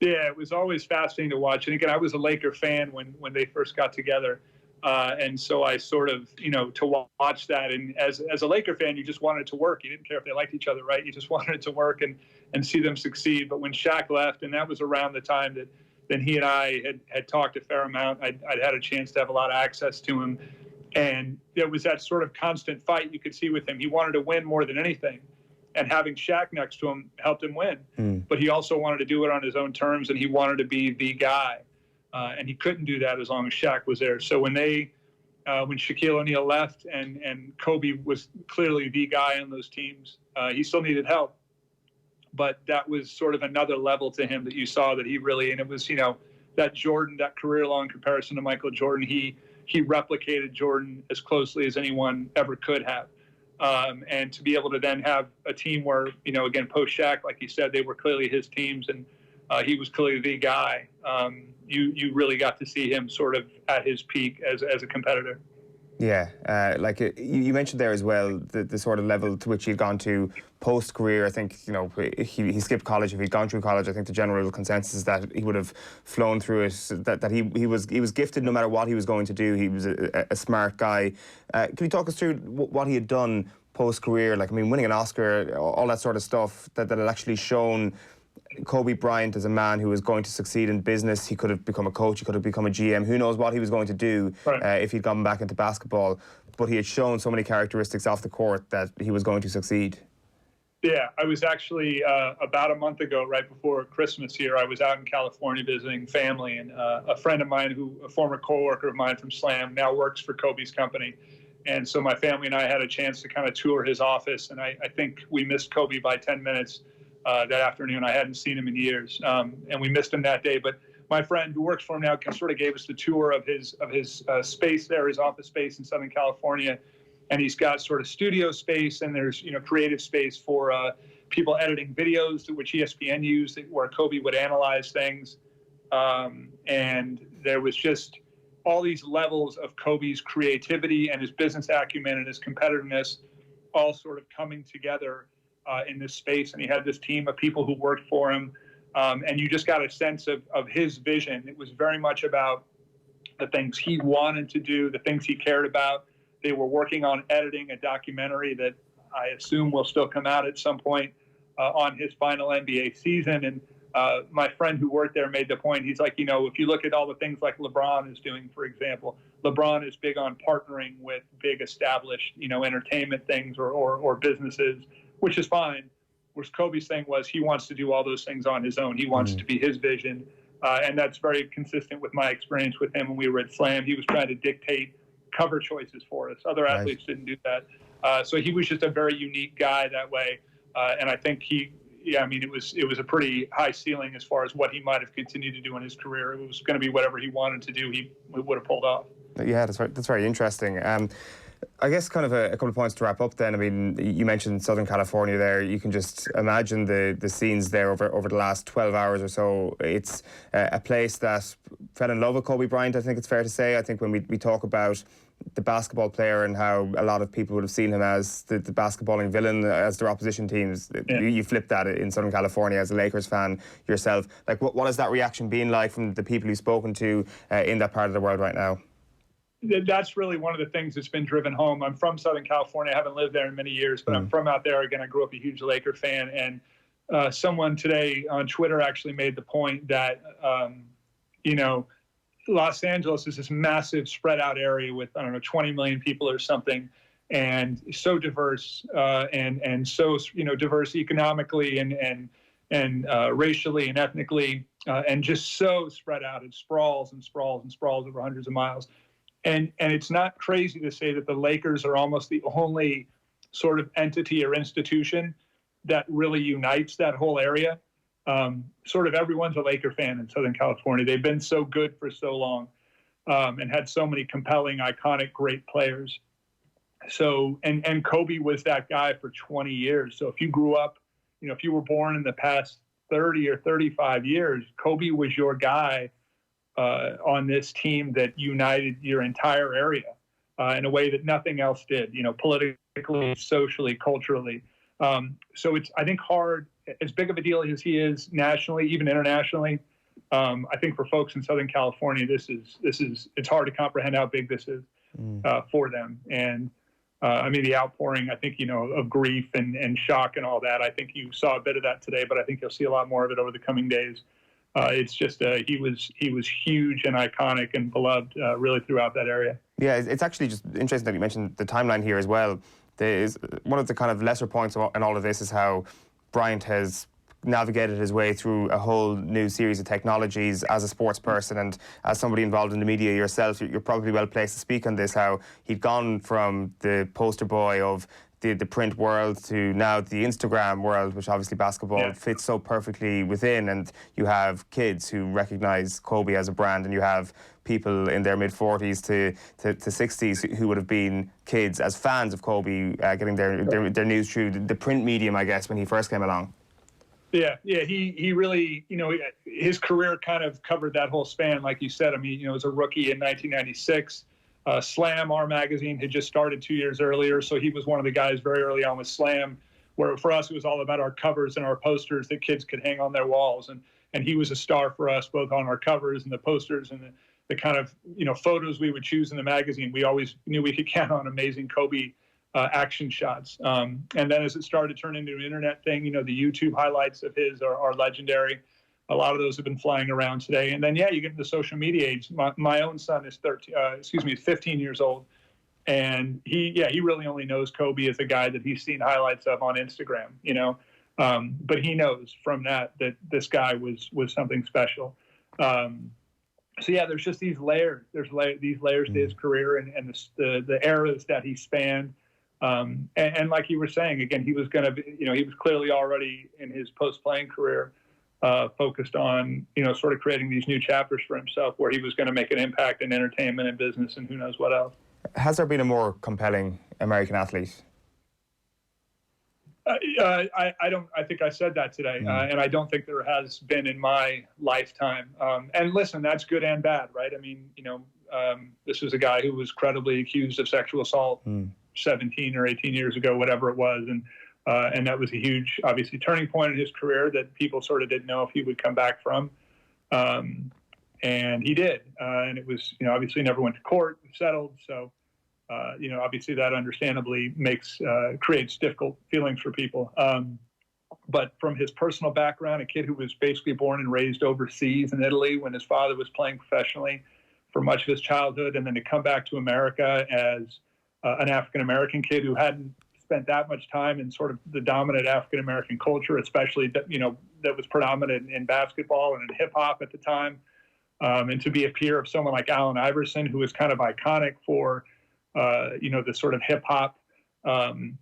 Yeah, it was always fascinating to watch. And again, I was a Laker fan when they first got together. And so I sort of, to watch that. And as a Laker fan, you just wanted it to work. You didn't care if they liked each other, right? You just wanted it to work and see them succeed. But when Shaq left, and that was around the time that then he and I had talked a fair amount, I'd had a chance to have a lot of access to him. And there was that sort of constant fight you could see with him. He wanted to win more than anything. And having Shaq next to him helped him win. But he also wanted to do it on his own terms, and he wanted to be the guy. And he couldn't do that as long as Shaq was there. So when Shaquille O'Neal left and Kobe was clearly the guy on those teams, he still needed help. But that was sort of another level to him that you saw that he really, and it was, that Jordan, that career-long comparison to Michael Jordan, he replicated Jordan as closely as anyone ever could have. And to be able to then have a team where, again, post-Shaq, like you said, they were clearly his teams and he was clearly the guy. You really got to see him sort of at his peak as a competitor. Yeah, you mentioned there as well the sort of level to which he'd gone to post-career. I think, he skipped college. If he'd gone through college, I think the general consensus is that he would have flown through it, that he was gifted no matter what he was going to do. He was a smart guy. Can you talk us through what he had done post-career? Winning an Oscar, all that sort of stuff, that had actually shown Kobe Bryant as a man who was going to succeed in business. He could have become a coach, he could have become a GM. Who knows what he was going to do if he'd gone back into basketball. But he had shown so many characteristics off the court that he was going to succeed. Yeah, I was actually about a month ago, right before Christmas here, I was out in California visiting family, and a friend of mine, a former co-worker of mine from Slam, now works for Kobe's company. And so my family and I had a chance to kind of tour his office, and I think we missed Kobe by 10 minutes that afternoon. I hadn't seen him in years, and we missed him that day. But my friend who works for him now sort of gave us the tour of his space there, his office space in Southern California. And he's got sort of studio space, and there's creative space for people editing videos, which ESPN used, where Kobe would analyze things. And there was just all these levels of Kobe's creativity and his business acumen and his competitiveness all sort of coming together in this space. And he had this team of people who worked for him. And you just got a sense of his vision. It was very much about the things he wanted to do, the things he cared about. They were working on editing a documentary that I assume will still come out at some point on his final NBA season. And my friend who worked there made the point, he's like, if you look at all the things like LeBron is doing, for example, LeBron is big on partnering with big established, entertainment things or businesses, which is fine. Whereas Kobe's thing was he wants to do all those things on his own. He wants to be his vision. And that's very consistent with my experience with him when we were at Slam. He was trying to dictate cover choices for us. Other athletes didn't do that. So he was just a very unique guy that way. And I think it was a pretty high ceiling as far as what he might have continued to do in his career. It was going to be whatever he wanted to do, he would have pulled off. Yeah, that's very interesting. I guess kind of a couple of points to wrap up then. I mean, you mentioned Southern California there. You can just imagine the scenes there over the last 12 hours or so. It's a place that fell in love with Kobe Bryant, I think it's fair to say. I think when we talk about the basketball player and how a lot of people would have seen him as the basketballing villain as their opposition teams, you flip that in Southern California as a Lakers fan yourself. Like, what has that reaction been like from the people you've spoken to in that part of the world right now? That's really one of the things that's been driven home. I'm from Southern California. I haven't lived there in many years, but I'm from out there. Again, I grew up a huge Laker fan. And someone today on Twitter actually made the point that, Los Angeles is this massive spread out area with, 20 million people or something, and so diverse and so, diverse economically and racially and ethnically, and just so spread out. It sprawls and sprawls and sprawls over hundreds of miles. And it's not crazy to say that the Lakers are almost the only sort of entity or institution that really unites that whole area. Sort of everyone's a Laker fan in Southern California. They've been so good for so long and had so many compelling, iconic, great players. So, and Kobe was that guy for 20 years. So if you grew up, if you were born in the past 30 or 35 years, Kobe was your guy on this team that united your entire area in a way that nothing else did, politically, socially, culturally. So it's, I think, hard, as big of a deal as he is nationally, even internationally. I think for folks in Southern California, it's hard to comprehend how big this is for them. And the outpouring, I think, of grief and shock and all that. I think you saw a bit of that today, but I think you'll see a lot more of it over the coming days. It's just he was huge and iconic and beloved really throughout that area. Yeah, it's actually just interesting that you mentioned the timeline here as well. One of the kind of lesser points in all of this is how Bryant has navigated his way through a whole new series of technologies as a sports person and as somebody involved in the media yourself. You're probably well placed to speak on this, how he'd gone from the poster boy of the print world to now the Instagram world, which obviously basketball fits so perfectly within. And you have kids who recognise Kobe as a brand, and you have people in their mid-40s to 60s who would have been kids as fans of Kobe, getting their news through the print medium, I guess, when he first came along. Yeah, he really, his career kind of covered that whole span, like you said. As a rookie in 1996. Slam, our magazine, had just started 2 years earlier, so he was one of the guys very early on with Slam, where for us it was all about our covers and our posters that kids could hang on their walls, and he was a star for us both on our covers and the posters and the kind of photos we would choose in the magazine. We always knew we could count on amazing Kobe action shots. And then as it started to turn into an internet thing, the YouTube highlights of his are legendary. A lot of those have been flying around today. And then, you get into social media age. My own son is 15 years old. And he really only knows Kobe as a guy that he's seen highlights of on Instagram, but he knows from that this guy was something special. There's just these layers. There's these layers to his career and the eras that he spanned. And like you were saying, again, he was going to be, he was clearly already in his post-playing career focused on, sort of creating these new chapters for himself where he was going to make an impact in entertainment and business and who knows what else. Has there been a more compelling American athlete? I think I said that today, and I don't think there has been in my lifetime. And listen, that's good and bad, right? I mean, this is a guy who was credibly accused of sexual assault 17 or 18 years ago, whatever it was, and that was a huge, obviously, turning point in his career that people sort of didn't know if he would come back from. And he did, and it was, obviously never went to court, settled. So, obviously that understandably creates difficult feelings for people. But from his personal background, a kid who was basically born and raised overseas in Italy when his father was playing professionally for much of his childhood, and then to come back to America as an African-American kid who hadn't spent that much time in sort of the dominant African-American culture, especially, that was predominant in basketball and in hip-hop at the time. And to be a peer of someone like Allen Iverson, who was kind of iconic for, the sort of hip hop vibe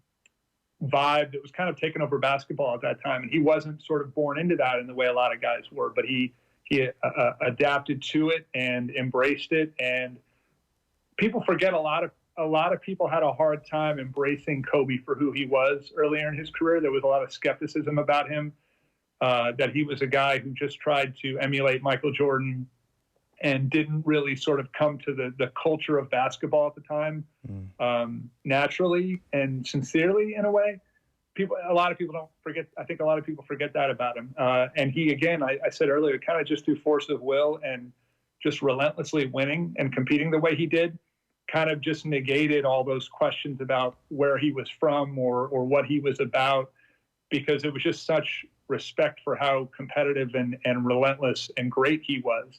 that was kind of taken over basketball at that time. And he wasn't sort of born into that in the way a lot of guys were, but he adapted to it and embraced it. And people forget a lot of people had a hard time embracing Kobe for who he was earlier in his career. There was a lot of skepticism about him, that he was a guy who just tried to emulate Michael Jordan and didn't really sort of come to the culture of basketball at the time naturally and sincerely in a way. A lot of people don't forget. I think a lot of people forget that about him. And he, again, I said earlier, kind of just through force of will and just relentlessly winning and competing the way he did, kind of just negated all those questions about where he was from or what he was about, because it was just such respect for how competitive and relentless and great he was.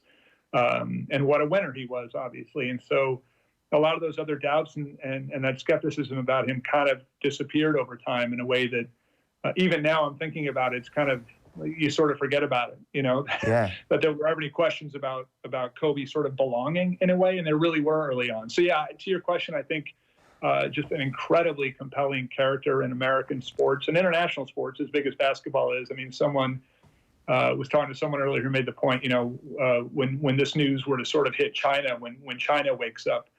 And what a winner he was, obviously. And so a lot of those other doubts and that skepticism about him kind of disappeared over time in a way that even now I'm thinking about it, it's kind of, you sort of forget about it, Yeah. that there were ever any questions about Kobe sort of belonging in a way, and there really were early on. So yeah, to your question, I think just an incredibly compelling character in American sports and international sports, as big as basketball is. I mean, someone was talking to someone earlier who made the point, when this news were to sort of hit China, when China wakes up,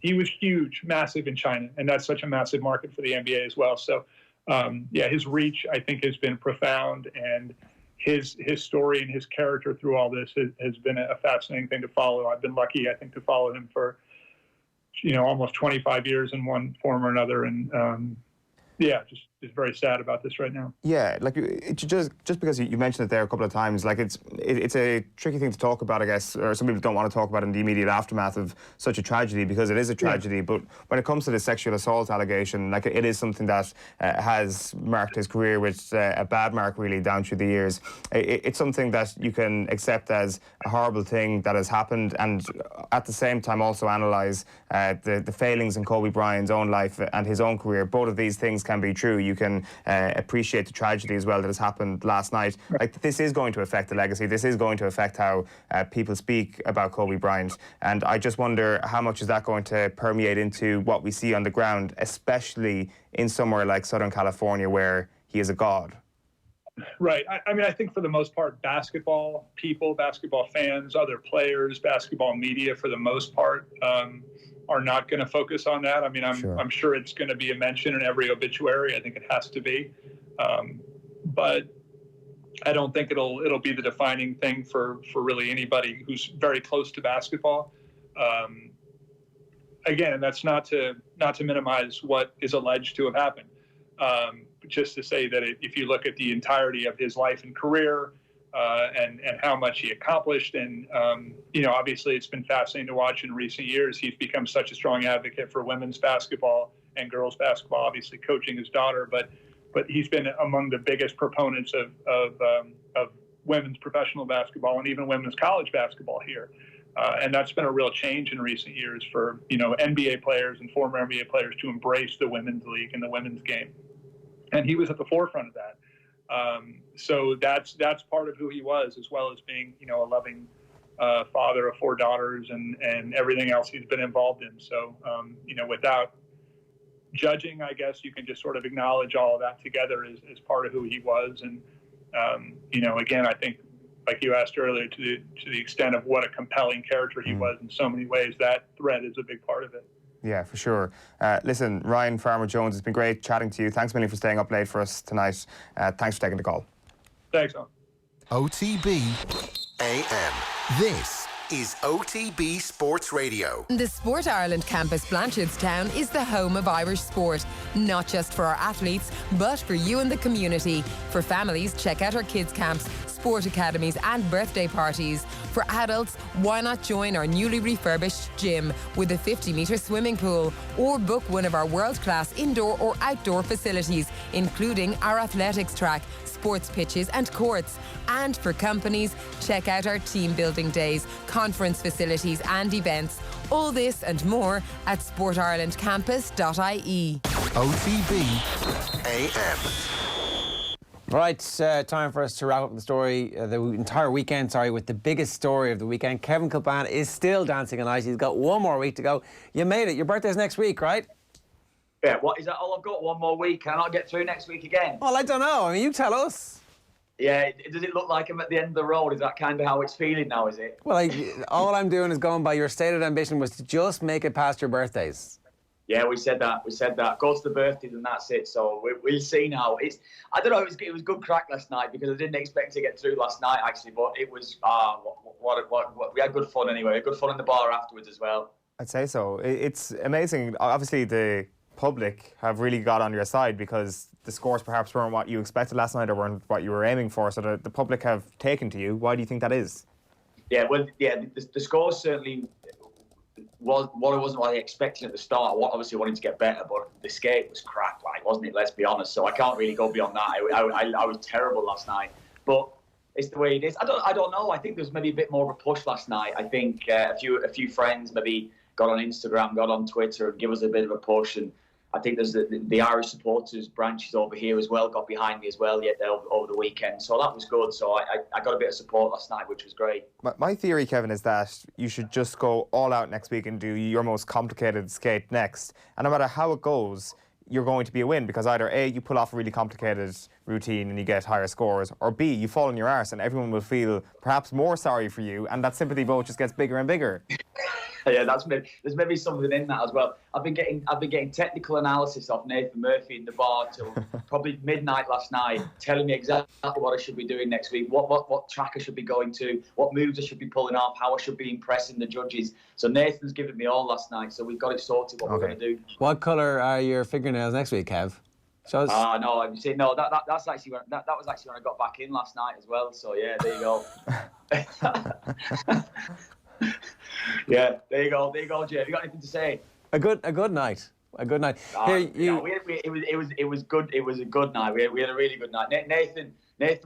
he was huge, massive in China, and that's such a massive market for the NBA as well. So, his reach, I think, has been profound, and his story and his character through all this has been a fascinating thing to follow. I've been lucky, I think, to follow him for, almost 25 years in one form or another, and just very sad about this right now. Yeah, like just because you mentioned it there a couple of times, like it's a tricky thing to talk about, I guess, or some people don't want to talk about in the immediate aftermath of such a tragedy, because it is a tragedy. Yeah. But when it comes to the sexual assault allegation, like it is something that has marked his career with a bad mark really down through the years. It's something that you can accept as a horrible thing that has happened, and at the same time also analyse the failings in Kobe Bryant's own life and his own career. Both of these things can be true. You can appreciate the tragedy as well that has happened last night. Like, this is going to affect the legacy. This is going to affect how people speak about Kobe Bryant. And I just wonder how much is that going to permeate into what we see on the ground, especially in somewhere like Southern California where he is a god. Right. I mean, I think for the most part, basketball people, basketball fans, other players, basketball media, for the most part, are not going to focus on that. I mean, I'm sure it's going to be a mention in every obituary. I think it has to be, but I don't think it'll be the defining thing for really anybody who's very close to basketball. Again, and that's not to minimize what is alleged to have happened. Just to say that if you look at the entirety of his life and career, and how much he accomplished. And, obviously it's been fascinating to watch in recent years. He's become such a strong advocate for women's basketball and girls basketball, obviously coaching his daughter, but he's been among the biggest proponents of women's professional basketball and even women's college basketball here. And that's been a real change in recent years for, NBA players and former NBA players to embrace the women's league and the women's game. And he was at the forefront of that. So that's part of who he was, as well as being, a loving father of 4 daughters and everything else he's been involved in. So, without judging, I guess you can just sort of acknowledge all of that together as part of who he was. And, again, I think, like you asked earlier, to the extent of what a compelling character he was in so many ways, that thread is a big part of it. Yeah, for sure. Listen, Ryan Farmer-Jones, it's been great chatting to you. Thanks a million for staying up late for us tonight. Thanks for taking the call. Thanks, Owen. OTB AM. This is OTB Sports Radio. The Sport Ireland campus Blanchardstown is the home of Irish sport, not just for our athletes, but for you and the community. For families, check out our kids camps, sport academies and birthday parties. For adults, why not join our newly refurbished gym with a 50-metre swimming pool, or book one of our world-class indoor or outdoor facilities, including our athletics track, sports pitches and courts. And for companies, check out our team building days, conference facilities and events. All this and more at sportirelandcampus.ie. OTB AM. Right, time for us to wrap up the story, the entire weekend, with the biggest story of the weekend. Kevin Kilbane is still dancing on ice. He's got one more week to go. You made it. Your birthday's next week, right? Yeah, what is that? All I've got one more week. Can I not get through next week again? Well, I don't know. I mean, you tell us. Yeah, does it look like I'm at the end of the road? Is that kind of how it's feeling now, is it? Well, all I'm doing is going by your stated ambition was to just make it past your birthdays. Yeah, we said that. Go to the birthdays and that's it. So we'll see now. I don't know. It was good crack last night because I didn't expect to get through last night actually, but it was what we had good fun anyway. We had good fun in the bar afterwards as well. I'd say so. It's amazing. Obviously, the public have really got on your side because the scores perhaps weren't what you expected last night or weren't what you were aiming for. So the public have taken to you. Why do you think that is? Yeah, well, the scores certainly wasn't what I expected at the start. I obviously wanted to get better, but the skate was crap, wasn't it? Let's be honest. So I can't really go beyond that. I was terrible last night, but it's the way it is. I don't know. I think there was maybe a bit more of a push last night. I think a few friends maybe got on Instagram, got on Twitter, and give us a bit of a push. And I think there's the Irish supporters branches over here as well, got behind me as well over the weekend. So that was good. So I got a bit of support last night, which was great. My theory, Kevin, is that you should just go all out next week and do your most complicated skate next. And no matter how it goes, you're going to be a win because either A, you pull off a really complicated routine and you get higher scores, or B, you fall on your arse and everyone will feel perhaps more sorry for you and that sympathy vote just gets bigger and bigger. Yeah, there's maybe something in that as well. I've been getting technical analysis off Nathan Murphy in the bar till probably midnight last night, telling me exactly what I should be doing next week, what track I should be going to, what moves I should be pulling off, how I should be impressing the judges. So Nathan's given me all last night, so we've got it sorted what we're going to do. What colour are your fingernails next week, Kev? No, that's actually that was actually when I got back in last night as well. So yeah, there you go. Yeah, there you go, Jay. Have you got anything to say? A good night. A good night. It was good. It was a good night. We had a really good night. Nathan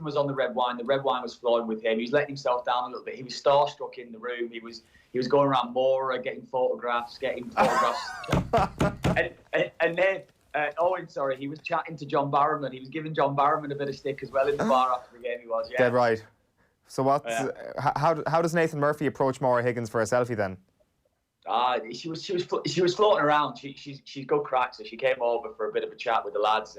was on the red wine. The red wine was flowing with him. He was letting himself down a little bit. He was starstruck in the room. He was going around Mora, getting photographs. And then Eoin, he was chatting to John Barrowman. He was giving John Barrowman a bit of stick as well in the bar after the game. He was, yeah. Dead right. So how does Nathan Murphy approach Maura Higgins for a selfie then? She was floating around. She's good crack, so she came over for a bit of a chat with the lads.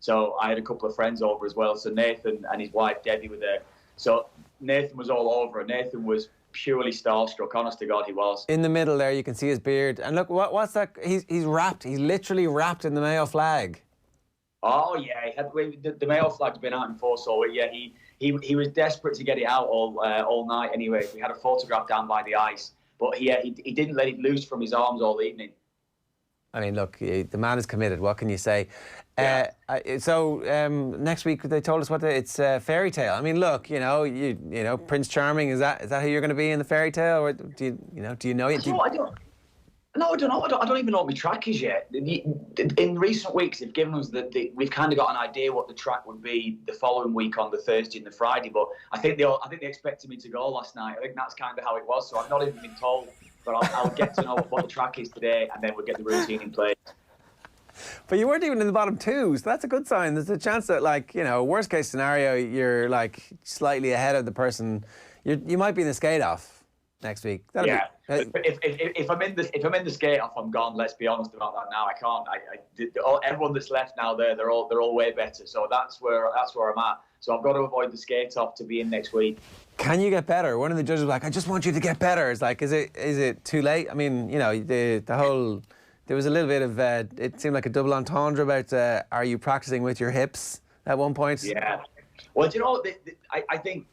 So I had a couple of friends over as well. So Nathan and his wife Debbie were there. So Nathan was all over. Nathan was purely starstruck. Honest to God, he was. In the middle there, you can see his beard. And look, what's that? He's wrapped. He's literally wrapped in the Mayo flag. Oh yeah, the Mayo flag's been out in force. So yeah, he was desperate to get it out all night. Anyway, we had a photograph down by the ice, but he didn't let it loose from his arms all evening. I mean, look, the man is committed. What can you say? Yeah. So next week they told us it's fairy tale. I mean, look, you know, Prince Charming. Is that who you're going to be in the fairy tale, or do you know it? No, I don't know. I don't even know what my track is yet. In recent weeks, they've given us we've kind of got an idea what the track would be the following week on the Thursday and the Friday. But I think they expected me to go last night. I think that's kind of how it was. So I've not even been told. But I'll get to know what the track is today, and then we'll get the routine in place. But you weren't even in the bottom two, so that's a good sign. There's a chance that, like, you know, worst case scenario, you're like slightly ahead of the person. You might be in the skate off next week. If I'm in the skate off, I'm gone. Let's be honest about that now. I can't. Everyone that's left now, they're all way better. So that's where I'm at. So I've got to avoid the skate off to be in next week. Can you get better? One of the judges was like, I just want you to get better. It's like, is it too late? I mean, you know, the whole. There was a little bit of, it seemed like a double entendre about, are you practicing with your hips at one point? Yeah. Well, do you know, I think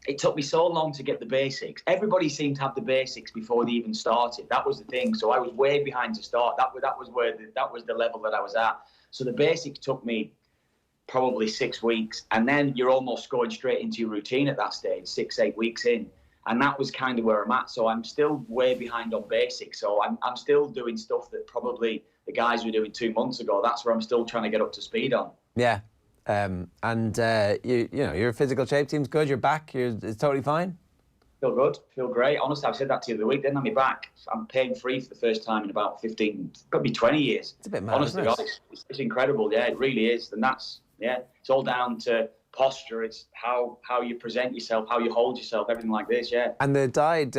it took me so long to get the basics. Everybody seemed to have the basics before they even started. That was the thing. So I was way behind to start. That was the level that I was at. So the basics took me probably 6 weeks. And then you're almost going straight into your routine at that stage, 6-8 weeks in. And that was kind of where I'm at. So I'm still way behind on basics. So I'm still doing stuff that probably the guys were doing 2 months ago. That's where I'm still trying to get up to speed on. Yeah. You know, your physical shape seems good. Your back, it's totally fine. Feel good. Feel great. Honestly, I said that to you the other week, didn't I? My back. I'm pain free for the first time in about 15, could be 20 years. It's a bit mad, honestly, isn't it? It's incredible. Yeah, it really is. And it's all down to posture. It's how you present yourself, how you hold yourself, everything like this. Yeah. And the dyed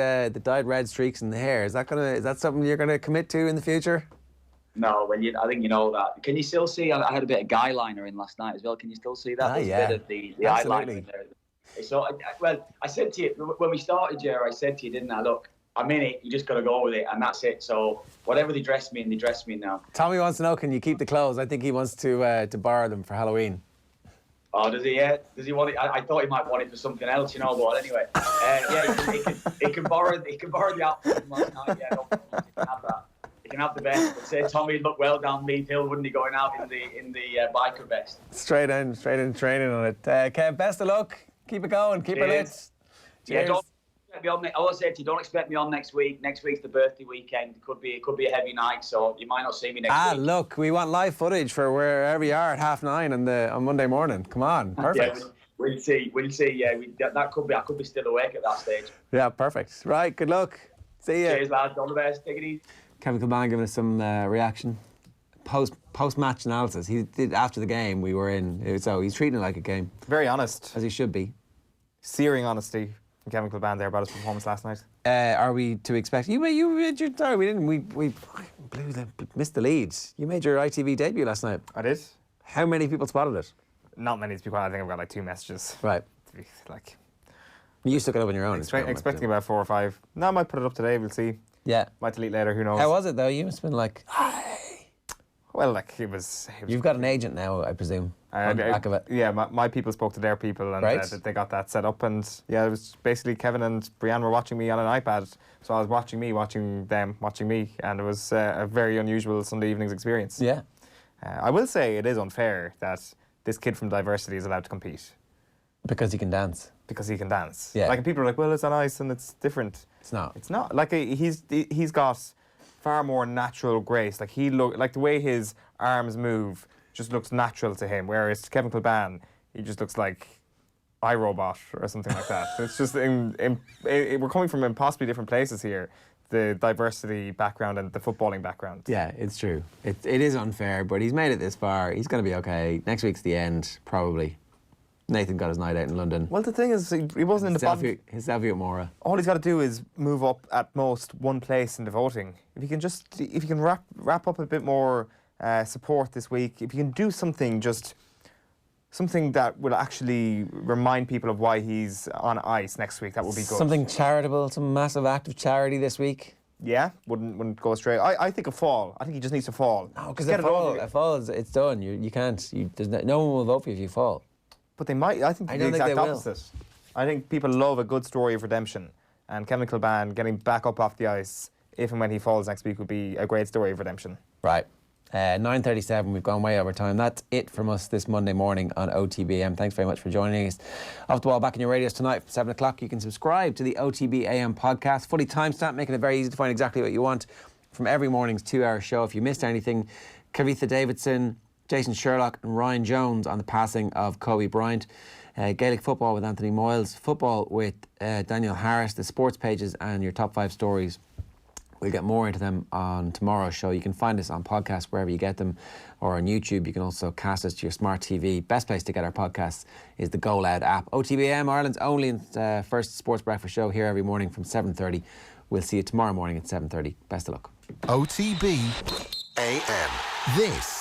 red streaks in the hair, is that something you're gonna commit to in the future? No, well, I think you know that. Can you still see? I had a bit of guy liner in last night as well. Can you still see that? Yeah. A bit of the eyeliner in there. So, I said to you when we started, Jerry, I said to you, didn't I? Look, I'm in it. You just got to go with it, and that's it. So, whatever they dress me in, they dress me in now. Tommy wants to know, can you keep the clothes? I think he wants to borrow them for Halloween. Oh, does he? Yeah. Does he want it? I thought he might want it for something else, you know. But anyway, he can borrow the outfit from last night. Yeah, no problem. He can have that. He can have the vest. But say Tommy would look well down Meath Hill, wouldn't he? Going out in the biker vest. Straight in training on it. Kev, best of luck. Keep it going. Keep it lit. Cheers. Yeah, don't expect me on. I will say to you, don't expect me on next week. Next week's the birthday weekend. It could be a heavy night, so you might not see me next week. Look, we want live footage for wherever you are at 9:30 on Monday morning. Come on, perfect. Yeah, we'll see. Yeah, that could be. I could be still awake at that stage. Yeah, perfect. Right, good luck. See you. Cheers, lads. All the best. Take it easy. Kevin Kilbane giving us some reaction. Post-match analysis. He did after the game. We were in, so he's treating it like a game. Very honest, as he should be. Searing honesty from Kevin Kilbane there about his performance last night. Are we to expect we didn't. We missed the lead. You made your ITV debut last night. I did. How many people spotted it? Not many, to be quite. I think I've got like 2 messages. Right. Like. You stuck it up on your own. Expecting about 4 or 5. No, I might put it up today. We'll see. Yeah. Might delete later. Who knows? How was it though? You must have been like. Well, like it was. You've got an agent now, I presume. On the back of it. Yeah, my people spoke to their people, and right. They got that set up. And yeah, it was basically Kevin and Brianne were watching me on an iPad, so I was watching them watching me, and it was a very unusual Sunday evening's experience. Yeah. I will say it is unfair that this kid from diversity is allowed to compete. Because he can dance. Because he can dance. Yeah. Like people are like, well, it's on ice and it's different. It's not. It's not. Like he's got far more natural grace. Like the way his arms move just looks natural to him. Whereas Kevin Kilbane, he just looks like iRobot or something like that. So it's just we're coming from impossibly different places here. The diversity background and the footballing background. Yeah, it's true. It is unfair, but he's made it this far. He's going to be okay. Next week's the end, probably. Nathan got his night out in London. Well, the thing is, he wasn't in the bottom. His selfie at Mora. All he's got to do is move up at most one place in the voting. If he can wrap up a bit more support this week, if he can do something that will actually remind people of why he's on ice next week, that would be good. Something charitable, some massive act of charity this week. Yeah, wouldn't go astray. I think a fall. I think he just needs to fall. No, because a fall is it's done. You can't. No one will vote for you if you fall. But they might. I think the exact opposite. I think people love a good story of redemption, and Kevin Kilbane getting back up off the ice, if and when he falls next week, would be a great story of redemption. Right. 9:37. We've gone way over time. That's it from us this Monday morning on OTBAM. Thanks very much for joining us. Off the Ball back in your radios tonight from 7 o'clock. You can subscribe to the OTBAM podcast, fully timestamped, making it very easy to find exactly what you want from every morning's 2-hour show. If you missed anything, Kavitha Davidson, Jason Sherlock and Ryan Jones on the passing of Kobe Bryant. Gaelic football with Anthony Moyles, football with Daniel Harris, the sports pages and your top 5 stories. We'll get more into them on tomorrow's show. You can find us on podcasts wherever you get them, or on YouTube. You can also cast us to your smart TV. Best place to get our podcasts is the Go Loud app. OTBAM, Ireland's only first sports breakfast show, here every morning from 7:30. We'll see you tomorrow morning at 7:30. Best of luck. OTB AM. This